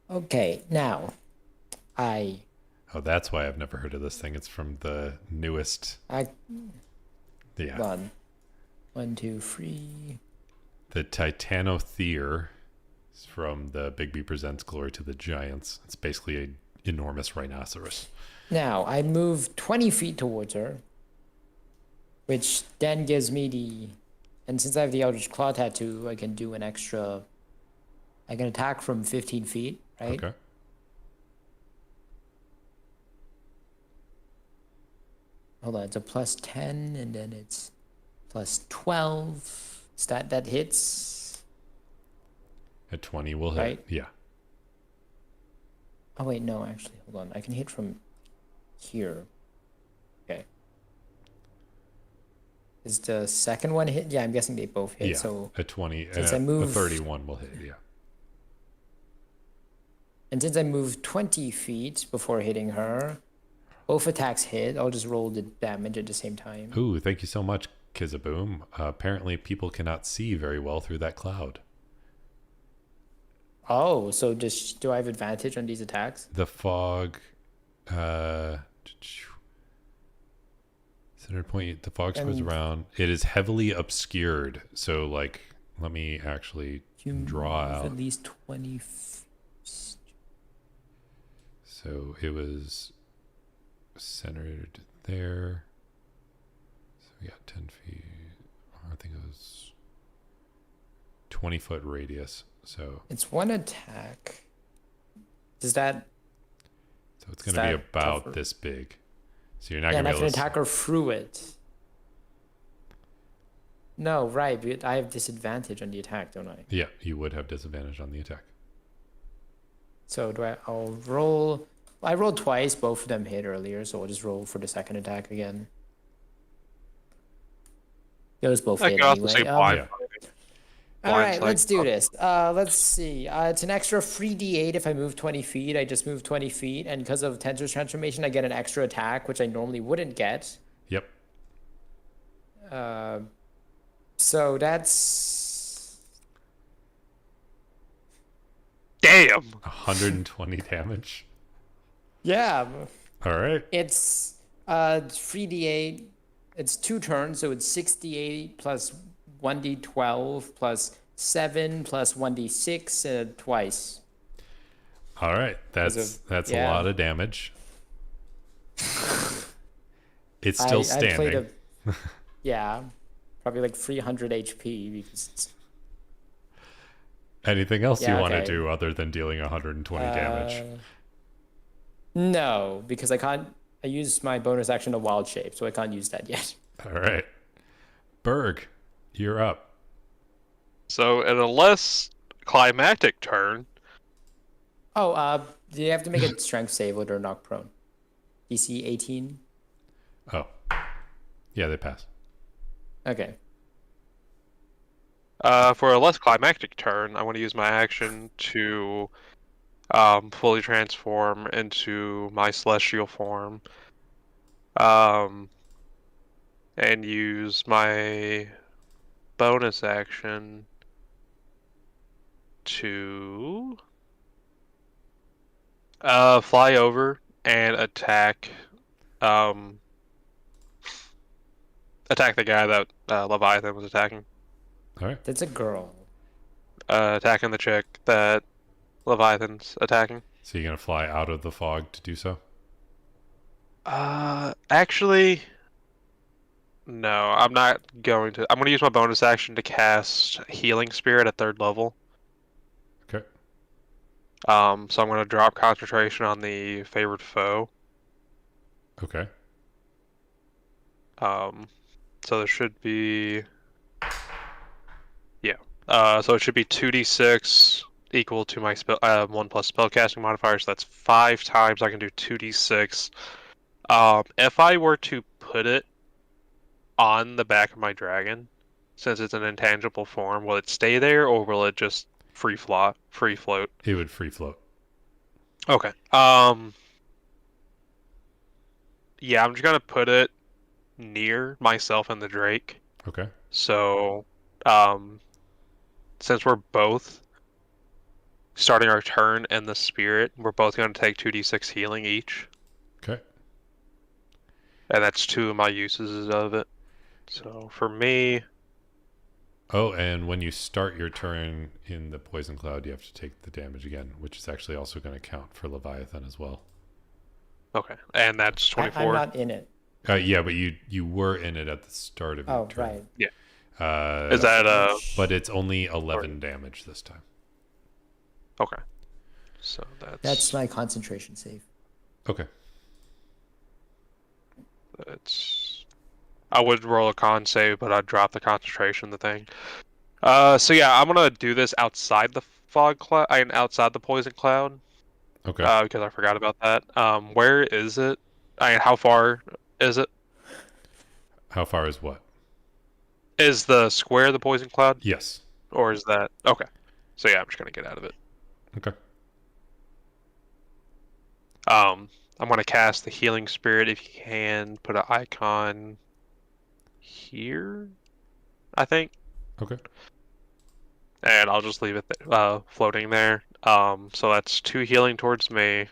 Okay, now I Oh, that's why I've never heard of this thing. It's from the newest. hold Yeah. on. 1, 2, 3. The Titanothere is from the Bigby Presents Glory to the Giants. It's basically an enormous rhinoceros. Now I move 20 feet towards her, which then gives me and since I have the Eldritch Claw tattoo, I can do an extra. I can attack from 15 feet, right? Okay. Hold on, it's a plus 10, and then it's plus 12. That hits. At 20, we'll hit. Right. Yeah. Oh wait, no, actually, hold on. I can hit from here. Okay. Is the second one hit? Yeah, I'm guessing they both hit. Yeah. So At 20, and since I a move 31 will hit. Yeah. and since I moved 20 feet before hitting her, both attacks hit. I'll just roll the damage at the same time. Ooh, thank you so much, Kizaboom. Apparently, people cannot see very well through that cloud. Oh, so do I have advantage on these attacks? The fog. Center point. The fog spreads And- around. It is heavily obscured. So, like, let me actually You draw move out. at least 20. So it was centered there. So we got 10 feet. I think it was 20-foot radius. So It's one attack. Does that? it's Is going to be that about tougher? this big. So you're not Yeah, going and to I be able can to attack her through it. No, right. But I have disadvantage on the attack, don't I? Yeah, you would have disadvantage on the attack. So I'll roll. I rolled twice. Both of them hit earlier, so I'll just roll for the second attack again. Those both I hit could also say anyway. blind. Yeah. All Blind right, sight. let's do this. Let's see. It's an extra 3d8 if I move 20 feet. I just moved 20 feet, and because of Tensor's transformation, I get an extra attack, which I normally wouldn't get. Yep. So that's Damn. 120 damage. yeah. All right. It's 3d8. It's 2 turns, so it's 68 plus 1d12 plus 7 plus 1d6 twice. All right. That's a yeah. lot of damage. It's still I standing. played yeah, probably like 300 HP because it's Anything else you Yeah, want to okay. do other than dealing 120 damage? No, because I can't. I used my bonus action to wild shape, so I can't use that yet. All right. Berg, you're up. So in a less climactic turn, Oh, do you have to make a strength save or they're knocked prone? DC 18. Oh. Yeah, they pass. Okay. for a less climactic turn, I want to use my action to fully transform into my celestial form. And use my bonus action to fly over and attack the guy that Leviathan was attacking. All right. That's a girl. Attacking the chick that Leviathan's attacking. So you're going to fly out of the fog to do so? Actually, no, I'm not going to. I'm going to use my bonus action to cast Healing Spirit at 3rd level. So I'm going to drop concentration on the favored foe. Okay. So there should be, yeah. So it should be 2d6 equal to my spell 1 plus spellcasting modifier. So that's 5 times I can do 2d6. If I were to put it on the back of my dragon, since it's an intangible form, will it stay there or will it just free float? It would free float. Okay. Yeah, I'm just gonna put it near myself and the Drake. Okay. So, since we're both starting our turn in the spirit, we're both gonna take 2d6 healing each, Okay. and that's 2 of my uses of it. So for me, Oh, and when you start your turn in the poison cloud, you have to take the damage again, which is actually also going to count for Leviathan as well. okay, and that's 24. I'm not in it. Yeah, but you were in it at the start of your Oh, turn. right. Yeah. Is that But it's only 11 damage this time. okay? So That's my concentration save. Okay. That's. I would roll a con save, but I'd drop the concentration the thing. So yeah, I'm gonna do this outside the fog cloud. I mean, outside the poison cloud. Okay. Because I forgot about that. Where is it? I mean, how far is it? How far is what? Is the square the poison cloud, Yes. or is that okay? So yeah, I'm just gonna get out of it. Okay. I'm gonna cast the healing spirit. If you can, put an icon here, I think. Okay. And I'll just leave it floating there. So that's 2 healing towards me.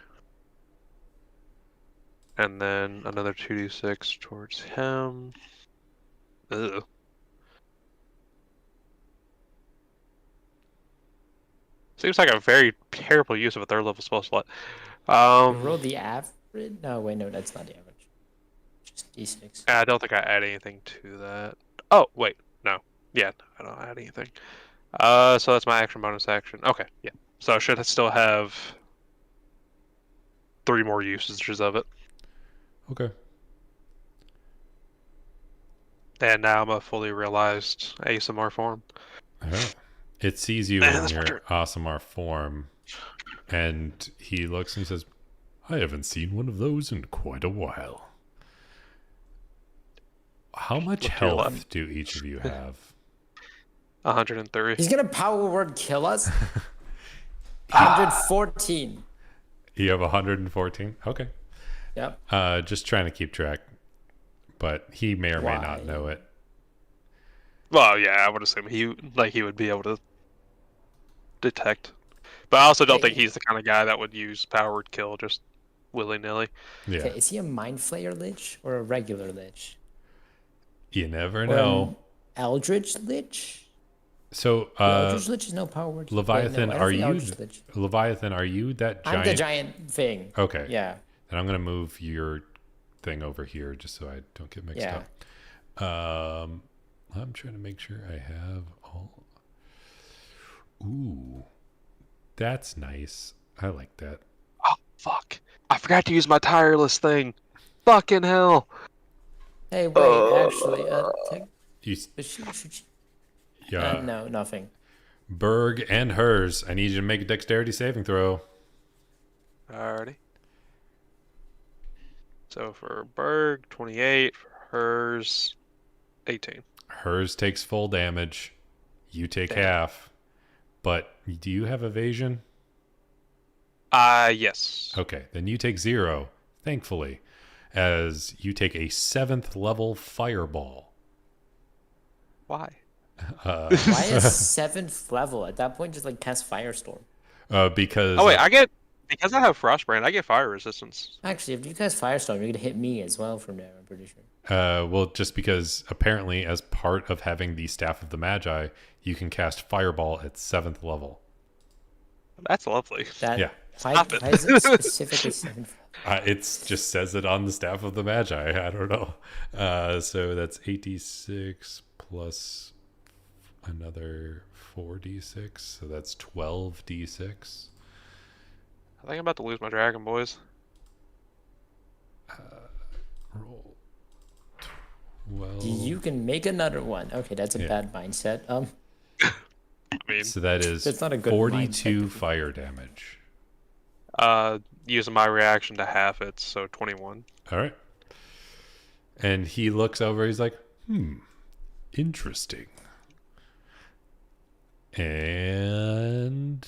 And then another 2d6 towards him. Ugh. Seems like a very terrible use of a 3rd level spell slot. Roll the average? No, wait, no, that's not the average. Just d6. I don't think I add anything to that. Oh, wait, no. Yeah, I don't add anything. So that's my action bonus action. Okay, yeah. So I should still have 3 more usages of it. Okay. And now I'm a fully realized ASMR form. It sees you Man, in that's my your turn. Asimar form, and he looks and he says, I haven't seen one of those in quite a while. How much Look to your health left. do each of you have? 103. He's gonna power word kill us? 114. You have 114? Okay. Yep. Just trying to keep track, but he may or may Why? not know it. Well, yeah, I would assume he would be able to detect. But I also don't think he's the kind of guy that would use powered kill just willy-nilly. Yeah. Okay, is he a Mind Flayer Lich or a regular Lich? You never Or know. an Eldritch Lich? So, The Eldritch Lich is no power word. Leviathan, Wait, no, I don't are think you Eldritch Lich. Leviathan? Are you that giant? I'm the giant thing. Okay. Yeah. And I'm gonna move your thing over here just so I don't get mixed Yeah. up. I'm trying to make sure I have all. Ooh, that's nice. I like that. Oh, fuck. I forgot to use my tireless thing. Fucking hell. Hey, wait, actually, You, yeah. no, nothing. Berg and hers. I need you to make a dexterity saving throw. Alrighty. So for Berg, 28. For hers, 18. Hers takes full damage. You take Damn. half. But do you have evasion? Yes. Okay, then you take 0, thankfully, as you take a 7th level fireball. Why? Why is 7th level? At that point, just like cast Firestorm. Because Oh wait, because I have Frostbrand, I get fire resistance. Actually, if you cast Firestorm, you're gonna hit me as well from there, I'm pretty sure. well, just because apparently as part of having the Staff of the Magi, you can cast Fireball at 7th level. That's lovely. Yeah. Why is it specifically 7th? It just says it on the Staff of the Magi. I don't know. So that's 86 plus another 4d6. So that's 12d6. I think I'm about to lose my dragon, boys. Roll 12. You can make another one. Okay, that's a Yeah. bad mindset. I mean, So that is That's not a good 42 mindset. fire damage. using my reaction to half it, so 21. All right. And he looks over. He's like, interesting. And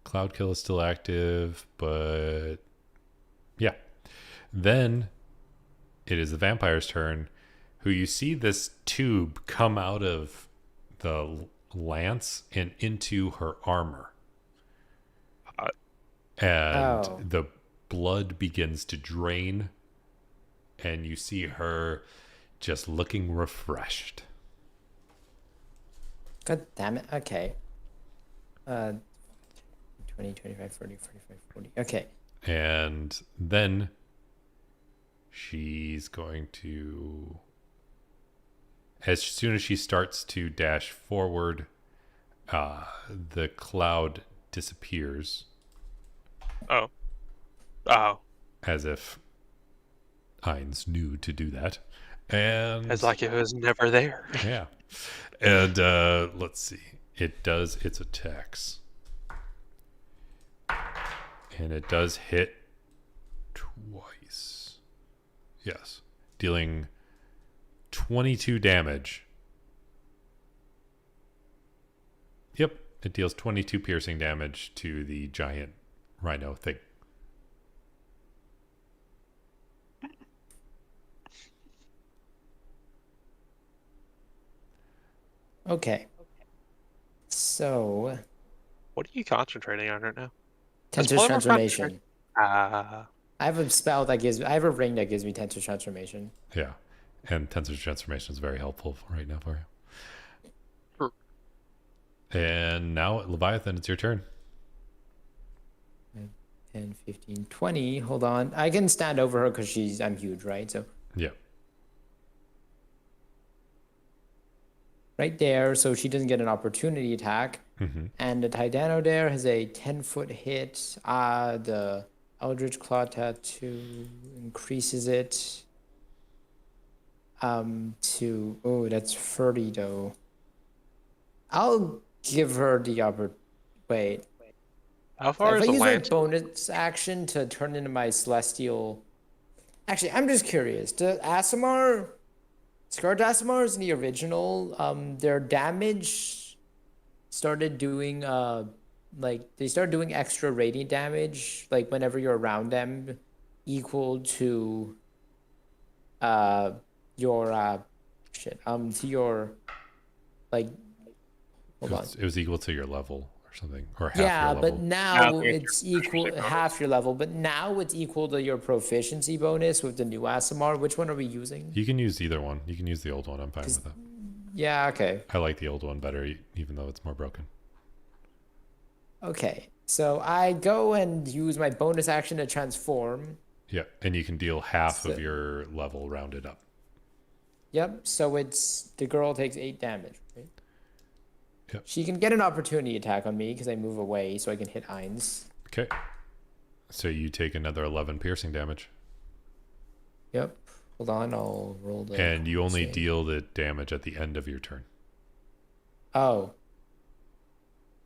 Cloud Kill is still active, but yeah. Then it is the vampire's turn, who you see this tube come out of the lance and into her armor. And Oh. the blood begins to drain, and you see her just looking refreshed. God damn it. Okay. 20, 25, 30, 45, 40. Okay. And then she's going to, as soon as she starts to dash forward, the cloud disappears Oh. as if Ainz knew to do that. And It's like it was never there. yeah. And let's see. It does its attacks. And it does hit twice. Yes. Dealing 22 damage. Yep. It deals 22 piercing damage to the giant rhino thing. Okay. So, What are you concentrating on right now? Tensor Polymorph transformation. Ah. I have a spell that gives. I have a ring that gives me tensor transformation. Yeah. And Tensor Transformation is very helpful right now for you. Sure. And now, Leviathan, it's your turn. 10, 15, 20. Hold on. I can stand over her because I'm huge, right? So Yeah. right there, so she doesn't get an opportunity attack. And the Titano there has a 10-foot hit. The Eldritch Claw Tattoo increases it to, oh, that's 30 though. I'll give her the wait. How far If is I the use my lance? bonus action to turn into my celestial, actually, I'm just curious. The Aasimar, Scarred Aasimars in the original, their damage started doing they started doing extra radiant damage like whenever you're around them, equal to your to your like hold on. It was equal to your level or something, or half Yeah, your level. but now it's it's your equal proficiency bonus. half your level, but now it's equal to your proficiency bonus with the new Aasimar. Which one are we using? You can use either one. You can use the old one. I'm fine with that. Yeah, okay. I like the old one better, even though it's more broken. Okay. So I go and use my bonus action to transform. Yeah, and you can deal half So- of your level rounded up. Yep, so it's the girl takes 8 damage, right? Yep. She can get an opportunity attack on me because I move away so I can hit Ainz. Okay. So you take another 11 piercing damage. Yep. Hold on, I'll roll the And you only save. deal the damage at the end of your turn. Oh.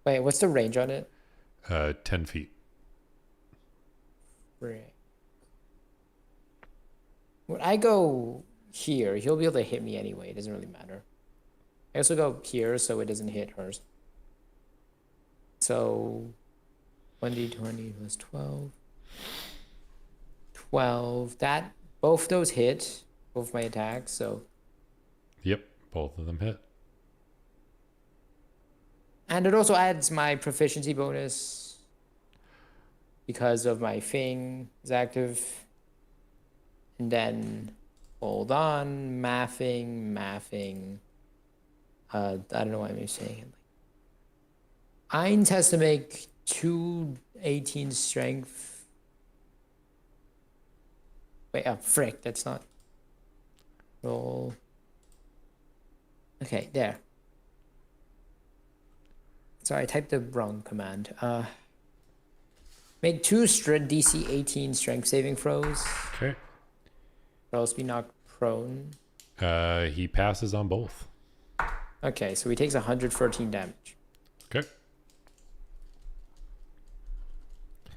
Wait, what's the range on it? 10 feet. Right. When I go here, he'll be able to hit me anyway. It doesn't really matter. I also go here so it doesn't hit hers. So 1d20 plus 12. 12. That both those hit, both my attacks, so Yep, both of them hit. and it also adds my proficiency bonus because of my thing is active. And then hold on, mathing. I don't know why I'm saying it. Ainz has to make 2 18 strength. Wait, oh, frick, that's not. Roll. Okay, there. Sorry, I typed the wrong command. Make 2 DC 18 strength saving throws, Okay. or else be knocked prone. He passes on both. Okay, so he takes 113 damage. Okay.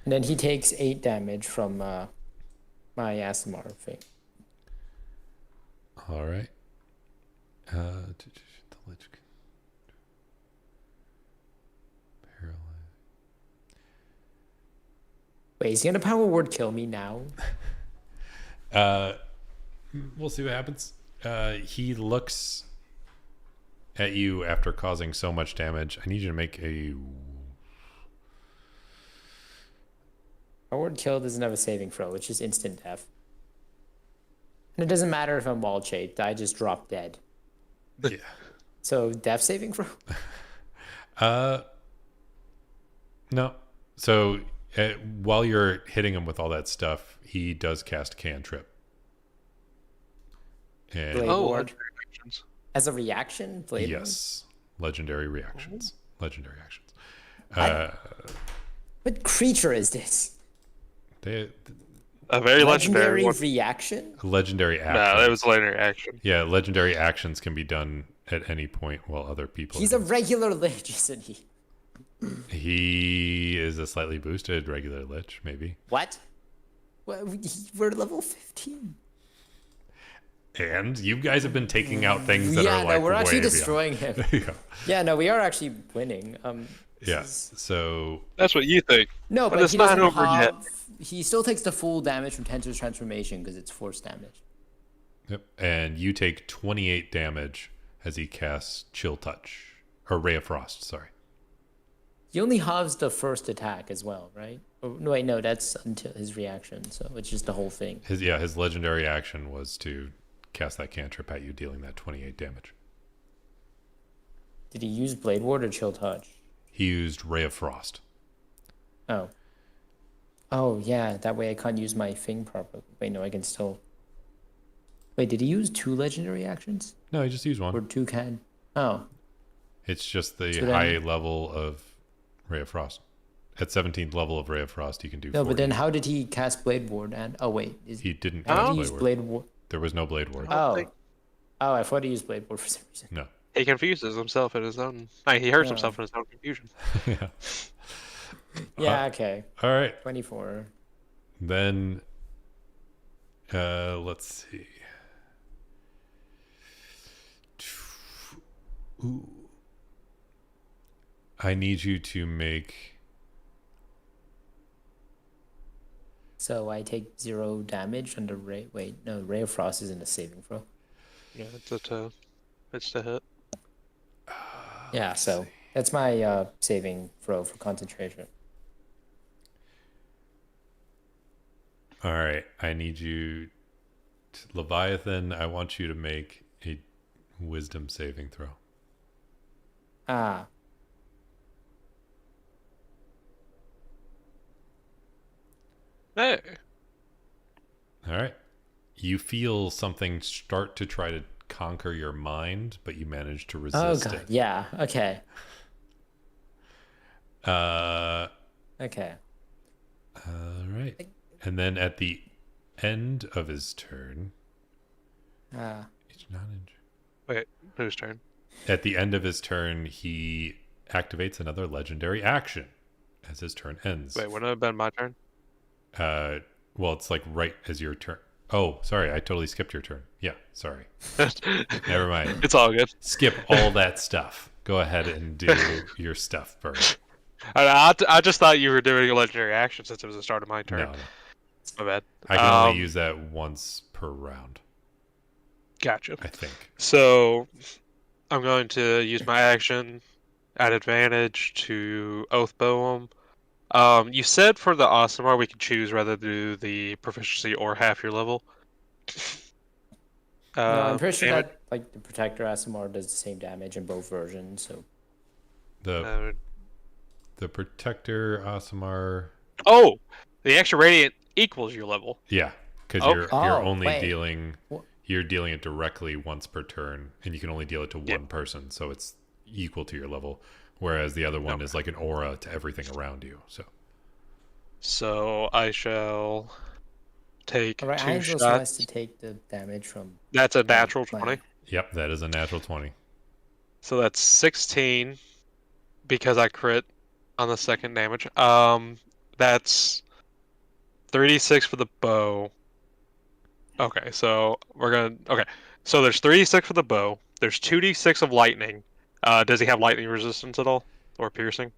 And then he takes 8 damage from my ASMR thing. All right. The lich paralyze. Wait, is he gonna power word kill me now? We'll see what happens. He looks at you after causing so much damage. I need you to make a. Power word kill doesn't have a saving throw, it's just instant death. And it doesn't matter if I'm wall shaped, I just drop dead. Yeah. So death saving throw? No. So while you're hitting him with all that stuff, he does cast cantrip. And Blade Oh, ward. legendary actions. As a reaction? Blade ward? yes, legendary reactions. Legendary actions. What creature is this? They A very legendary one. reaction? legendary No, actions. it was a legendary action. Yeah, legendary actions can be done at any point while other people. He's a regular lich, isn't he? He is a slightly boosted regular lich, maybe. What? We're level 15. And you guys have been taking out things that Yeah, are like no, we're actually way beyond. destroying him. yeah. Yeah, no, we are actually winning. This Yeah. is- So That's what you think. No, But but it's he not doesn't over yet. have... He still takes the full damage from Tensor's transformation because it's force damage. yep. And you take 28 damage as he casts Chill Touch or Ray of Frost. Sorry. He only halves the first attack as well, right? Oh, no, wait, no, that's until his reaction, so it's just the whole thing. His legendary action was to cast that cantrip at you, dealing that 28 damage. Did he use Blade Ward or Chill Touch? He used Ray of Frost. Oh. Oh, yeah, that way I can't use my thing properly. Wait, no, I can still... Wait, did he use 2 legendary actions? No, he just used one. Or 2 can? Oh. It's just the So then- high level of Ray of Frost. At 17th level of Ray of Frost, you can do No, 40. but then how did he cast Blade Ward? And oh, wait. He didn't How cast did he Blade use Ward. Blade Ward? There was no Blade Ward. Oh. think- Oh, I thought he used Blade Ward for some reason. No. He confuses himself in his own. He hurts Yeah. himself in his own confusion. yeah. Yeah, okay. All right. 24. Then, let's see. Ooh. I need you to make. So I take 0 damage under Ray. Wait, no, Ray of Frost isn't a saving throw. Yeah, it's to hit. Yeah, so that's my saving throw for concentration. All right. I need you, Leviathan. I want you to make a wisdom saving throw. Ah. Hey. All right. You feel something start to try to conquer your mind, but you manage to Oh, resist God. it. Yeah, okay. Okay. All right. And then at the end of his turn, it's not in. Wait, whose turn? At the end of his turn, he activates another legendary action as his turn ends. Wait, wouldn't it have been my turn? Well, it's like right as your turn. Oh, sorry, I totally skipped your turn. Yeah, sorry. Never mind. It's all good. Skip all that stuff. Go ahead and do your stuff, Bert. I just thought you were doing a legendary action since it was the start of my turn. No, no. My bad. I can only use that once per round, Gotcha. I think. So I'm going to use my action at advantage to Oathbow him. You said for the Awesome we could choose whether to do the proficiency or half your level. No, I'm pretty sure damn it. that like the Protector ASMR does the same damage in both versions, so The Protector Aasimar. Oh, the extra radiant equals your level. Yeah, because Okay. you're Oh, only wait. dealing What? you're dealing it directly once per turn, and you can only deal it to one person, so it's equal to your level. Whereas the other one is like an aura to everything around you. So I shall take All right, 2 Ainz also has shots. to take the damage from. That's a natural 20. lightning. Yep, that is a natural 20. So that's 16 because I crit on the second damage. That's 3d6 for the bow. Okay, so we're gonna. Okay, so there's 3d6 for the bow. There's 2d6 of lightning. Does he have lightning resistance at all, or piercing?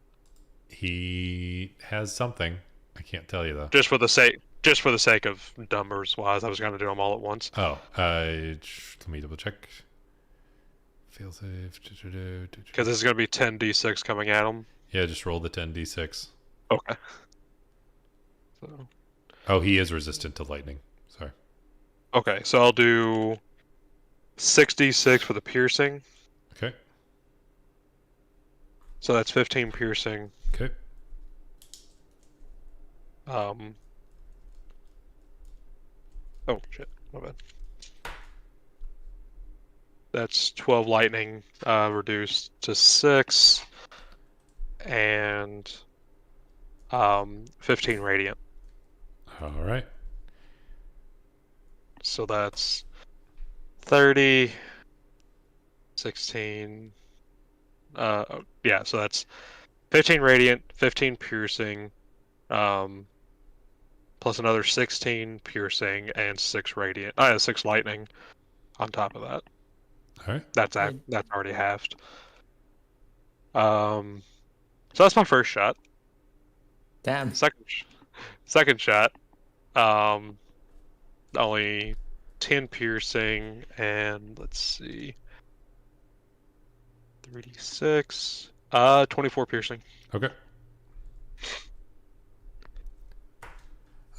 He has something. I can't tell you though. Just for the sake of numbers wise, I was gonna do them all at once. Oh, let me double check. Fail save. Because this is gonna be 10d6 coming at him. Yeah, just roll the 10d6. Okay. So. Oh, he is resistant to lightning. Sorry. Okay, so I'll do 6d6 for the piercing. Okay. So that's 15 piercing. Okay. Oh shit, my bad. That's 12 lightning, reduced to 6, and 15 radiant. All right. So that's 30, 16. Yeah, so that's 15 radiant, 15 piercing, plus another 16 piercing and 6 radiant. 6 lightning on top of that. All right. That's already halved. So that's my first shot. Damn. Second shot. Only 10 piercing and let's see. 3d6. 24 piercing. Okay.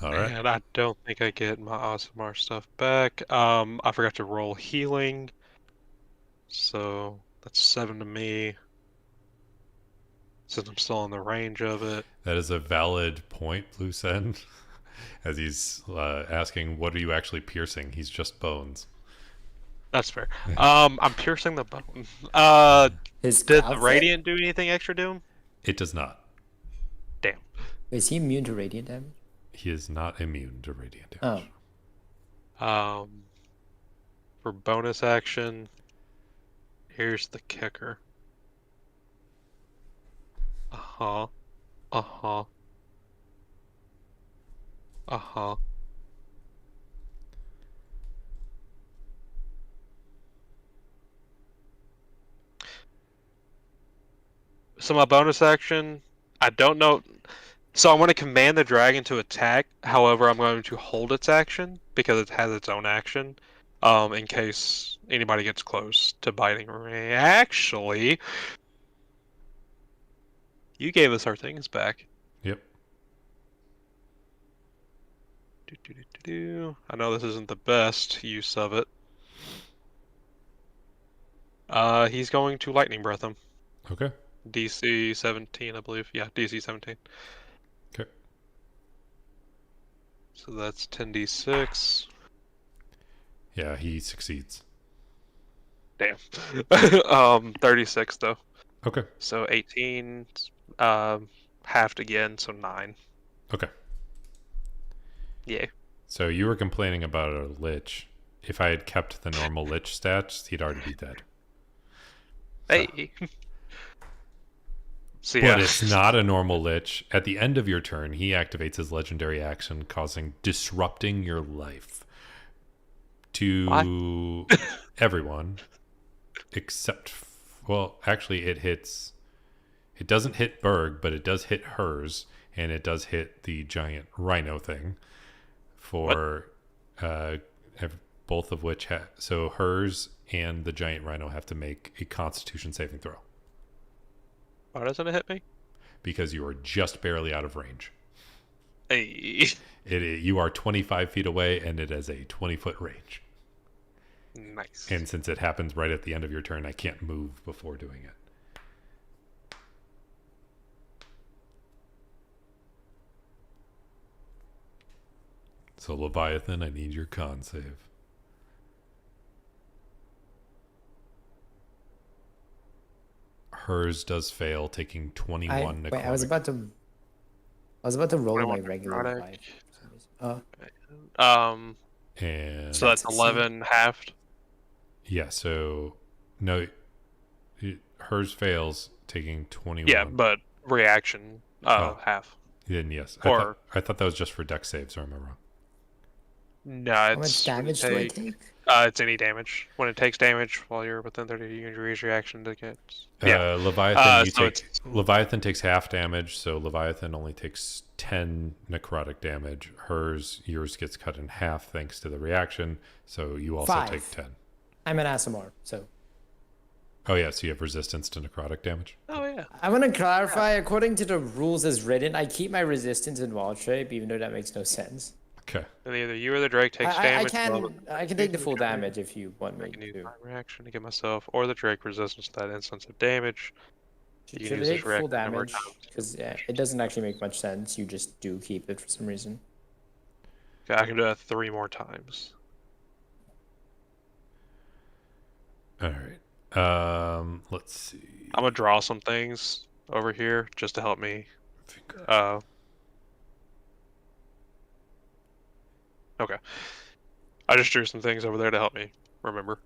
All right. And I don't think I get my ASMR stuff back. I forgot to roll healing. So that's 7 to me. Since I'm still in the range of it. That is a valid point, Blue said, as he's asking, what are you actually piercing? He's just bones. That's fair. I'm piercing the bone. His Did the outfit? radiant do anything extra to him? It does not. Damn. Is he immune to radiant damage? He is not immune to radiant damage. Oh. For bonus action, here's the kicker. Uh-huh. Uh-huh. Uh-huh. So my bonus action, I don't know. So I want to command the dragon to attack. However, I'm going to hold its action because it has its own action. In case anybody gets close to biting. Actually, you gave us our things back. Yep. I know this isn't the best use of it. He's going to lightning breath him. Okay. DC 17, I believe. Yeah, DC 17. Okay. So that's 10d6. Yeah, he succeeds. Damn. 36 though. Okay. So 18, halved again, so 9. Okay. Yeah. So you were complaining about a lich. If I had kept the normal lich stats, he'd already be dead. Hey. So But yeah. it's not a normal lich. At the end of your turn, he activates his legendary action, causing disrupting your life to everyone, except, well, actually, it hits. It doesn't hit Berg, but it does hit hers, and it does hit the giant rhino thing. For both of which, so hers and the giant rhino have to make a Constitution saving throw. Why doesn't it hit me? Because you are just barely out of range. Hey. You are 25 feet away, and it has a 20-foot range. Nice. And since it happens right at the end of your turn, I can't move before doing it. So Leviathan, I need your con save. Hers does fail, taking 21 necrotic. I was about to. I was about to roll my 21 regular necrotic. 5. for some reason. And So that's Succeed. 11 halved. yeah, so no, hers fails, taking 21. Yeah, but reaction Oh. half. Then yes, Or I thought that was just for deck saves. Or am I wrong? no, How it's much damage do I take? It's any damage. When it takes damage while you're within 30, you can use reaction to get. Yeah. Leviathan, so it's Leviathan takes half damage, so Leviathan only takes 10 necrotic damage. Yours gets cut in half thanks to the reaction, so you also 5. take 10. I'm an ASMR, so. Oh yeah, so you have resistance to necrotic damage. Oh yeah. I want to clarify, according to the rules as written, I keep my resistance in wild shape, even though that makes no sense. Okay. And either you or the Drake takes damage. I can take the full damage if you want I me can use to. my reaction to get myself or the Drake resistance to that instance of damage. You can Should I use this take full reaction a number of damage? times. Because it doesn't actually make much sense. You just do keep it for some reason. Okay, I can do that 3 more times. All right. Let's see. I'm gonna draw some things over here just to help me. Okay. I just drew some things over there to help me remember.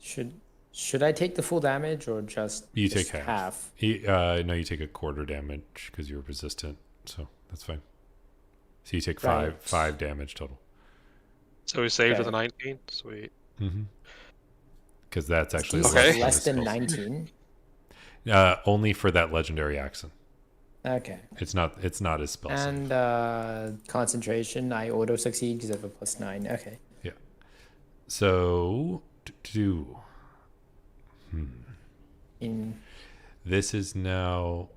Should I take the full damage or just You just take half. No, you take a quarter damage because you're resistant, so that's fine. So you take five damage total. So we saved with a Okay. 19. Sweet. Mm-hmm. Because that's actually These Okay. less than spell 19. save. Only for that legendary accent. Okay. It's not as spell save. And concentration, I auto succeed because I have a +9. Okay. Yeah. So In this is now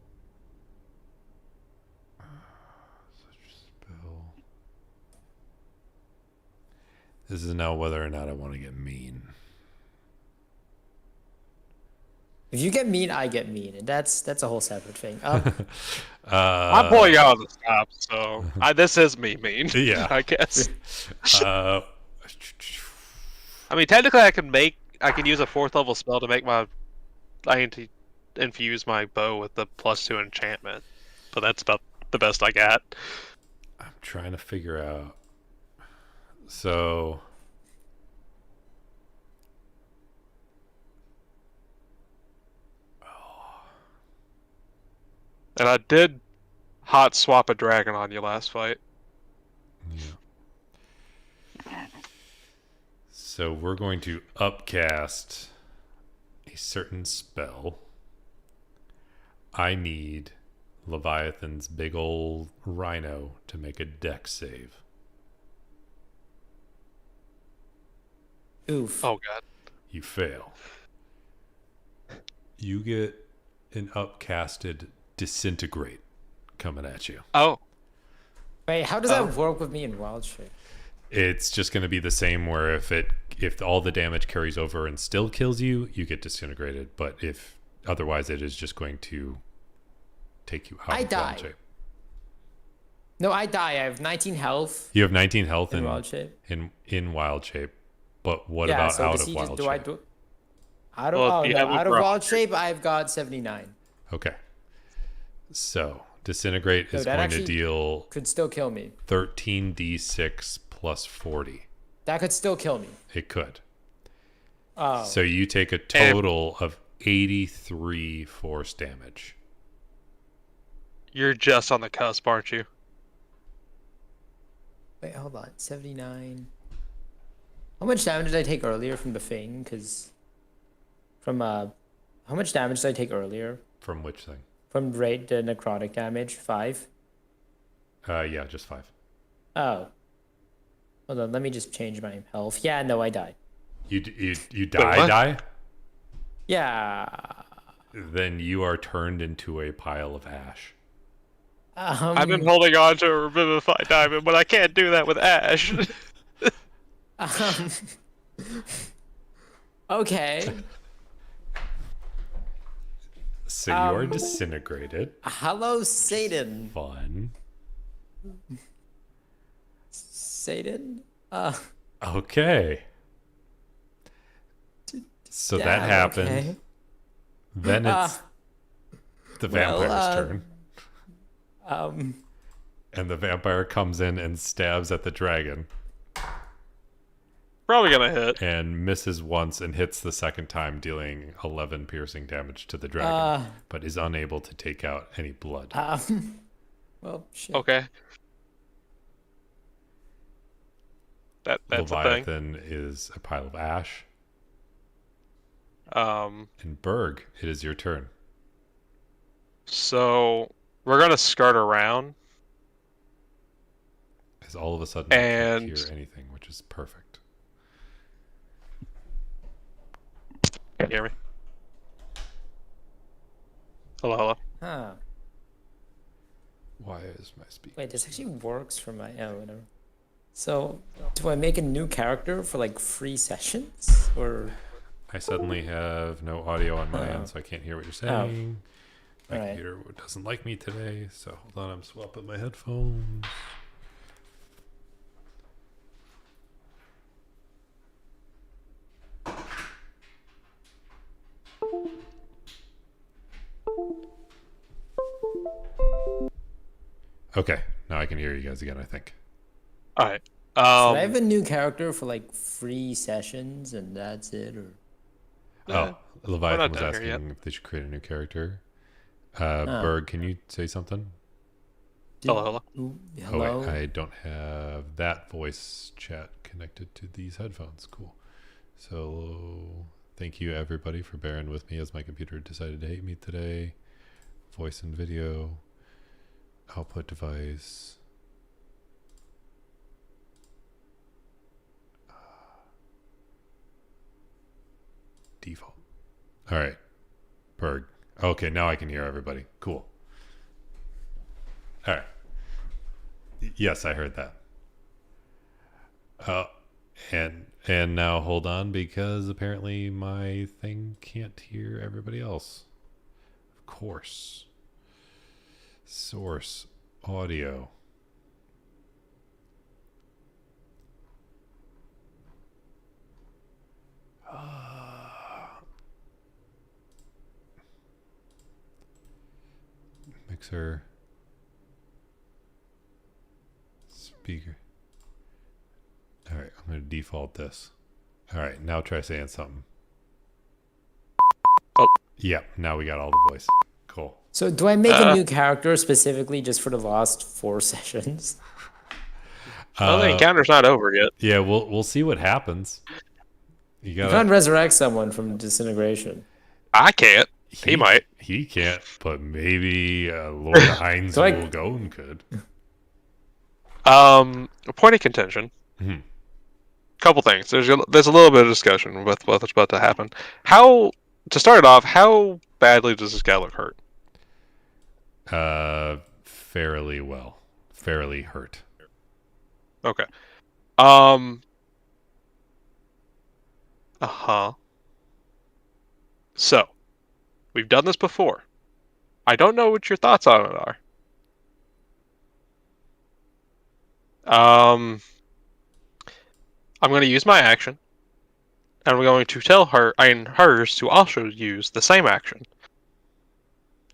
such spell. This is now whether or not I want to get mean. if you get mean, I get mean, and that's a whole separate thing. I'm pulling out of the stop, so this is me mean. Yeah. I guess. Uh, I mean, technically, I can use a 4th level spell to make I need to infuse my bow with the +2 enchantment, but that's about the best I got. I'm trying to figure out. So. And I did hot swap a dragon on you last fight. Yeah. So we're going to upcast a certain spell. I need Leviathan's big old rhino to make a dex save. Oof. Oh god. You fail. You get an upcasted disintegrate coming at you. Oh. Wait, how does that work with me in wild shape? It's just going to be the same where if all the damage carries over and still kills you, you get disintegrated. But if otherwise, it is just going to take you out of wild shape. No, I die. I have 19 health. You have 19 health in wild shape. In wild shape. But what about out of wild shape? Out of wild shape, I've got 79. Okay. So disintegrate is going to deal. Could still kill me. 13d6 plus 40. That could still kill me. It could. Oh. So you take a total of 83 force damage. You're just on the cusp, aren't you? Wait, hold on. 79. How much damage did I take earlier from the thing? Because how much damage did I take earlier? From which thing? From the necrotic damage, 5. Yeah, just 5. Oh. Hold on, let me just change my health. Yeah, no, I die. You die? Yeah. Then you are turned into a pile of ash. I've been holding on to a Revivify Diamond, but I can't do that with Ash. Okay. So you are disintegrated. Hello, Satan. Fun. Satan? Okay. So that happened. Okay. Then it's the Well, vampire's turn. Um, And the vampire comes in and stabs at the dragon Probably gonna hit. and misses once and hits the second time, dealing 11 piercing damage to the dragon, but is unable to take out any blood. well, shit. Okay. That's a thing. Leviathan is a pile of ash. And Berg, it is your turn. So we're gonna skirt around. As all of a sudden I can't And- hear anything, which is perfect. Can you hear me? Hello, hello. Huh. Why is my speaker? Wait, this actually works for my whatever. So, do I make a new character for like free sessions or? I suddenly have no audio on my end, so I can't hear what you're saying. My Alright. computer doesn't like me today, so hold on, I'm swapping my headphones. Okay, now I can hear you guys again, I think. All right. Should I have a new character for like free sessions and that's it, or? Oh, Leviathan was done here yet. asking if they should create a new character. Berg, can you say something? Hello, hello. Ooh, Oh, hello. wait, I don't have that voice chat connected to these headphones. Cool. So, thank you everybody for bearing with me as my computer decided to hate me today. Voice and video. Output device. Default. All right. Berg. Okay, now I can hear everybody. Cool. All right. Yes, I heard that. And now hold on, because apparently my thing can't hear everybody else. Of course. Source audio. Mixer. Speaker. All right, I'm going to default this. All right, now try saying something. Oh. Yep, now we got all the voice. Cool. So, do I make a new character specifically just for the last 4 sessions? Well, the encounter's not over yet. Yeah, we'll see what happens. You You gotta. can't resurrect someone from disintegration. I can't. He might. He can't, but maybe Lord Ainz Do I- will go and could. A point of contention. Mhm. Couple things. There's a little bit of discussion with what's about to happen. To start it off, how badly does this guy look hurt? Fairly well. Fairly hurt. Okay. So, we've done this before. I don't know what your thoughts on it are. I'm going to use my action, and I'm going to tell hers to also use the same action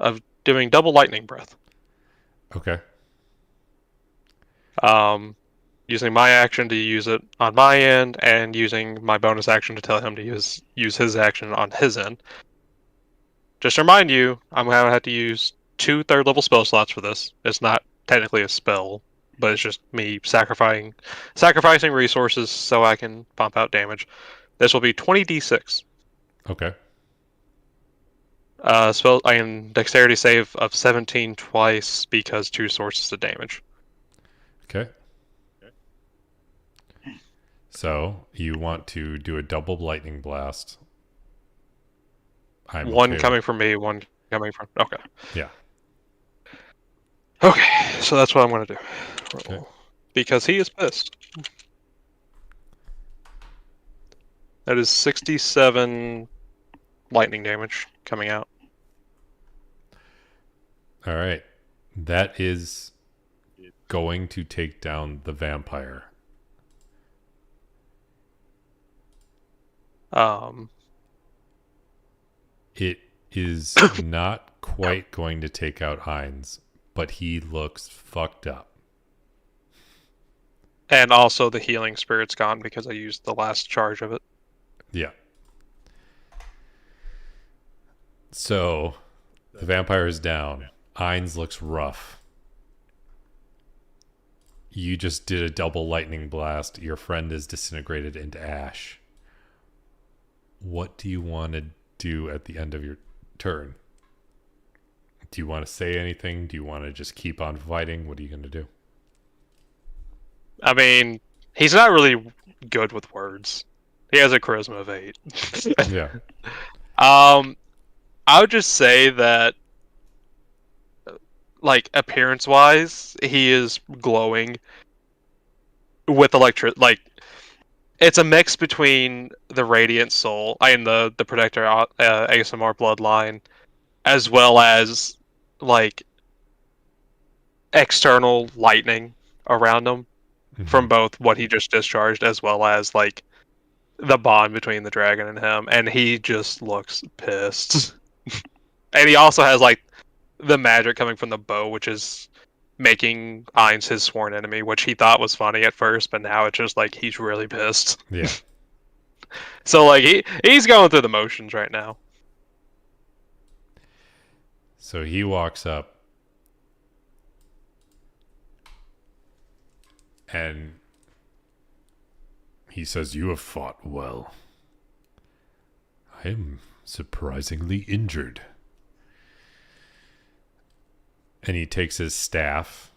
of doing double lightning breath. Okay. Using my action to use it on my end, and using my bonus action to tell him to use his action on his end. Just to remind you, I'm going to have to use 2 third-level spell slots for this. It's not technically a spell, but it's just me sacrificing resources so I can pump out damage. This will be 20d6. Okay. Dexterity save of 17 twice because 2 sources of damage. Okay. So you want to do a double lightning blast. I'm One okay coming from me, one coming from... Okay. Yeah. Okay, so that's what I'm going to do. Okay. Because he is pissed. That is 67 lightning damage coming out. All right. That is going to take down the vampire. Um, It is not quite going to take out Ainz, but he looks fucked up. And also the healing spirit's gone because I used the last charge of it. Yeah. So the vampire is down. Ainz looks rough. You just did a double lightning blast. Your friend is disintegrated into ash. What do you want to do at the end of your turn? Do you want to say anything? Do you want to just keep on fighting? What are you going to do? I mean, he's not really good with words. He has a charisma of 8. Yeah. I would just say that, like, appearance-wise, he is glowing with like, it's a mix between the Radiant Soul and the Protector ASMR bloodline, as well as, like, external lightning around him from both what he just discharged as well as, like, the bond between the dragon and him, and he just looks pissed. And he also has, like, the magic coming from the bow, which is making Ainz his sworn enemy, which he thought was funny at first, but now it's just like he's really pissed. Yeah. So like he's going through the motions right now. So he walks up and he says, "You have fought well. I am surprisingly injured." And he takes his staff.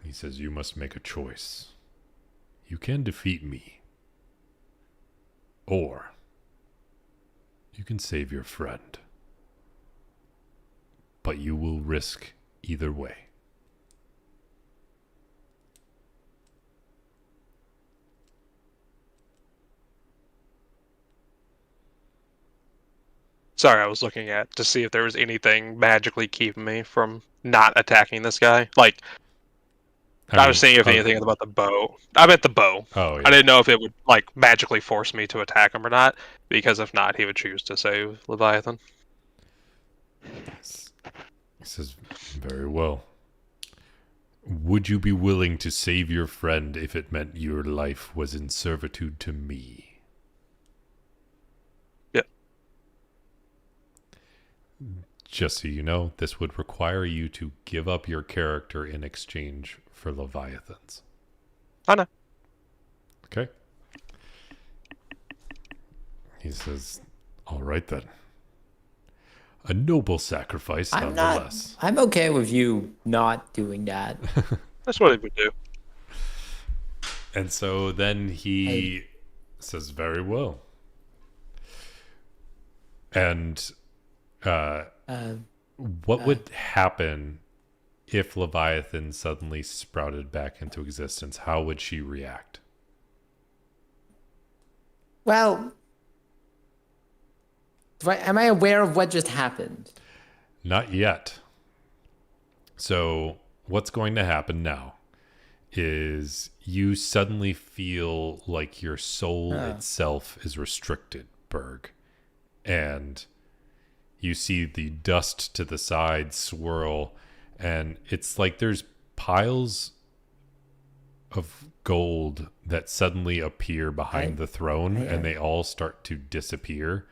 He says, "You must make a choice. You can defeat me, or you can save your friend. But you will risk either way." Sorry, I was looking at to see if there was anything magically keeping me from not attacking this guy. Like, I was seeing if anything about the bow. I meant the bow. Oh, yeah. I didn't know if it would, like, magically force me to attack him or not, because if not, he would choose to save Leviathan. He says, "Very well. Would you be willing to save your friend if it meant your life was in servitude to me?" Just so you know, this would require you to give up your character in exchange for Leviathans. I know. Okay. He says, "All right then. A noble sacrifice, nonetheless." I'm okay with you not doing that. That's what he would do. And so then he says, "Very well." And what would happen if Leviathan suddenly sprouted back into existence? How would she react? Well, am I aware of what just happened? Not yet. So what's going to happen now is you suddenly feel like your soul itself is restricted, Berg. And you see the dust to the side swirl, and it's like there's piles of gold that suddenly appear behind the throne, and they all start to disappear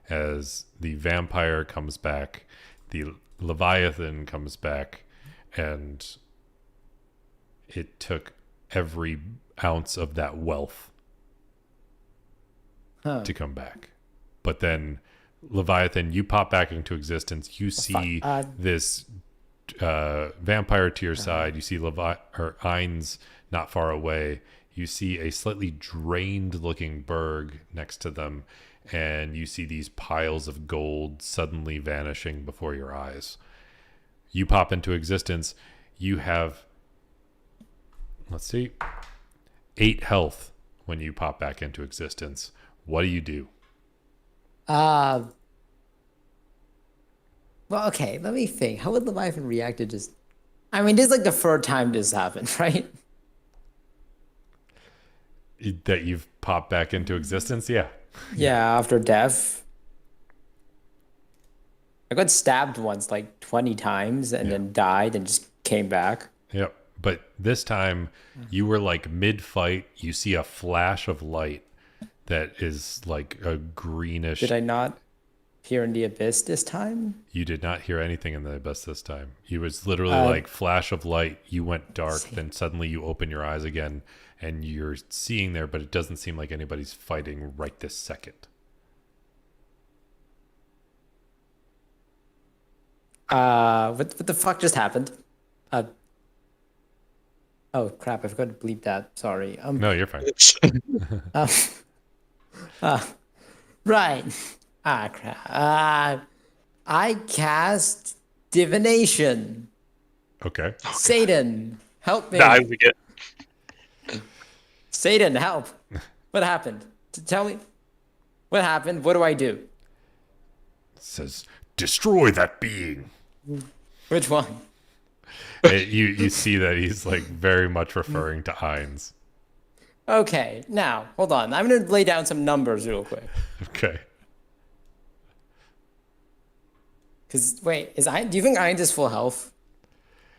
as the vampire comes back, the Leviathan comes back, and it took every ounce of that wealth to come back. But then Leviathan, you pop back into existence. You see this vampire to your side. You see Ainz not far away. You see a slightly drained-looking Berg next to them, and you see these piles of gold suddenly vanishing before your eyes. You pop into existence. You have, let's see, 8 health when you pop back into existence. What do you do? Well, okay, let me think. How would Leviathan react to just... I mean, this is like the third time this happened, right? That you've popped back into existence? Yeah. Yeah, after death. I got stabbed once like 20 times and then died and just came back. Yep. But this time you were like mid-fight. You see a flash of light that is like a greenish. Did I not hear in the abyss this time? You did not hear anything in the abyss this time. You was literally like flash of light. You went dark. Then suddenly you open your eyes again and you're seeing there, but it doesn't seem like anybody's fighting right this second. What the fuck just happened? Oh crap! I forgot to bleep that. Sorry. No, you're fine. Right. Ah, crap. I cast divination. Okay. Satan, help me. Nah, we get. Satan, help. What happened? Tell me. What happened? What do I do? It says, destroy that being. Which one? You see that he's like very much referring to Ainz. Okay, now, hold on. I'm going to lay down some numbers real quick. Okay. Because, wait, do you think Ainz is full health?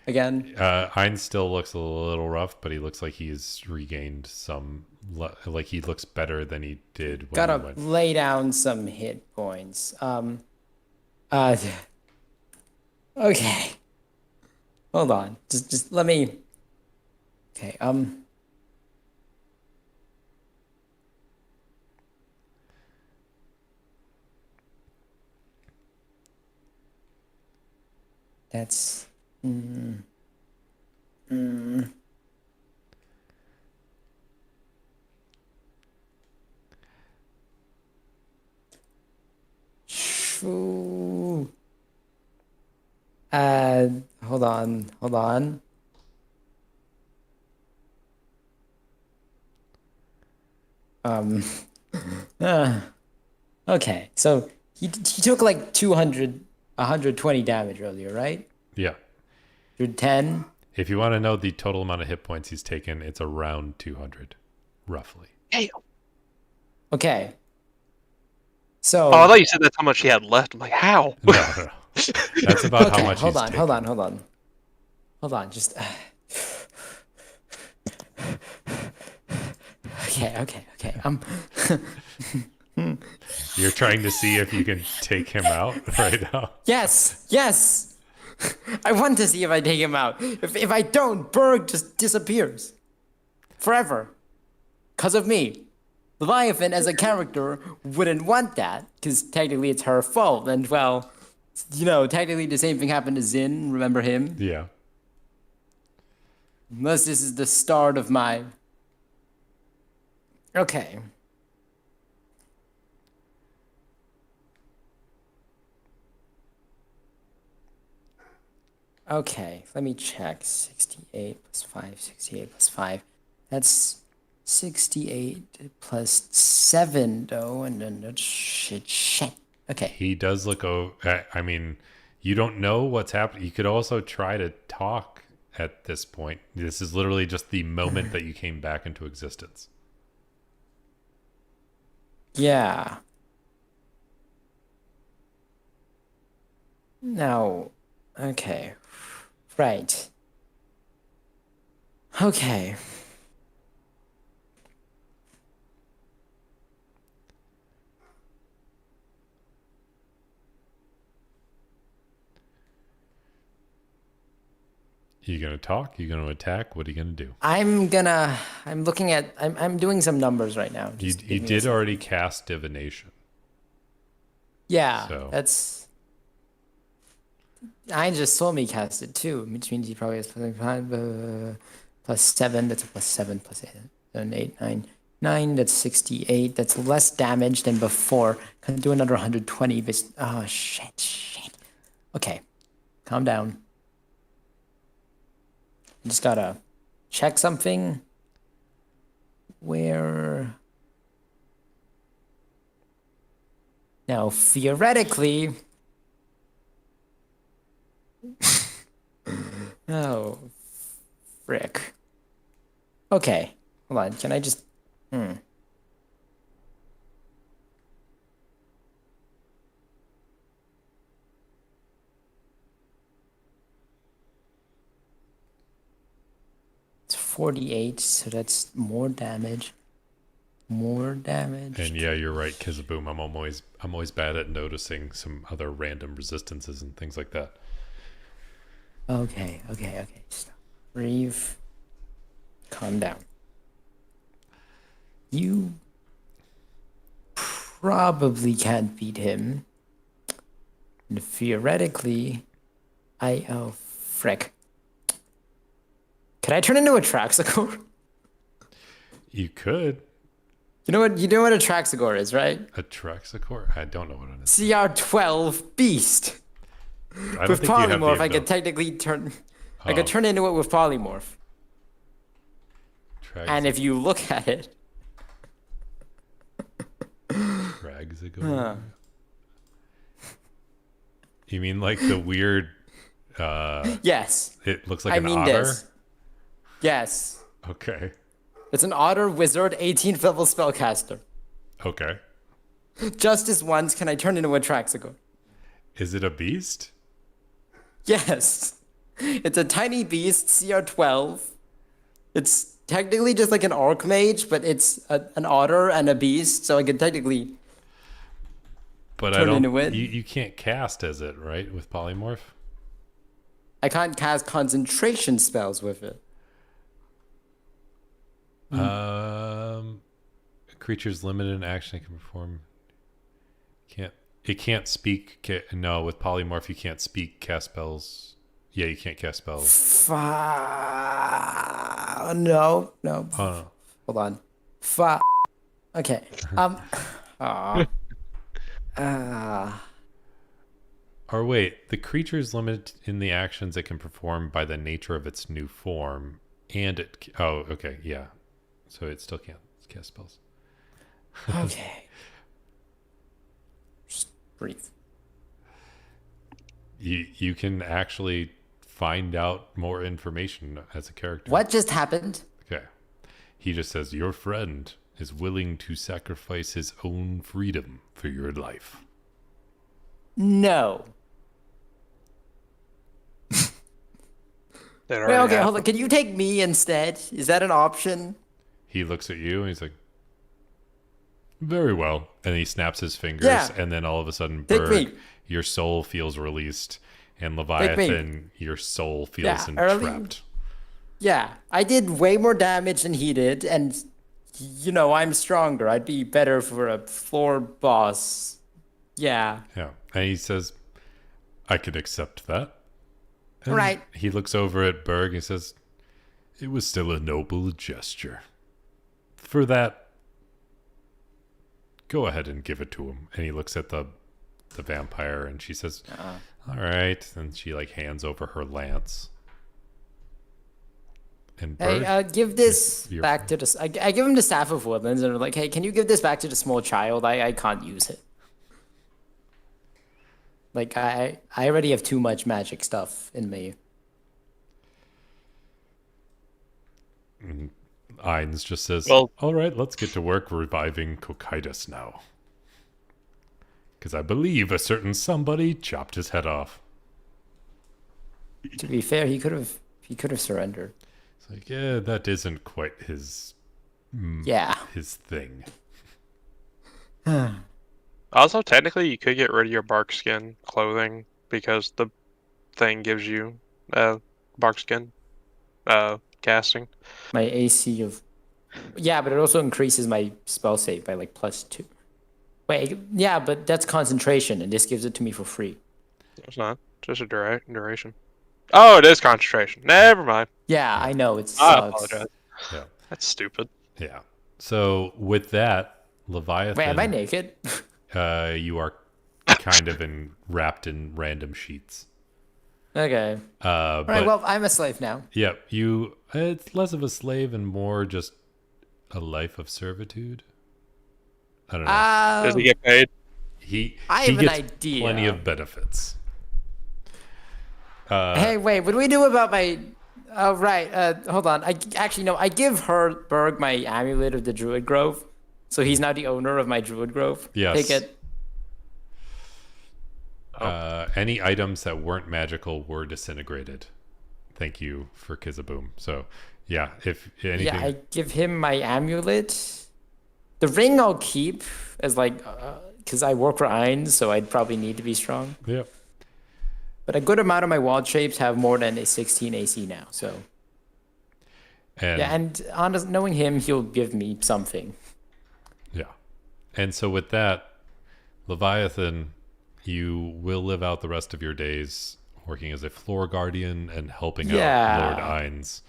Again? Ainz still looks a little rough, but he looks like he's regained some, like he looks better than he did when he Gotta went. lay down some hit points. Okay. Hold on. Just let me. Okay. That's. True. Hold on. Okay, so he took like 120 damage earlier, right? Yeah. 110. If you want to know the total amount of hit points he's taken, it's around 200, roughly. Hey. Okay. So. Oh, I thought you said that's how much he had left. I'm like, how? No. That's about how much hold he's on, taken. hold on. Just. Okay. You're trying to see if you can take him out right now? Yes. I want to see if I take him out. If I don't, Berg just disappears. Forever. Because of me. Leviathan as a character wouldn't want that, because technically it's her fault. And, well, technically the same thing happened to Zin. Remember him? Yeah. Unless this is the start of my... Okay. Okay, let me check. 68 plus 5, 68 plus 5. That's 68 plus 7, though, and then that's shit. Okay. He does look I mean, you don't know what's happening. You could also try to talk at this point. This is literally just the moment that you came back into existence. Yeah. Now, okay. Right. Okay. You gonna talk? You gonna attack? What are you gonna do? I'm doing some numbers right now. You did already cast divination. Yeah, So. that's... I just saw me cast it too, which means he probably has plus 7. That's a plus 7 plus 8. 7, 8, 9. 9, that's 68. That's less damage than before. Can do another 120. But, oh, shit. Okay, calm down. I just gotta check something. Where... Now, theoretically... Oh, frick. Okay, hold on. Can I just... 48, so that's more damage. More damage. And yeah, you're right, Kizaboom. I'm always bad at noticing some other random resistances and things like that. Okay. Stop. Breathe. Calm down. You probably can't beat him. And theoretically, oh, frick. Can I turn into a Traxagore? You could. You know what a Traxagore is, right? A Traxagore? I don't know what it is. CR12 Beast. I don't With think you have the Polymorph, I could ability. technically turn. I could turn into it with Polymorph. And if you look at it, Traxagore. You mean like the weird? yes. It looks like an otter. This. Yes. Okay. It's an otter wizard, 18th level spellcaster. Okay. Just this once, can I turn into a Traxagore? Is it a beast? Yes. It's a tiny beast, CR12. It's technically just like an Archmage, but it's an otter and a beast, so I could technically turn into it. You can't cast as it, right? With Polymorph? I can't cast concentration spells with it. Creature's limited in action it can perform. It can't speak. No, with Polymorph you can't speak, cast spells. Yeah, you can't cast spells. No. Oh, no. Hold on. Okay. Or wait, the creature's limited in the actions it can perform by the nature of its new form, and it. Oh, okay, yeah. So it still can't cast spells. Okay. Just breathe. You can actually find out more information as a character. What just happened? Okay. He just says, your friend is willing to sacrifice his own freedom for your life. No. Wait, okay, hold on. Can you take me instead? Is that an option? He looks at you and he's like, very well. And he snaps his fingers, and then all of a sudden, Berg, your soul feels released. And Leviathan, your soul feels entrapped. Yeah, I did way more damage than he did, and I'm stronger. I'd be better for a floor boss. Yeah. Yeah. And he says, I can accept that. And right. He looks over at Berg and says, it was still a noble gesture. For that, go ahead and give it to him. And he looks at the vampire and she says, all right. And she hands over her lance. And Berg, give this back to the... I give him the Staff of Woodlands and I'm like, hey, can you give this back to the small child? I can't use it. I already have too much magic stuff in me. And Ainz just says, all right, let's get to work reviving Cocytus now. Because I believe a certain somebody chopped his head off. To be fair, he could have surrendered. It's like, yeah, that isn't quite his thing. Also, technically, you could get rid of your bark skin clothing because the thing gives you bark skin casting. My AC of... Yeah, but it also increases my spell save by +2. Wait, yeah, but that's concentration, and this gives it to me for free. It's not. Just a duration. Oh, it is concentration. Never mind. Yeah, I know. It sucks. I apologize. Yeah. That's stupid. Yeah. So with that, Leviathan... Wait, am I naked? You are kind of wrapped in random sheets. Okay. All right, well, I'm a slave now. Yeah, it's less of a slave and more just a life of servitude. I don't know. Does he get paid? He have an gets idea. Plenty of benefits. Hey, wait, what do we do about my... Oh, right. Hold on. I give Berg my amulet of the Druid Grove. So he's now the owner of my Druid Grove. Yes. Take it. Any items that weren't magical were disintegrated. Thank you for Kizaboom. So Yeah, if anything. Yeah, I give him my amulet. The ring I'll keep as like, because I work for Ainz, so I'd probably need to be strong. Yep. But a good amount of my wand shapes have more than a 16 AC now. So And yeah, and honest, knowing him, he'll give me something. yeah. And so with that, Leviathan, you will live out the rest of your days working as a floor guardian and helping out Lord Ainz.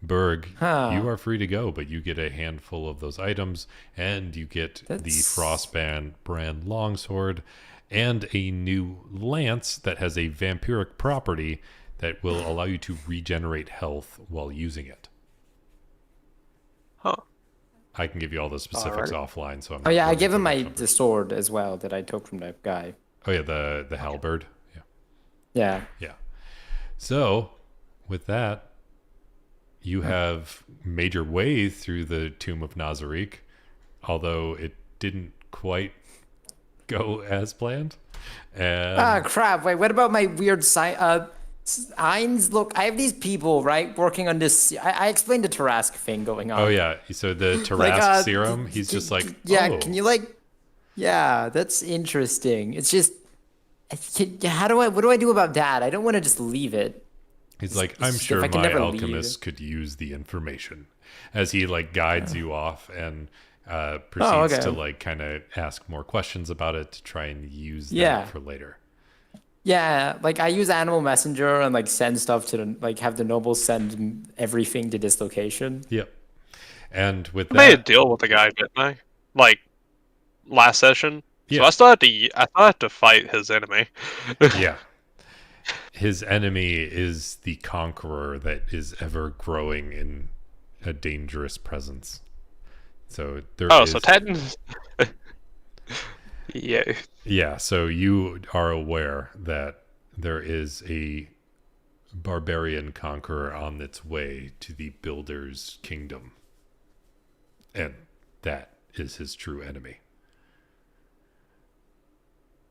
Berg, you are free to go, but you get a handful of those items, and you get the Frostband brand longsword and a new lance that has a vampiric property that will allow you to regenerate health while using it. Huh. I can give you all the specifics offline. So I'm Oh yeah, I running give him through the sword as well that I took from that guy. Oh yeah, the halberd. Yeah. Yeah. Yeah. So with that, you have made your way through the Tomb of Nazarick, although it didn't quite go as planned. And Crap. Wait, what about my weird Ainz? Look, I have these people, right, working on this. I explained the Tarask thing going on. oh yeah, so the Tarask serum, he's just like, yeah, oh. can you like, yeah, that's interesting. It's just, what do I do about that? I don't want to just leave it. He's like, I'm sure I can my never alchemist could use the information, as he like guides you off and proceeds to like kind of ask more questions about it to try and use that for later. Yeah, like I use Animal Messenger and like send stuff to the, like have the nobles send everything to this location. Yep. And with I made a deal with the guy, didn't I? Like last session. Yeah. So I still had to fight his enemy. Yeah. His enemy is the conqueror that is ever growing in a dangerous presence. So there is... so technically... yeah. Yeah, so you are aware that there is a barbarian conqueror on its way to the Builder's kingdom. And that is his true enemy.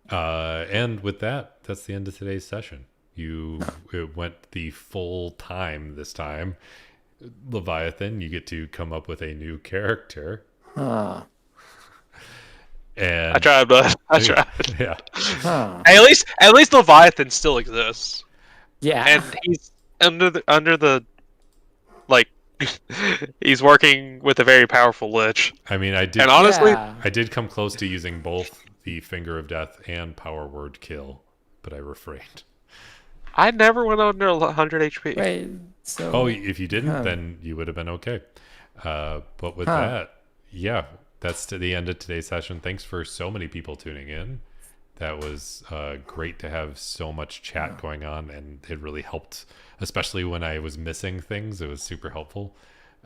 And with that, that's the end of today's session. It went the full time this time. Leviathan, you get to come up with a new character. And I tried, but I tried. Yeah. At least Leviathan still exists. Yeah. And he's under the like he's working with a very powerful lich. I mean, I did. And honestly, I did come close to using both the Finger of Death and Power Word Kill, but I refrained. I never went under 100 HP. Wait, so... Oh, if you didn't, then you would have been okay. But with that, yeah, that's to the end of today's session. Thanks for so many people tuning in. That was great to have so much chat going on, and it really helped, especially when I was missing things. It was super helpful.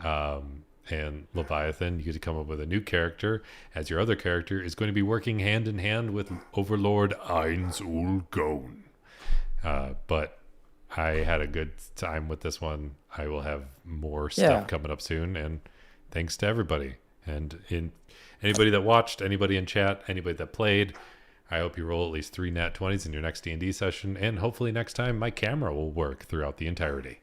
And Leviathan, you get to come up with a new character, as your other character is going to be working hand in hand with Overlord Ainz Ooal. But I had a good time with this one. I will have more stuff coming up soon, and thanks to everybody. And anybody that watched, anybody in chat, anybody that played, I hope you roll at least 3 nat 20s in your next D&D session, and hopefully next time my camera will work throughout the entirety.